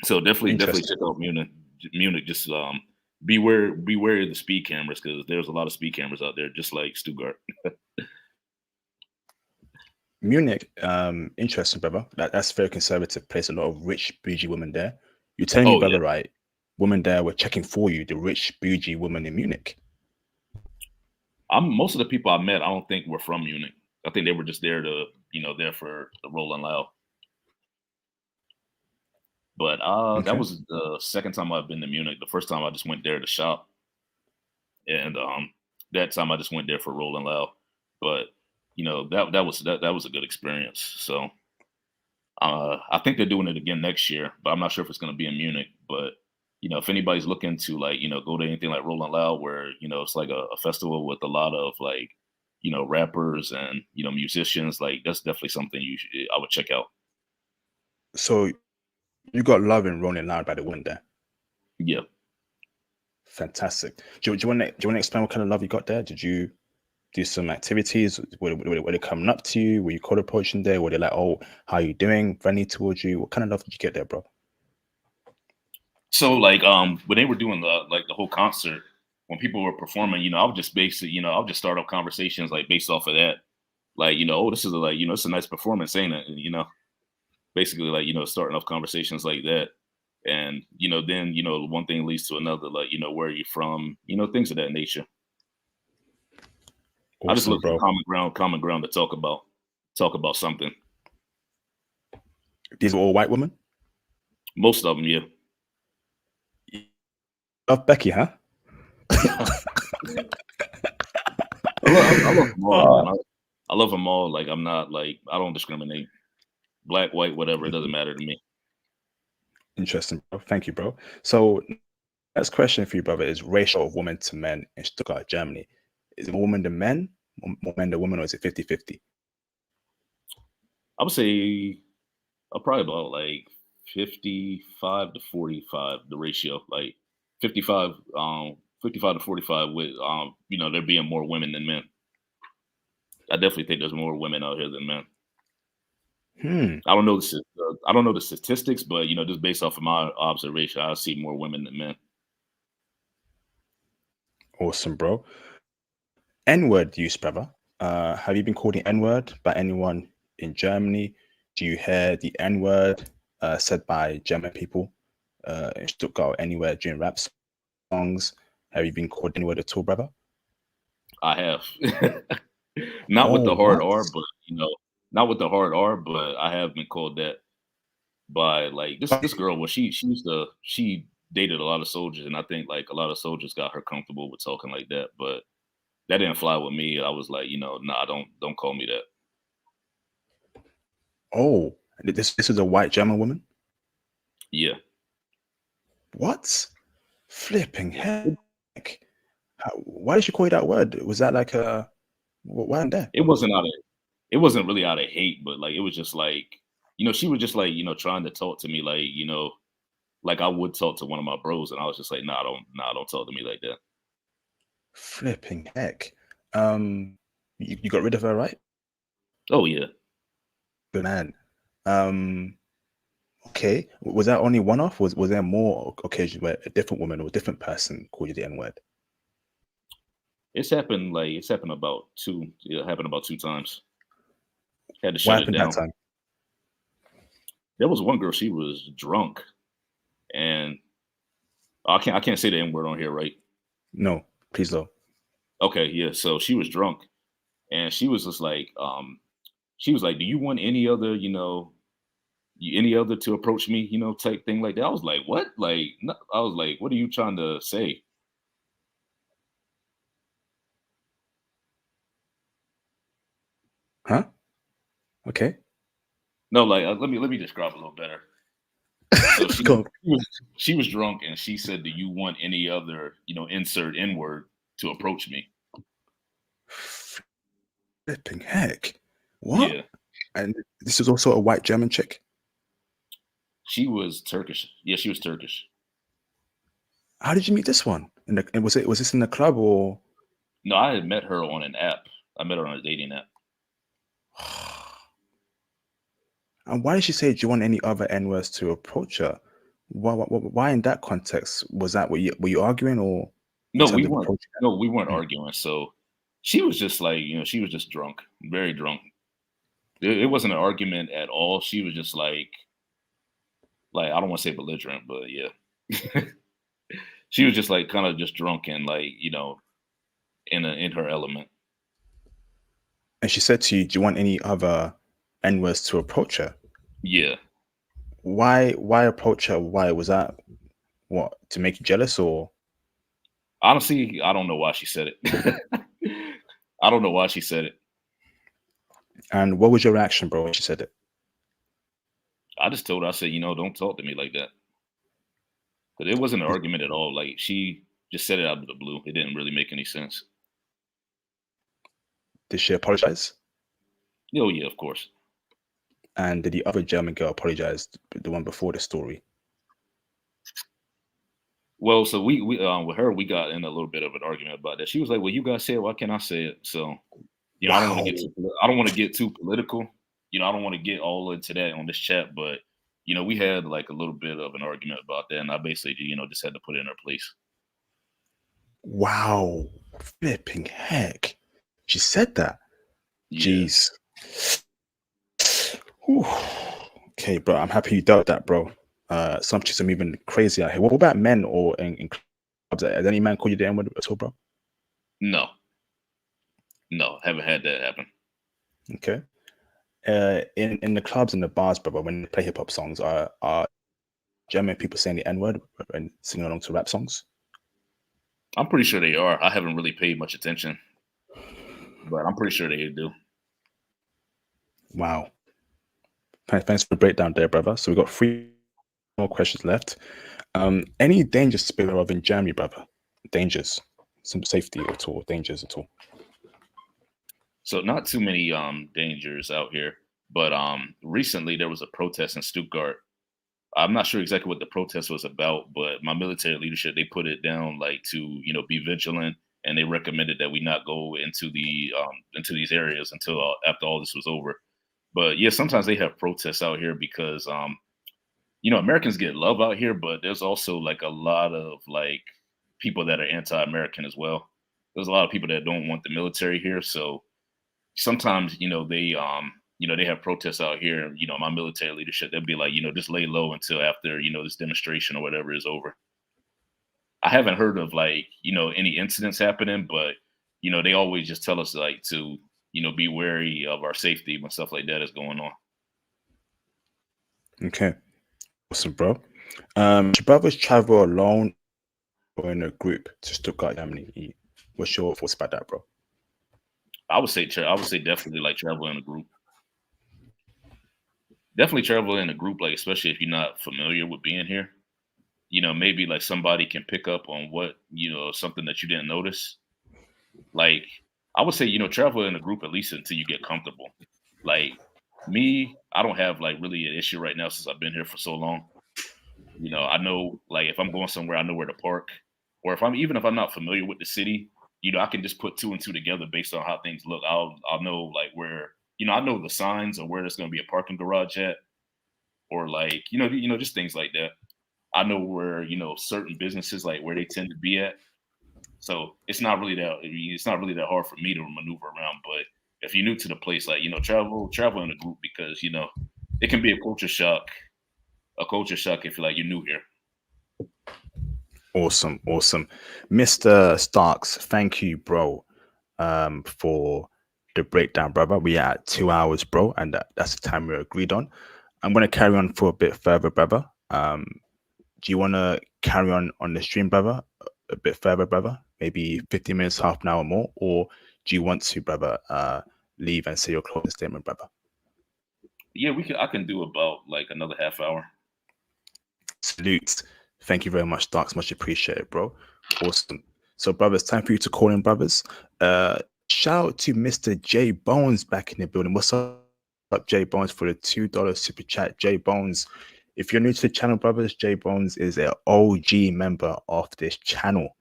So definitely Interesting. check out Munich. Munich, just be wary of the speed cameras, because there's a lot of speed cameras out there, just like Stuttgart. Munich, interesting, brother. That's very conservative place. A lot of rich, bougie women there. You're telling me, Oh yeah. brother, right? Women there were checking for you, the rich, bougie women in Munich. Most of the people I met, I don't think were from Munich. I think they were just there for the Rolling Loud. But that Okay. was the second time I've been to Munich. The first time I just went there to shop, and that time I just went there for Rolling Loud. But that was a good experience. So I think they're doing it again next year, but I'm not sure if it's going to be in Munich. But if anybody's looking to like go to anything like Rolling Loud, where it's like a festival with a lot of like rappers and musicians, like that's definitely something I would check out. So you got love in Rolling Loud by the women there. Yeah. Fantastic. Do you want to explain what kind of love you got there? Did you do some activities? Were they coming up to you? Were you cold approaching there? Were they like, oh, how you doing? Friendly towards you? What kind of love did you get there, bro? So like when they were doing the whole concert, when people were performing, I would just I would just start off conversations like based off of that. Like, oh, this is it's a nice performance, ain't it? Basically like, starting off conversations like that. And, then, one thing leads to another, like, where are you from, things of that nature. I just Awesome, look for bro. common ground to talk about something. These are all white women? Most of them, yeah. Love Becky, huh? I love them all, Oh, man. I love them all. Like I'm not like I don't discriminate. Black, white, whatever. It doesn't matter to me. interesting, bro. Thank you, bro. So, next question for you, brother, is ratio of women to men in Stuttgart, Germany. Is it more women than men, more men than women, or is it 50-50? I would say probably about like 55 to 45, the ratio. Like 55, 55 to 45 with there being more women than men. I definitely think there's more women out here than men. Hmm. I don't know I don't know the statistics, but just based off of my observation, I see more women than men. Awesome, bro. N-word use, brother. Have you been called the N-word by anyone in Germany? Do you hear the N-word said by German people in Stuttgart or anywhere during rap songs? Have you been called N-word at all, brother? I have. Not with Oh, the hard what? R, but not with the hard R, but I have been called that by like this girl. Well, she dated a lot of soldiers, and I think like a lot of soldiers got her comfortable with talking like that. But that didn't fly with me. I was like, nah, don't call me that. Oh, this is a white German woman? Yeah, What? Flipping heck. Why did she call you that word? Was that like a why in there? it wasn't out of it wasn't really out of hate, but like it was just like she was just like trying to talk to me like like I would talk to one of my bros, and I was just like, nah, don't talk to me like that. Flipping heck. You got rid of her, right? Oh yeah. Good man. Um, okay. Was that only one off? Was there more occasions where a different woman or a different person called you the N word? It's happened about two. It happened about two times. Had to What shut it happened that down. time? There was one girl. She was drunk, and I can't say the N word on here, right? No, please don't. Okay, yeah. So she was drunk, and she was just like, she was like, "Do you want any other, any other to approach me, type thing like that?" I was like, "What?" Like, no, I was like, "What are you trying to say?" Huh? Okay. No, like, let me describe a little better. So Go on. she was drunk, and she said, "Do you want any other, insert N word to approach me?" Flipping heck. What? Yeah, And this is also a white German chick? she was Turkish. Yeah, she was Turkish. How did you meet this one? And was this in the club or No, I had met her on an app. I met her on a dating app. and why did she say, do you want any other N-words to approach her? Why in that context? Was that were you arguing or in No, we terms of weren't. approaching No, we weren't her? arguing. So she was just like, she was just drunk, very drunk. It wasn't an argument at all. She was just like I don't want to say belligerent, but yeah, she was just like kind of just drunk and like in her element. And she said to you, do you want any other N-words to approach her? Yeah, Why approach her? Why was that what to make you jealous or honestly, I don't know why she said it. I don't know why she said it. and what was your reaction, bro, when she said it? I just told her, I said, don't talk to me like that. Because it wasn't an Did, argument at all. Like she just said it out of the blue. It didn't really make any sense. did she apologize? Oh yeah, of course. And did the other German girl apologize, the one before the story? Well, so we with her we got in a little bit of an argument about that. She was like, "Well, you guys say it. Why can't I say it?" So I don't want to Wow. get I don't want to get too political. I don't want to get all into that on this chat, but we had like a little bit of an argument about that, and I basically just had to put it in her place. Wow. Flipping heck. She said that. Yeah. Jeez. Whew. Okay, bro. I'm happy you dealt that, bro. Some chicks are moving crazy out here. What about men or in clubs? Has any man called you the N-word at all, bro? No, haven't had that happen. Okay. in the clubs and the bars, brother, when they play hip hop songs, are German people saying the N word and singing along to rap songs? I'm pretty sure they are. I haven't really paid much attention, but I'm pretty sure they do. Wow. Thanks for the breakdown there, brother. So we've got 3 more questions left. Any dangers to be aware of in Germany, brother? Dangers, some safety at all, dangers at all? So not too many dangers out here, but recently there was a protest in Stuttgart. I'm not sure exactly what the protest was about, but my military leadership, they put it down like to, be vigilant, and they recommended that we not go into these areas until after all this was over. But yeah, sometimes they have protests out here because Americans get love out here, but there's also like a lot of like people that are anti-American as well. There's a lot of people that don't want the military here, so sometimes they have protests out here. My military leadership, they'll be like, just lay low until after this demonstration or whatever is over. I haven't heard of like any incidents happening, but they always just tell us like to be wary of our safety when stuff like that is going on. Okay, awesome, bro. Should brothers travel alone or in a group to Stuttgart, Germany? What's your thoughts about that, bro? I would say definitely like travel in a group. Definitely travel in a group, like especially if you're not familiar with being here. Maybe like somebody can pick up on what something that you didn't notice. Like I would say, travel in a group at least until you get comfortable. Like me, I don't have like really an issue right now since I've been here for so long. I know like if I'm going somewhere, I know where to park. Or if I'm not familiar with the city, I can just put two and two together based on how things look. I'll know like where, I know the signs of where there's gonna be a parking garage at, or like, just things like that. I know where, certain businesses like where they tend to be at. So it's not really that hard for me to maneuver around. But if you're new to the place, like, travel in a group because, it can be a culture shock if you're new here. Awesome. Mr. Starks, thank you, bro, for the breakdown, brother. We are at 2 hours, bro, and that's the time we agreed on. I'm going to carry on for a bit further, brother. Do you want to carry on the stream, brother, a bit further, brother? Maybe 50 minutes, half an hour more? Or do you want to, brother, leave and say your closing statement, brother? Yeah, I can do about like another half hour. Salute. Thank you very much, Starks. Much appreciated, bro. Awesome. So, brothers, time for you to call in, brothers. Shout out to Mr. J Bones back in the building. What's up, J Bones, for the $2 super chat? J Bones, if you're new to the channel, brothers, J Bones is an OG member of this channel.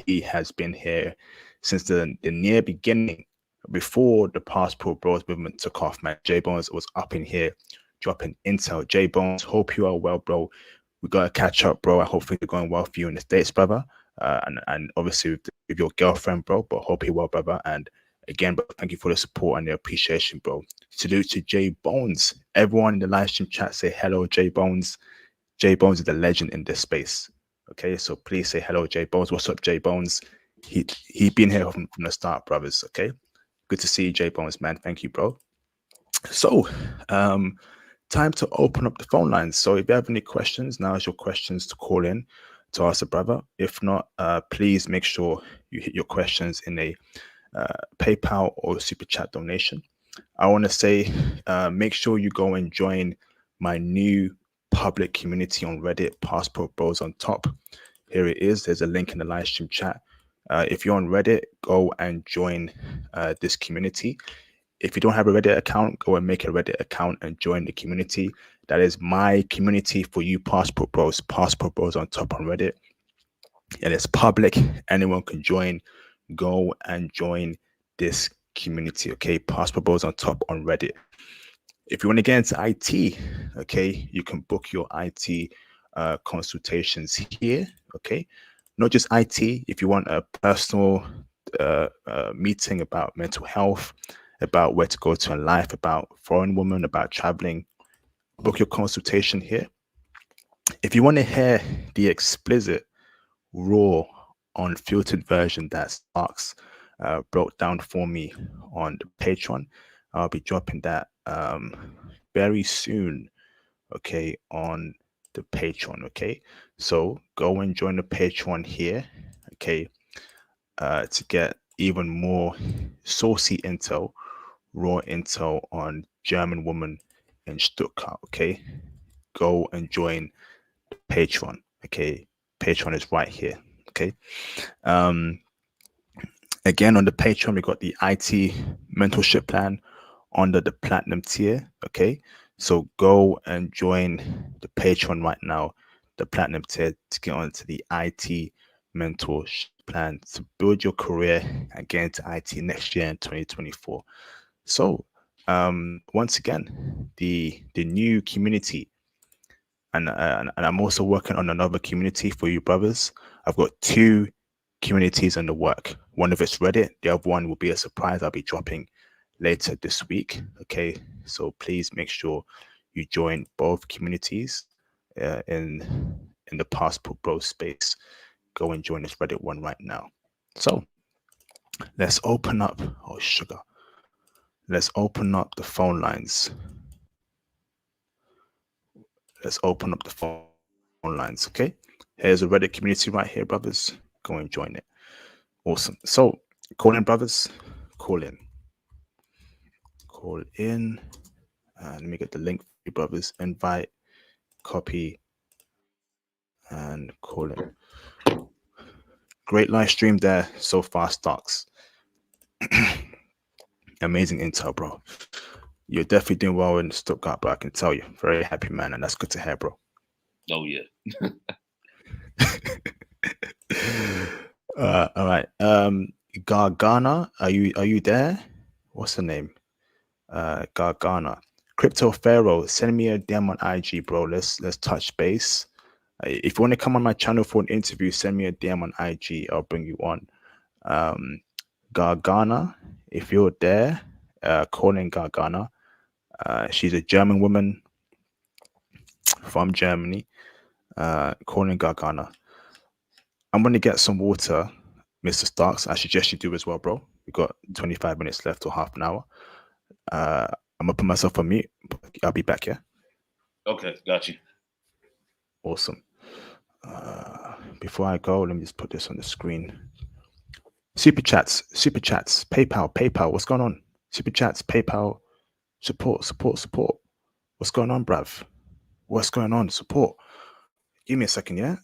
He has been here since the near beginning, before the Passport Bros movement took off, man. J Bones was up in here dropping intel. J Bones, hope you are well, bro. We gotta catch up, bro. I hope things are going well for you in the States, brother. And obviously with your girlfriend, bro. But hope you're well, brother. And again, bro, thank you for the support and the appreciation, bro. Salute to J Bones. Everyone in the live stream chat, say hello, J Bones. J Bones is a legend in this space. Okay, so please say hello, J Bones. What's up, J Bones? He been here from the start, brothers. Okay, good to see you, J Bones, man. Thank you, bro. So, time to open up the phone lines. So if you have any questions, now is your questions to call in to ask a brother. If not, please make sure you hit your questions in a PayPal or super chat donation. I want to say, make sure you go and join my new public community on Reddit, Passport Bros on top. Here it is. There's a link in the live stream chat. If you're on Reddit, go and join this community. If you don't have a Reddit account, go and make a Reddit account and join the community. That is my community for you, Passport Bros. Passport Bros on top on Reddit. And it's public. Anyone can join. Go and join this community, okay? Passport Bros on top on Reddit. If you want to get into IT, okay, you can book your IT consultations here, okay? Not just IT. If you want a personal meeting about mental health, about where to go to in life, about foreign women, about traveling, book your consultation here. If you want to hear the explicit, raw, unfiltered version that Starks broke down for me on the Patreon, I'll be dropping that very soon, okay, on the Patreon, okay? So go and join the Patreon here, okay, to get even more saucy intel, raw intel on German women in Stuttgart, okay? Go and join the Patreon, okay? Patreon is right here, okay? Again, on the Patreon, we got the IT mentorship plan under the platinum tier. Okay, so go and join the Patreon right now, the platinum tier, to get onto the IT mentorship plan to build your career and get into IT next year in 2024. So, once again, the new community, and I'm also working on another community for you brothers. I've got two communities in the work. One of it's Reddit, the other one will be a surprise I'll be dropping later this week. Okay, so please make sure you join both communities in the Passport Bro space. Go and join this Reddit one right now. So let's open up. Oh sugar. Let's open up the phone lines. Let's open up the phone lines. Okay, here's a Reddit community right here, brothers. Go and join it. Awesome. So call in, brothers. Call in. Call in. Let me get the link for you, brothers. Invite, copy, and call in. Great live stream there so far, Stocks. Amazing intel, bro. You're definitely doing well in Stuttgart, bro. I can tell you. Very happy, man, and that's good to hear, bro. Oh yeah. All right. Gargana, are you there? What's the name? Gargana. Crypto Pharaoh, send me a DM on IG, bro. Let's touch base. If you want to come on my channel for an interview, send me a DM on IG. I'll bring you on. Gargana, if you're there, calling Gargana. She's a German woman from Germany. Calling Gargana. I'm gonna get some water, Mr. Starks. I suggest you do as well, bro. We've got 25 minutes left or half an hour. I'm gonna put myself on mute. I'll be back, yeah? Okay, got you. Awesome. Before I go, let me just put this on the screen. Super chats, PayPal. What's going on? Super chats, PayPal, support. What's going on, bruv? What's going on? Support. Give me a second, yeah?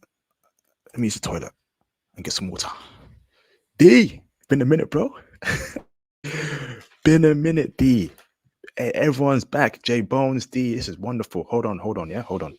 Let me use the toilet and get some water. D, been a minute, bro. Been a minute, D. Hey, everyone's back. J Bones, D. This is wonderful. Hold on, yeah? Hold on.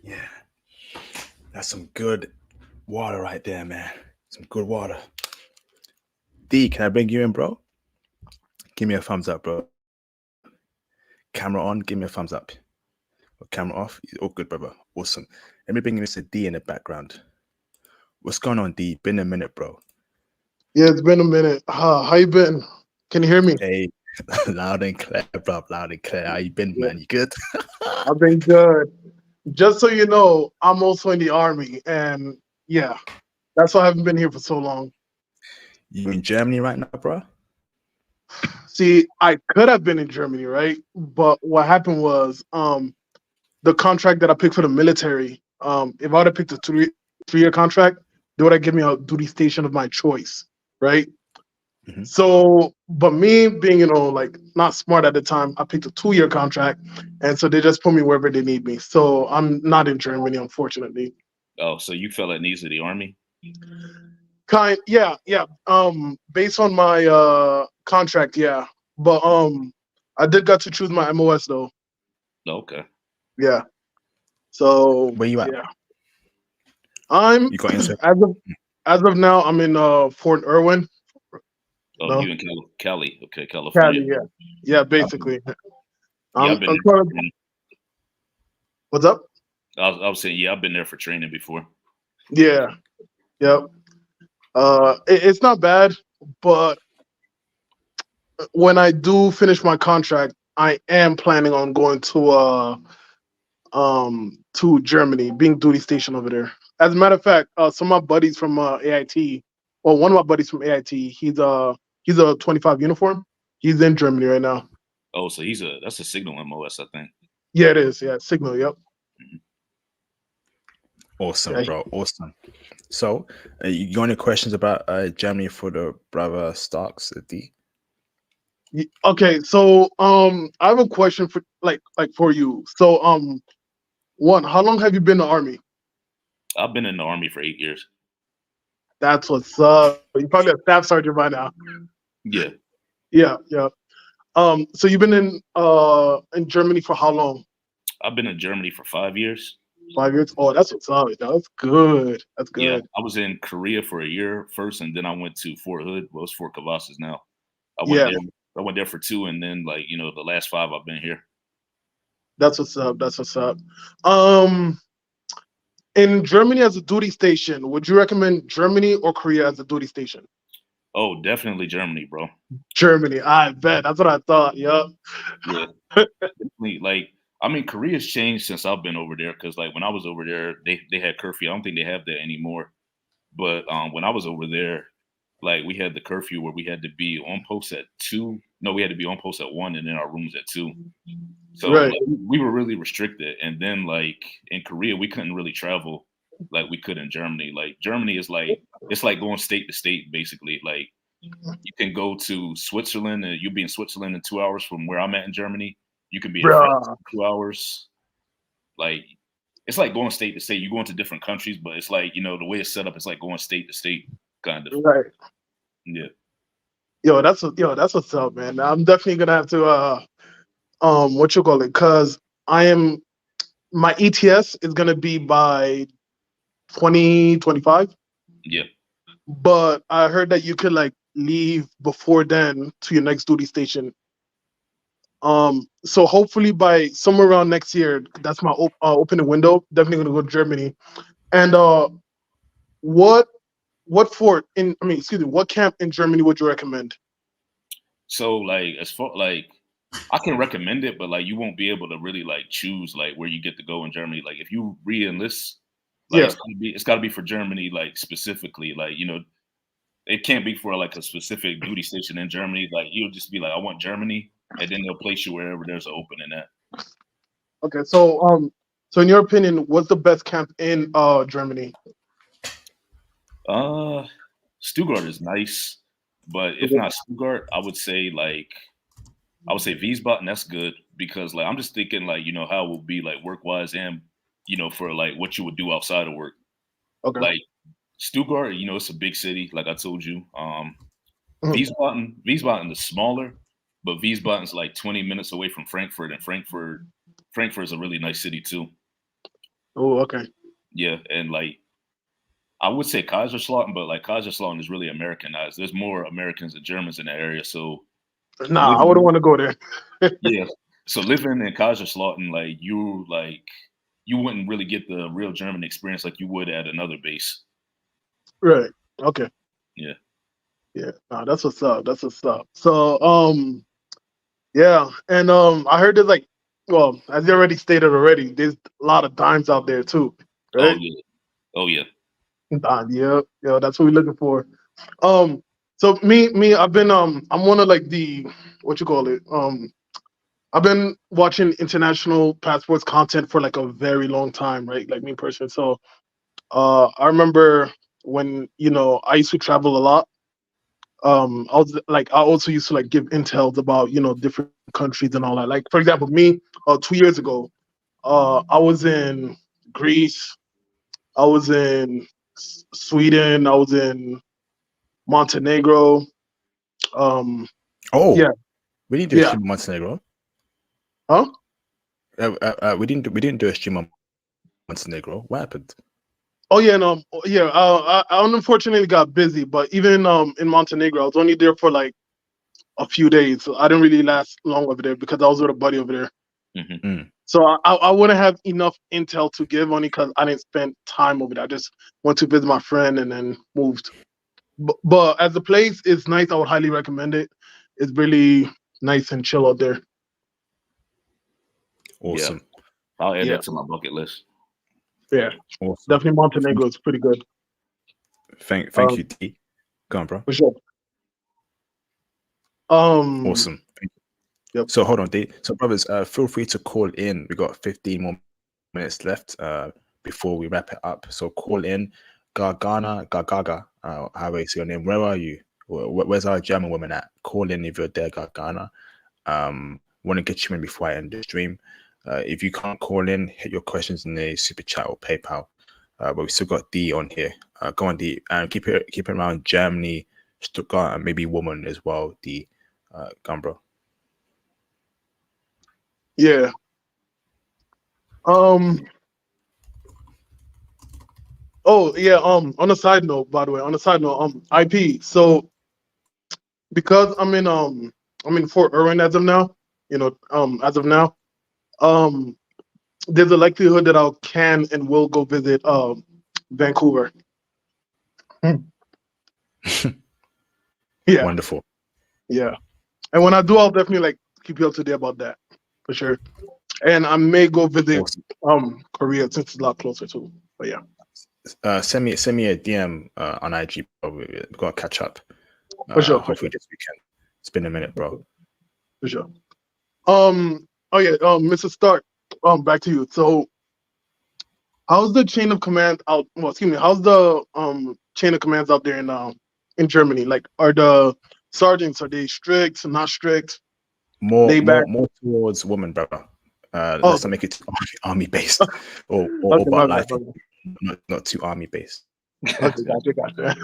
Yeah. That's some good water right there, man. Some good water. D, can I bring you in, bro? Give me a thumbs up, bro. Camera on, give me a thumbs up. Camera off. All good, brother. Awesome. Let me bring in Mr. D in the background. What's going on, D? Been a minute, bro. Yeah, it's been a minute. How you been? Can you hear me? Hey, loud and clear, bro. Loud and clear. How you been, Yeah, man? You good? I've been good. Just so you know, I'm also in the army, and yeah, that's why I haven't been here for so long. You in Germany right now, bro? See, I could have been in Germany, right? But what happened was, the contract that I picked for the military, if I would have picked a three-year contract, they would have given me a duty station of my choice, right? Mhm. So, but me being, like not smart at the time, I picked a 2-year contract, and so they just put me wherever they need me. So I'm not in Germany, unfortunately. Oh, so you fell at needs of the army? Yeah, yeah. Based on my contract, yeah. But I did got to choose my MOS though. Okay. Yeah. So Where you at? yeah, I'm You got into as of now, I'm in Fort Irwin. Oh, No, you in Cali? Okay, California. Cali. Yeah, yeah. I've been, Basically, yeah, I've been I'm there trying for to. training. What's up? I was saying, yeah, I've been there for training before. Yeah, yeah. It's not bad, but when I do finish my contract, I am planning on going to Germany, being duty stationed over there. As a matter of fact, some of my buddies from AIT, or one of my buddies from AIT, he's a 25 uniform. He's in Germany right now. Oh, so that's a signal MOS, I think. Yeah, it is. Yeah, Signal. Yep. awesome, Yeah. bro. Awesome. So, you got any questions about Germany for the brother Starks, D? Okay, so I have a question for for you. So one, how long have you been in the army? I've been in the army for 8 years. That's what's up. You're probably a staff sergeant by now. Yeah, Yeah, yeah. So you've been in Germany for how long? I've been in Germany for 5 years. 5 years? Oh, that's what's up. That's good. That's Yeah, good. I was in Korea for a year first, and then I went to Fort Hood. Well, it's Fort Cavazos now. I went Yeah, there. I went there for 2, and then the last 5 I've been here. that's what's up. That's what's up. Um, in Germany as a duty station, would you recommend Germany or Korea as a duty station? Oh, definitely Germany, bro. Germany, I bet. That's what I thought. Yup. Yeah, definitely. I mean, Korea's changed since I've been over there because, when I was over there, they had curfew. I don't think they have that anymore. But when I was over there, we had the curfew where we had to be on post at 2. No, we had to be on post at 1, and in our rooms at 2. So Right. we were really restricted. And then in Korea, we couldn't really travel like we could in Germany. Like Germany is it's like going state to state basically. Like you can go to Switzerland and you'll be in Switzerland in 2 hours from where I'm at in Germany. You can be in France Bruh. in 2 hours. Like it's like going state to state. You go into different countries, but it's the way it's set up, it's like going state to state, kind of. Right. Yeah. That's what's up, man. I'm definitely gonna have to what you call it, because my ETS is gonna be by 2025. Yeah. But I heard that you could leave before then to your next duty station. So hopefully by somewhere around next year, that's my opening window. Definitely gonna go to Germany. And what fort excuse me, what camp in Germany would you recommend? So as far I can recommend it, but you won't be able to really choose where you get to go in Germany. Like if you re-enlist, Yeah, it's gotta be for Germany, specifically. It can't be for a specific duty station in Germany. You'll just be I want Germany, and then they'll place you wherever there's an opening at. okay. So in your opinion, what's the best camp in Germany? Stuttgart is nice, but if not Stuttgart, I would say Wiesbaden. That's good because I'm just thinking how it will be work wise and for what you would do outside of work. Okay. Like Stuttgart, it's a big city, like I told you. Mhm. Wiesbaden is smaller, but Wiesbaden's 20 minutes away from Frankfurt, and Frankfurt is a really nice city too. Oh, okay. Yeah, and I would say Kaiserslautern, but Kaiserslautern is really Americanized. There's more Americans than Germans in the area, so Nah, I living wouldn't want to go there. yeah. So living in Kaiserslautern, you wouldn't really get the real German experience like you would at another base. Right. Okay. Yeah. Yeah. Nah, that's what's up. That's what's up. So, yeah, and I heard there's like, well, as you already stated already, there's a lot of dimes out there too, Oh right? yeah. Oh yeah. Yeah, yeah, that's what we're looking for. So I've been I'm one of like the what you call it. I've been watching international passports content for like a very long time, right? Like me personally. So I remember when I used to travel a lot. I was like I also used to like give intels about different countries and all that. Like for example, me 2 years ago, I was in Greece, I was in Sweden, I was in Montenegro. Oh, Yeah, we didn't do a yeah. stream on Montenegro. Huh? We didn't do a stream on Montenegro. What happened? Oh yeah, no, yeah. I unfortunately got busy, but even in Montenegro, I was only there for like a few days. So I didn't really last long over there because I was with a buddy over there. Mm-hmm. So I wouldn't have enough intel to give only because I didn't spend time over there. I just went to visit my friend and then moved. But as the place is nice, I would highly recommend it. It's really nice and chill out there. Awesome. Yeah. I'll add Yeah. that to my bucket list. Yeah, Awesome. definitely Montenegro is pretty good. Thank you, T. Go on, bro. For sure. Awesome. Yep. So hold on, D. So brothers, feel free to call in. We got 15 more minutes left before we wrap it up. So call in. Gagaga. How do I say your name? Where are you? Where's our German woman at? Call in if you're there, Gagana. Want to get you in before I end the stream. If you can't call in, hit your questions in the super chat or PayPal. But we still got D on here. Go on, D, and keep it around Germany, Stuttgart, and maybe woman as well. D, Gumbro. Yeah. Oh yeah. On a side note, by the way, IP. So because I'm in Fort Irwin as of now. As of now, there's a likelihood that I can and will go visit Vancouver. Yeah, Wonderful. yeah. And when I do, I'll definitely like keep you up to date about that for sure. And I may go visit Korea since it's a lot closer too. But yeah. Send me a DM on IG, bro. We're gonna catch up. For sure. Hopefully this weekend. It's been a minute, bro. For sure. Oh yeah, Mr. Stark, back to you. So how's the chain of command out excuse me, how's the chain of commands out there in Germany? Like are the sergeants, are they strict, not strict? More back? towards women, brother. Oh, Let's not make it army based or okay, about life, not too army based. Okay, gotcha.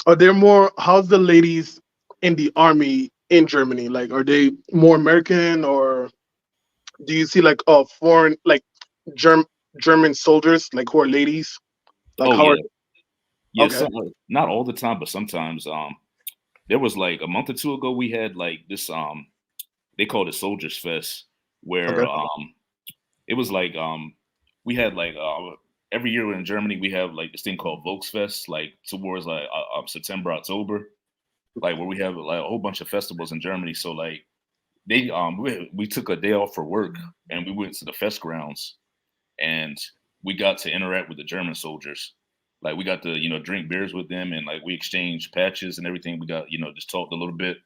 Are there more? How's the ladies in the army in Germany? Like, are they more American, or do you see like foreign, like German soldiers, like who are ladies? Like, Oh how yeah. are? Yeah, Okay. not all the time, but sometimes. There was like a month or two ago, we had like this they called it Soldiers Fest, where it was like we had like every year in Germany we have like this thing called Volksfest, like towards like September, October, like where we have like a whole bunch of festivals in Germany. So like they we took a day off for work and we went to the fest grounds and we got to interact with the German soldiers. Like we got to, drink beers with them and like we exchanged patches and everything. We got, just talked a little bit.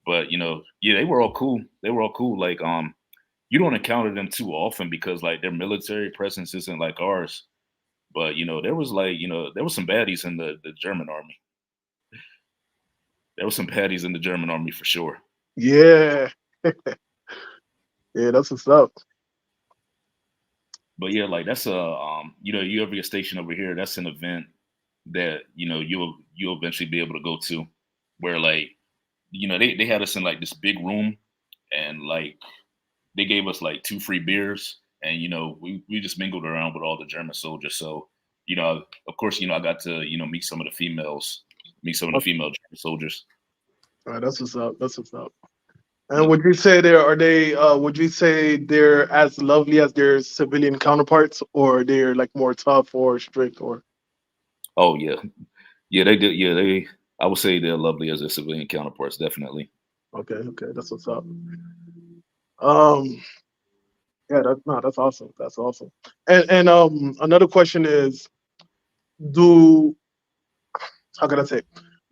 But yeah, they were all cool. They were all cool. Like you don't encounter them too often because like their military presence isn't like ours. But there was like, there was some baddies in the German army. There was some baddies in the German army for sure. Yeah. Yeah, that's what's up. But yeah, like that's you ever get stationed over here, that's an event that you'll eventually be able to go to, where like they had us in like this big room and like they gave us like 2 free beers and we just mingled around with all the German soldiers. So of course I got to meet some of the female German soldiers. All right, that's what's up. That's what's up. And would you say would you say they're as lovely as their civilian counterparts, or they're like more tough or strict or? Oh yeah, yeah, they do. Yeah, they. I would say they're lovely as their civilian counterparts, definitely. Okay, okay, that's what's up. Um, yeah, that's awesome. That's awesome. And another question is, do how can I say,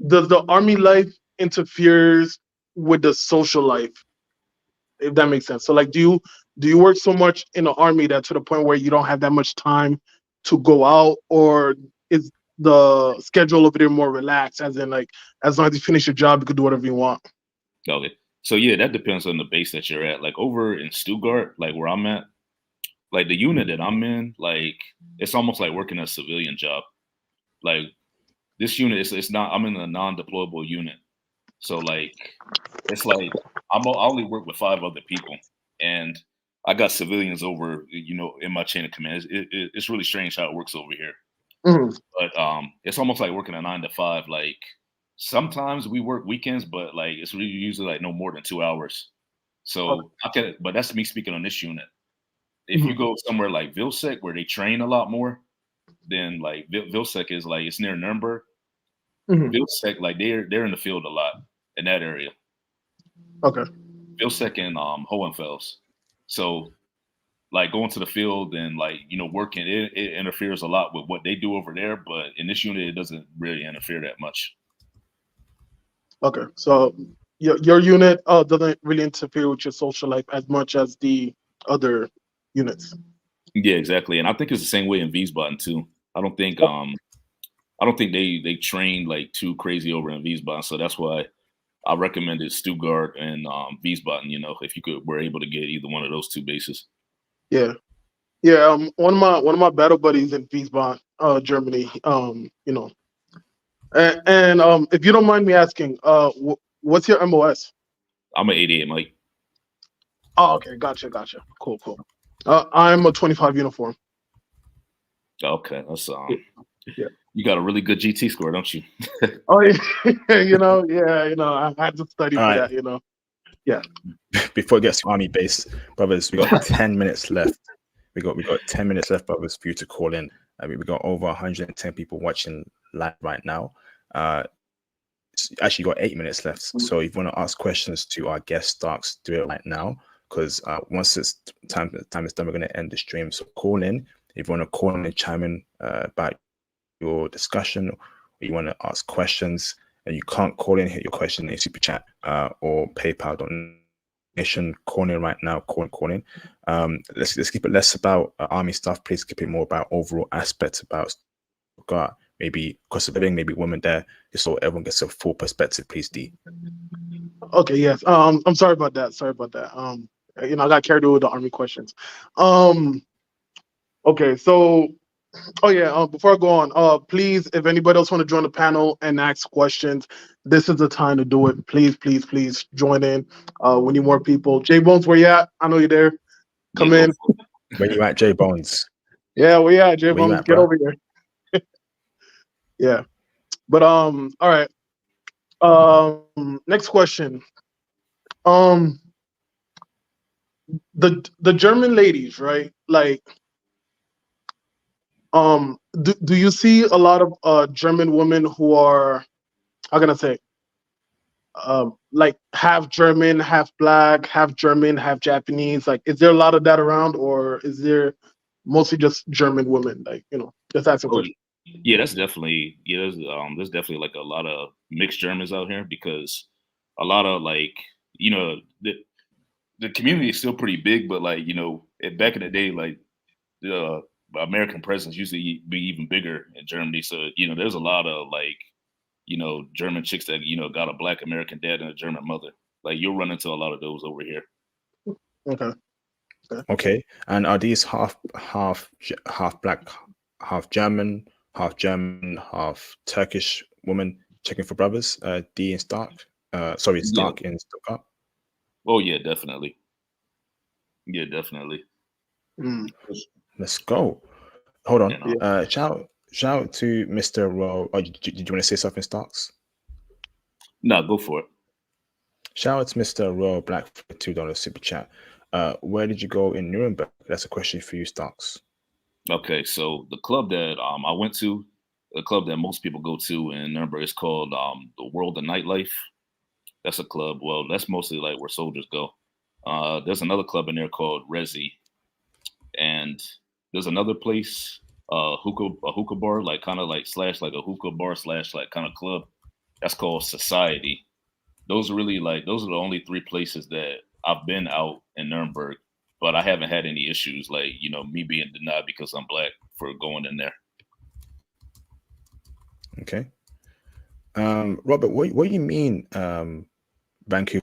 does the army life interferes with the social life, if that makes sense? So like, do you work so much in the army that to the point where you don't have that much time to go out, or is the schedule over there more relaxed, as in like as long as you finish your job, you could do whatever you want? Okay, so yeah, that depends on the base that you're at. Like over in Stuttgart, like where I'm at, like the unit that I'm in, like it's almost like working a civilian job. Like this unit is it's not. I'm in a non-deployable unit, so like it's like I only work with 5 other people, and I got civilians over, in my chain of command. It's really strange how it works over here. Mhm. But it's almost like working a 9 to 5. Like sometimes we work weekends, but like it's really usually like no more than 2 hours. Okay. So but that's me speaking on this unit. If you Mhm. go somewhere like Vilsec where they train a lot more, then like Vilsec is like it's near Nuremberg. Mhm. Vilsec, like they're in the field a lot in that area. Okay. Vilsec and Hohenfels. So like going to the field and like working, it interferes a lot with what they do over there. But in this unit, it doesn't really interfere that much. Okay. So your unit doesn't really interfere with your social life as much as the other units. Yeah, exactly. And I think it's the same way in Wiesbaden too. I don't think they train like too crazy over in Wiesbaden. So that's why I recommended Stuttgart and Wiesbaden. If you were able to get either one of those 2 bases. Yeah. Yeah. One of my battle buddies in Wiesbaden, Germany. And if you don't mind me asking, what's your MOS? I'm an 88, Mike. Oh, okay. Gotcha. Cool, cool. I'm a 25 uniform. Okay, that's Yeah. you got a really good GT score, don't you? Oh, yeah. I had to study All for right. that. Yeah. Before it gets to army base, brothers, we got 10 minutes left. We got 10 minutes left, brothers, for you to call in. We got over 110 people watching live right now. Actually got 8 minutes left. So if you want to ask questions to our guest Starks, do it right now, because once it's time is done, we're going to end the stream. So call in if you want to call in and chime in about your discussion, or you want to ask questions and you can't call in, hit your question in super chat or PayPal donation. Call in right now. Call in. Let's keep it less about army stuff. Please keep it more about overall aspects about Stuttgart, maybe cost of living, maybe women there, just so everyone gets a full perspective. Please, D. Okay. Yes. I'm sorry about that. I got carried away with the army questions. Okay. So, oh yeah. Before I go on, please, if anybody else want to join the panel and ask questions, this is the time to do it. Please join in. We need more people. J Bones, where you at? I know you're there. Come Yeah, in. Where you at, J Bones? Yeah, where you at, J Where you Bones? at, Get bro? over here. Yeah. But all right. Next question. Um, the German ladies, right? Like, do you see a lot of German women who are, how can I say, like half German, half black, half German, half Japanese? Like, is there a lot of that around, or is there mostly just German women? Like, just asking Oh, questions. yeah, that's definitely there's definitely like a lot of mixed Germans out here because a lot of like the community is still pretty big, but like back in the day, like the American presence used to be even bigger in Germany. So there's a lot of like German chicks that got a black American dad and a German mother. Like you'll run into a lot of those over here. Okay. Okay. And are these half black, half German, half Turkish women checking for brothers? D in Stark. Sorry, Yeah. Stark in Stuttgart. Oh yeah, definitely. Yeah, definitely. Mm. Let's go. Hold on. Yeah. Shout out to Mr. Rowe. Oh, did you want to say something, Starks? No, go for it. Shout out to Mr. Royal Black for the $2 super chat. Where did you go in Nuremberg? That's a question for you, Starks. Okay, so the club that I went to, the club that most people go to in Nuremberg is called the World of Nightlife. That's a club. Well, that's mostly like where soldiers go. There's another club in there called Resi, and there's another place, a hookah bar, like kind of like slash like a hookah bar slash like kind of club. That's called Society. Those are really like those are the only three places that I've been out in Nuremberg, but I haven't had any issues like me being denied because I'm black for going in there. Okay. Robert, what do you mean Vancouver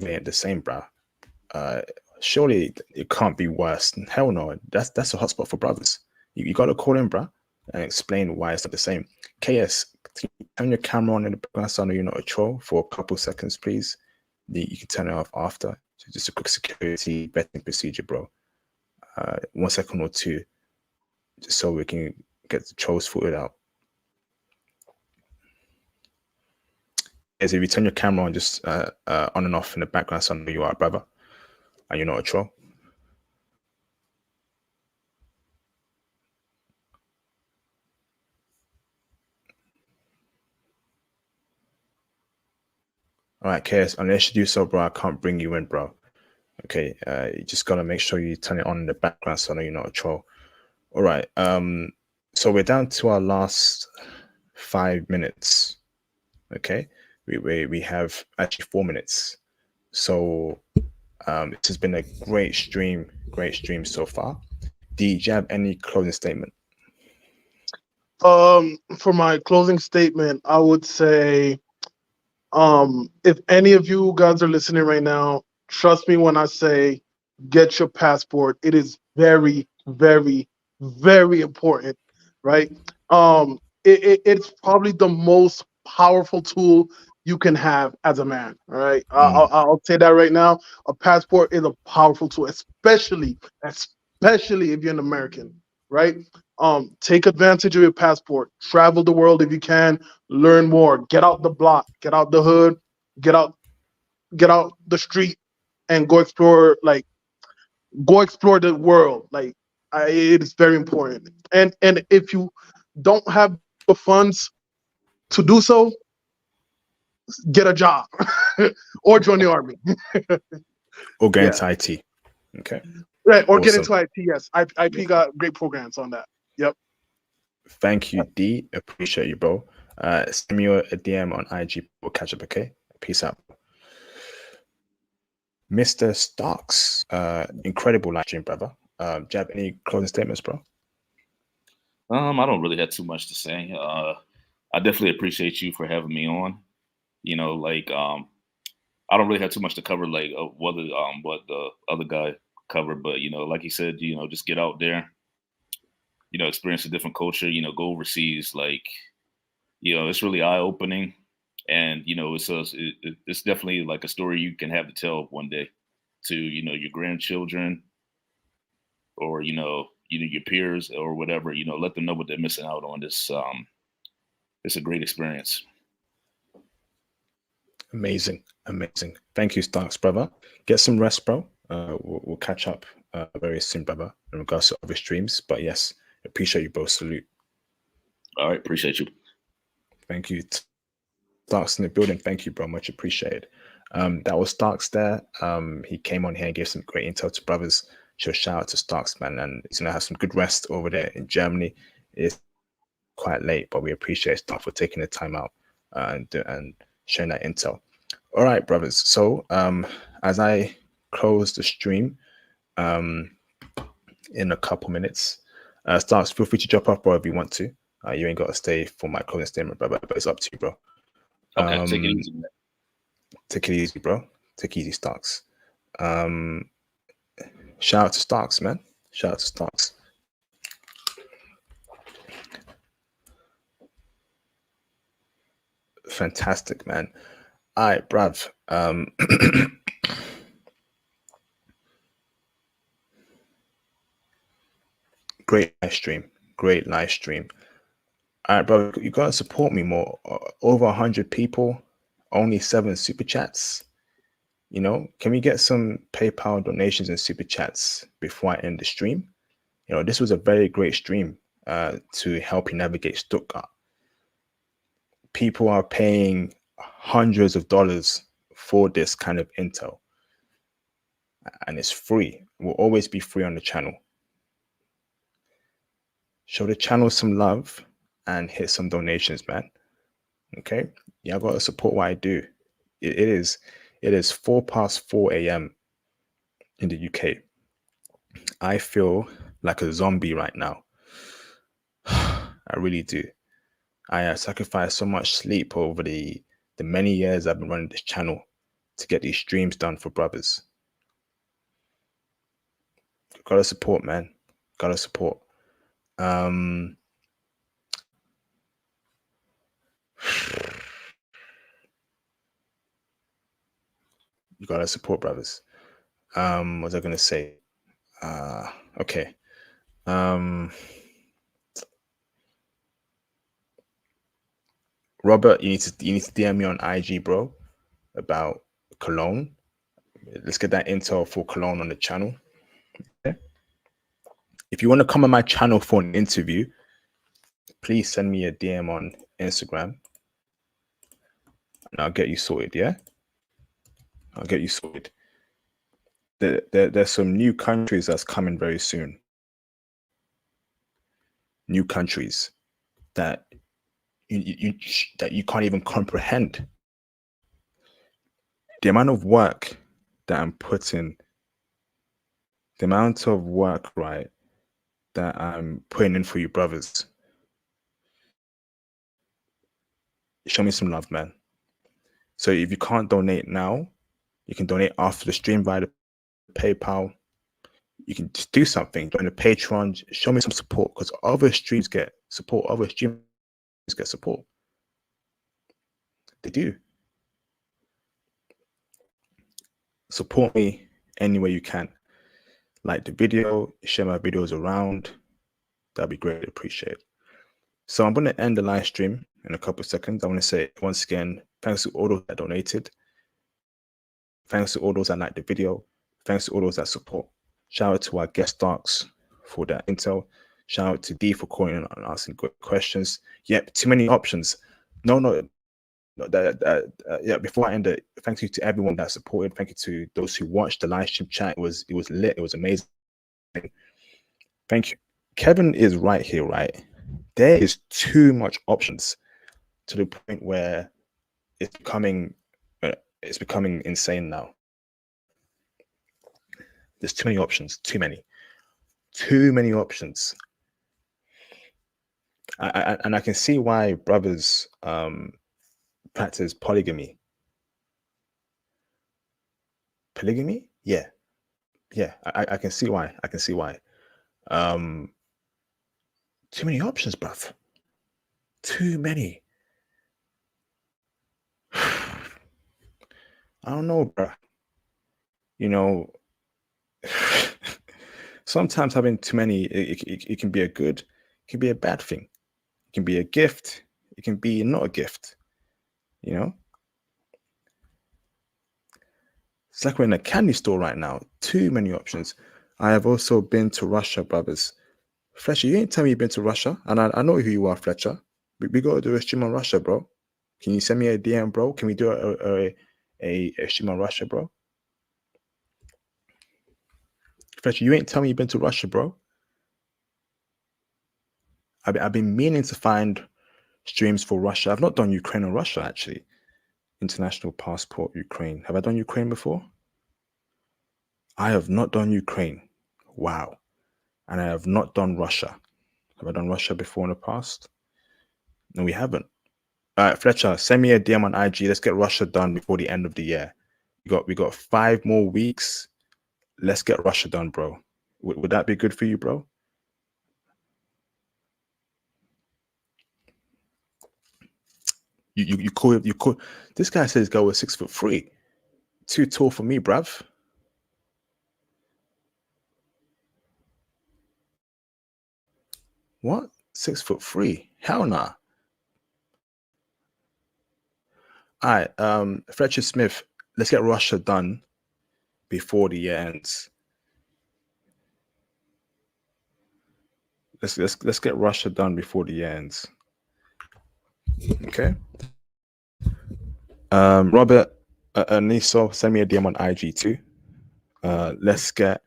ain't the same, bro? Surely it can't be worse. Hell no. That's a hotspot for brothers. You got to call in, bro, and explain why it's not the same. KS, can you turn your camera on in the background so I know you're not a troll for a couple seconds, please? You can turn it off after. So just a quick security vetting procedure, bro. 1 second or two, just so we can get the trolls sorted out. As if you turn your camera on, just on and off in the background, so I know you are, brother, and you're not a troll. All right, KS, unless you do so, bro, I can't bring you in, bro. Okay, you just gotta make sure you turn it on in the background so I know you're not a troll. All right, so we're down to our last 5 minutes. Okay, we have actually 4 minutes. So this has been a great stream so far. Do you have any closing statement? For my closing statement, I would say, if any of you guys are listening right now, trust me when I say get your passport. It is very, very, very important, right? It's probably the most powerful tool you can have as a man. All right, I'll say that right now. A passport is a powerful tool, especially if you're an American, right? Take advantage of your passport. Travel the world if you can. Learn more. Get out the block. Get out the hood. Get out the street, and go explore. Go explore the world. It is very important. And if you don't have the funds to do so, get a job or join the army. Or get into IT. Okay. Right, or get into IT. Yes, IP got great programs on that. Yep. Thank you, D. Appreciate you, bro. Send me a DM on IG. We'll catch up, okay? Peace out. Mr. Starks, incredible live stream, brother. Do you have any closing statements, bro? I don't really have too much to say. I definitely appreciate you for having me on. I don't really have too much to cover, what the other guy covered, but like he said, just get out there, experience a different culture, go overseas, it's really eye opening, and it's definitely like a story you can have to tell one day to your grandchildren or your peers or whatever. Let them know what they're missing out on. It's a great experience. Amazing. Thank you, Starks, brother. Get some rest, bro. We'll catch up very soon, brother, in regards to other streams. But yes, appreciate you, bro. Salute. All right, appreciate you. Thank you. Starks in the building. Thank you, bro. Much appreciated. That was Starks there. He came on here and gave some great intel to brothers. So shout out to Starks, man. And he's gonna have some good rest over there in Germany. It's quite late, but we appreciate Starks for taking the time out and sharing that intel. All right, brothers. So as I close the stream in a couple minutes, Starks, feel free to drop off, bro, if you want to. You ain't got to stay for my closing statement, brother, but it's up to you, bro. Okay, take it easy. Take it easy, bro. Take it easy, Starks. Shout out to Starks, man. Shout out to Starks. Fantastic, man. All right, bruv. Great live stream. All right, bro. You gotta support me more. Over 100 people, only 7 super chats. You know, can we get some PayPal donations and super chats before I end the stream? You know, this was a very great stream to help you navigate Stuttgart. People are paying hundreds of dollars for this kind of intel, and it's free. It will always be free on the channel. Show the channel some love and hit some donations, man. Okay, yeah, I gotta support what I do. It is 4 past 4 a.m. in the UK. I feel like a zombie right now. I really do. I sacrificed so much sleep over the many years I've been running this channel to get these streams done for brothers. Gotta support, man. Gotta support. You gotta support, brothers. What was I gonna say? Okay. Robert, you need to DM me on IG, bro, about Cologne. Let's get that intel for Cologne on the channel. Okay. If you want to come on my channel for an interview, please send me a DM on Instagram, and I'll get you sorted. Yeah, I'll get you sorted. There's some new countries that's coming very soon. New countries that you can't even comprehend. The amount of work that I'm putting, the amount of work, right, that I'm putting in for you brothers. Show me some love, man. So if you can't donate now, you can donate after the stream via the PayPal. You can just do something, join the Patreon, show me some support, because other streams get support. Other streams get support. They do. Support me any way you can. Like the video, share my videos around. That'd be greatly appreciated. So I'm going to end the live stream in a couple of seconds. I want to say once again, thanks to all those that donated. Thanks to all those that liked the video. Thanks to all those that support. Shout out to our guest stars for that intel. Shout out to D for calling and asking good questions. Yep, too many options. No. Yeah, before I end it, thank you to everyone that supported. Thank you to those who watched the live stream chat. It was lit. It was amazing. Thank you. Kevin is right here, right? There is too much options to the point where it's becoming insane now. There's too many options. Too many options. And I can see why brothers practice polygamy. Polygamy? Yeah. I can see why. Too many options, bruv. Too many. I don't know, bruh. You know, sometimes having too many, it can be a good, it can be a bad thing. It can be a gift. It can be not a gift. You know? It's like we're in a candy store right now. Too many options. I have also been to Russia, brothers. Fletcher, you ain't tell me you've been to Russia. And I know who you are, Fletcher. We got to do a stream on Russia, bro. Can you send me a DM, bro? Can we do a stream on Russia, bro? Fletcher, you ain't tell me you've been to Russia, bro. I've been meaning to find streams for Russia. I've not done Ukraine or Russia, actually. International passport, Ukraine. Have I done Ukraine before? I have not done Ukraine. Wow. And I have not done Russia. Have I done Russia before in the past? No, we haven't. All right, Fletcher, send me a DM on IG. Let's get Russia done before the end of the year. We got 5 more weeks. Let's get Russia done, bro. Would that be good for you, bro? You call. This guy says go with 6'3". Too tall for me, bruv. What? 6'3"? Hell nah. All right, Fletcher Smith. let's get Russia done before the year ends. Let's get Russia done before the year ends. Okay. Robert Niso, send me a DM on IG too. Let's get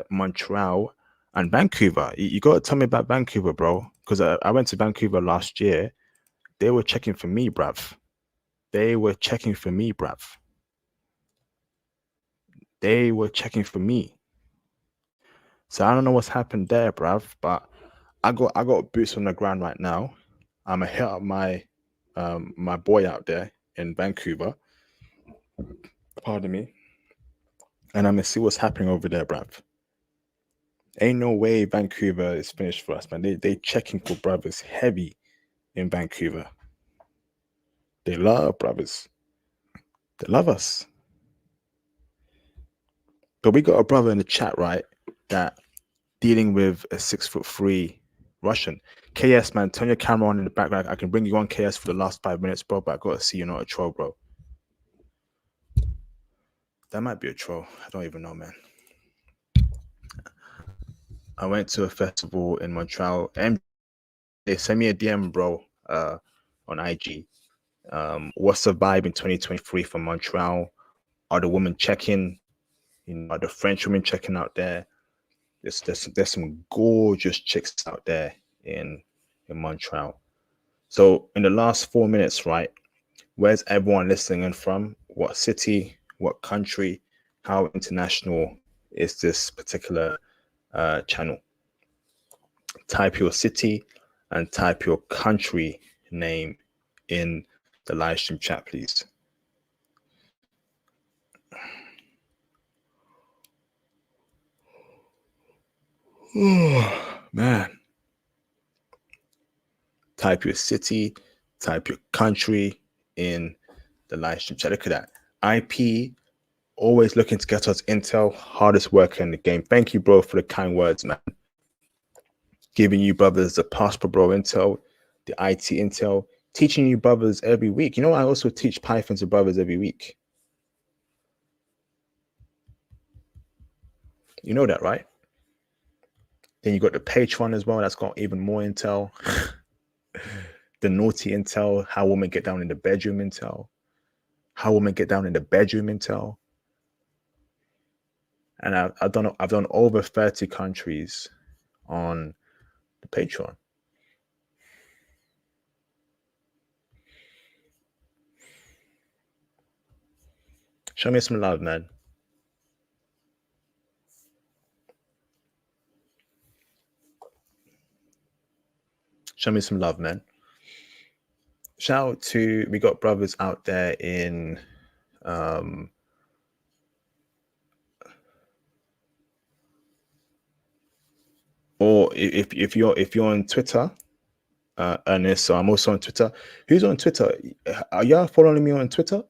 Montreal and Vancouver. You got to tell me about Vancouver, bro, because I went to Vancouver last year. They were checking for me, bruv. They were checking for me, bruv. They were checking for me. So I don't know what's happened there, bruv, but I got boots on the ground right now. I'm gonna hit up my my boy out there in Vancouver. Pardon me. And I'm gonna see what's happening over there, bruv. Ain't no way Vancouver is finished for us, man. They checking for brothers heavy in Vancouver. They love brothers. They love us. But we got a brother in the chat, right, that dealing with a 6'3" Russian. KS, man, turn your camera on in the background. I can bring you on, KS, for the last 5 minutes, bro, but I gotta see you're not a troll, bro. That might be a troll. I don't even know, man. I went to a festival in Montreal, and they sent me a DM, bro, on IG. What's the vibe in 2023 from Montreal? Are the women checking? You know, are the French women checking out there? There's some gorgeous chicks out there in Montreal. So in the last 4 minutes, right, where's everyone listening in from? What city? What country? How international is this particular channel? Type your city and type your country name in the live stream chat, please. Oh, man. Type your city, type your country in the live stream chat. Look at that. IP, always looking to get us intel, hardest worker in the game. Thank you, bro, for the kind words, man. Giving you brothers the passport, bro, intel, the IT intel, teaching you brothers every week. You know, I also teach Python to brothers every week. You know that, right? Then you got the Patreon as well. That's got even more intel. The naughty intel, how women get down in the bedroom intel. How women get down in the bedroom intel. And I've done over 30 countries on the Patreon. Show me some love, man. Show me some love, man. Shout out to, we got brothers out there in or if you're on Twitter, Ernest, so I'm also on Twitter. Who's on Twitter? Are y'all following me on Twitter?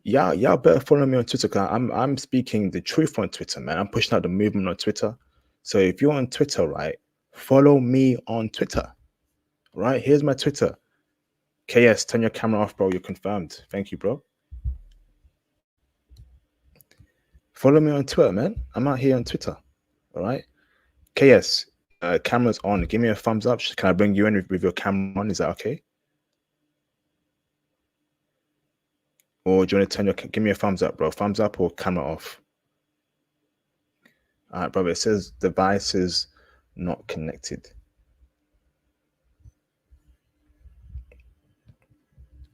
Y'all better follow me on Twitter, because I'm speaking the truth on Twitter, man. I'm pushing out the movement on Twitter. So if you're on Twitter, right, follow me on Twitter. Right, here's my Twitter. KS, turn your camera off, bro. You're confirmed. Thank you, bro. Follow me on Twitter, man. I'm out here on Twitter. All right. KS, camera's on. Give me a thumbs up. Can I bring you in with your camera on? Is that okay? Or do you want to turn your, give me a thumbs up, bro. Thumbs up or camera off. All right, brother. It says device is not connected.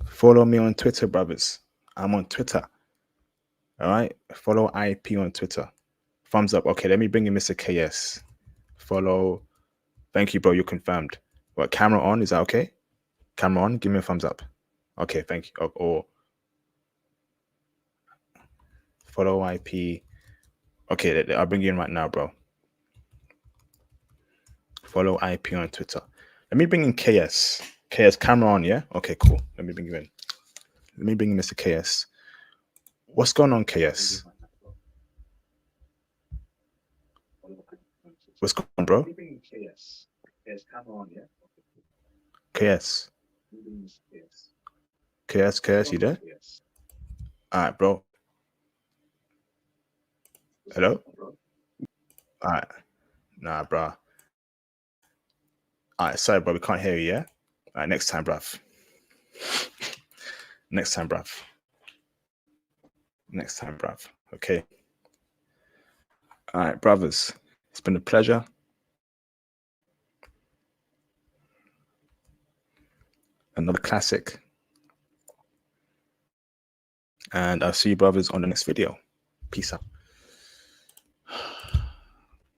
Follow me on Twitter, brothers. I'm on Twitter. All right. Follow IP on Twitter. Thumbs up. Okay, let me bring in Mr. KS. Follow. Thank you, bro. You're confirmed. What, camera on? Is that okay? Camera on. Give me a thumbs up. Okay, thank you. Or follow IP. Okay, I'll bring you in right now, bro. Follow IP on Twitter. Let me bring in KS. KS, camera on, yeah? Okay, cool. Let me bring you in. Let me bring in Mr. KS. What's going on, KS? What's going on, bro? KS, camera on, yeah? KS. KS, you there? All right, bro. Hello? All right. Nah, bro. All right, sorry, bro. We can't hear you, yeah? All right, next time, bruv. Next time, bruv. Next time, bruv. Okay. All right, brothers. It's been a pleasure. Another classic. And I'll see you brothers on the next video. Peace out.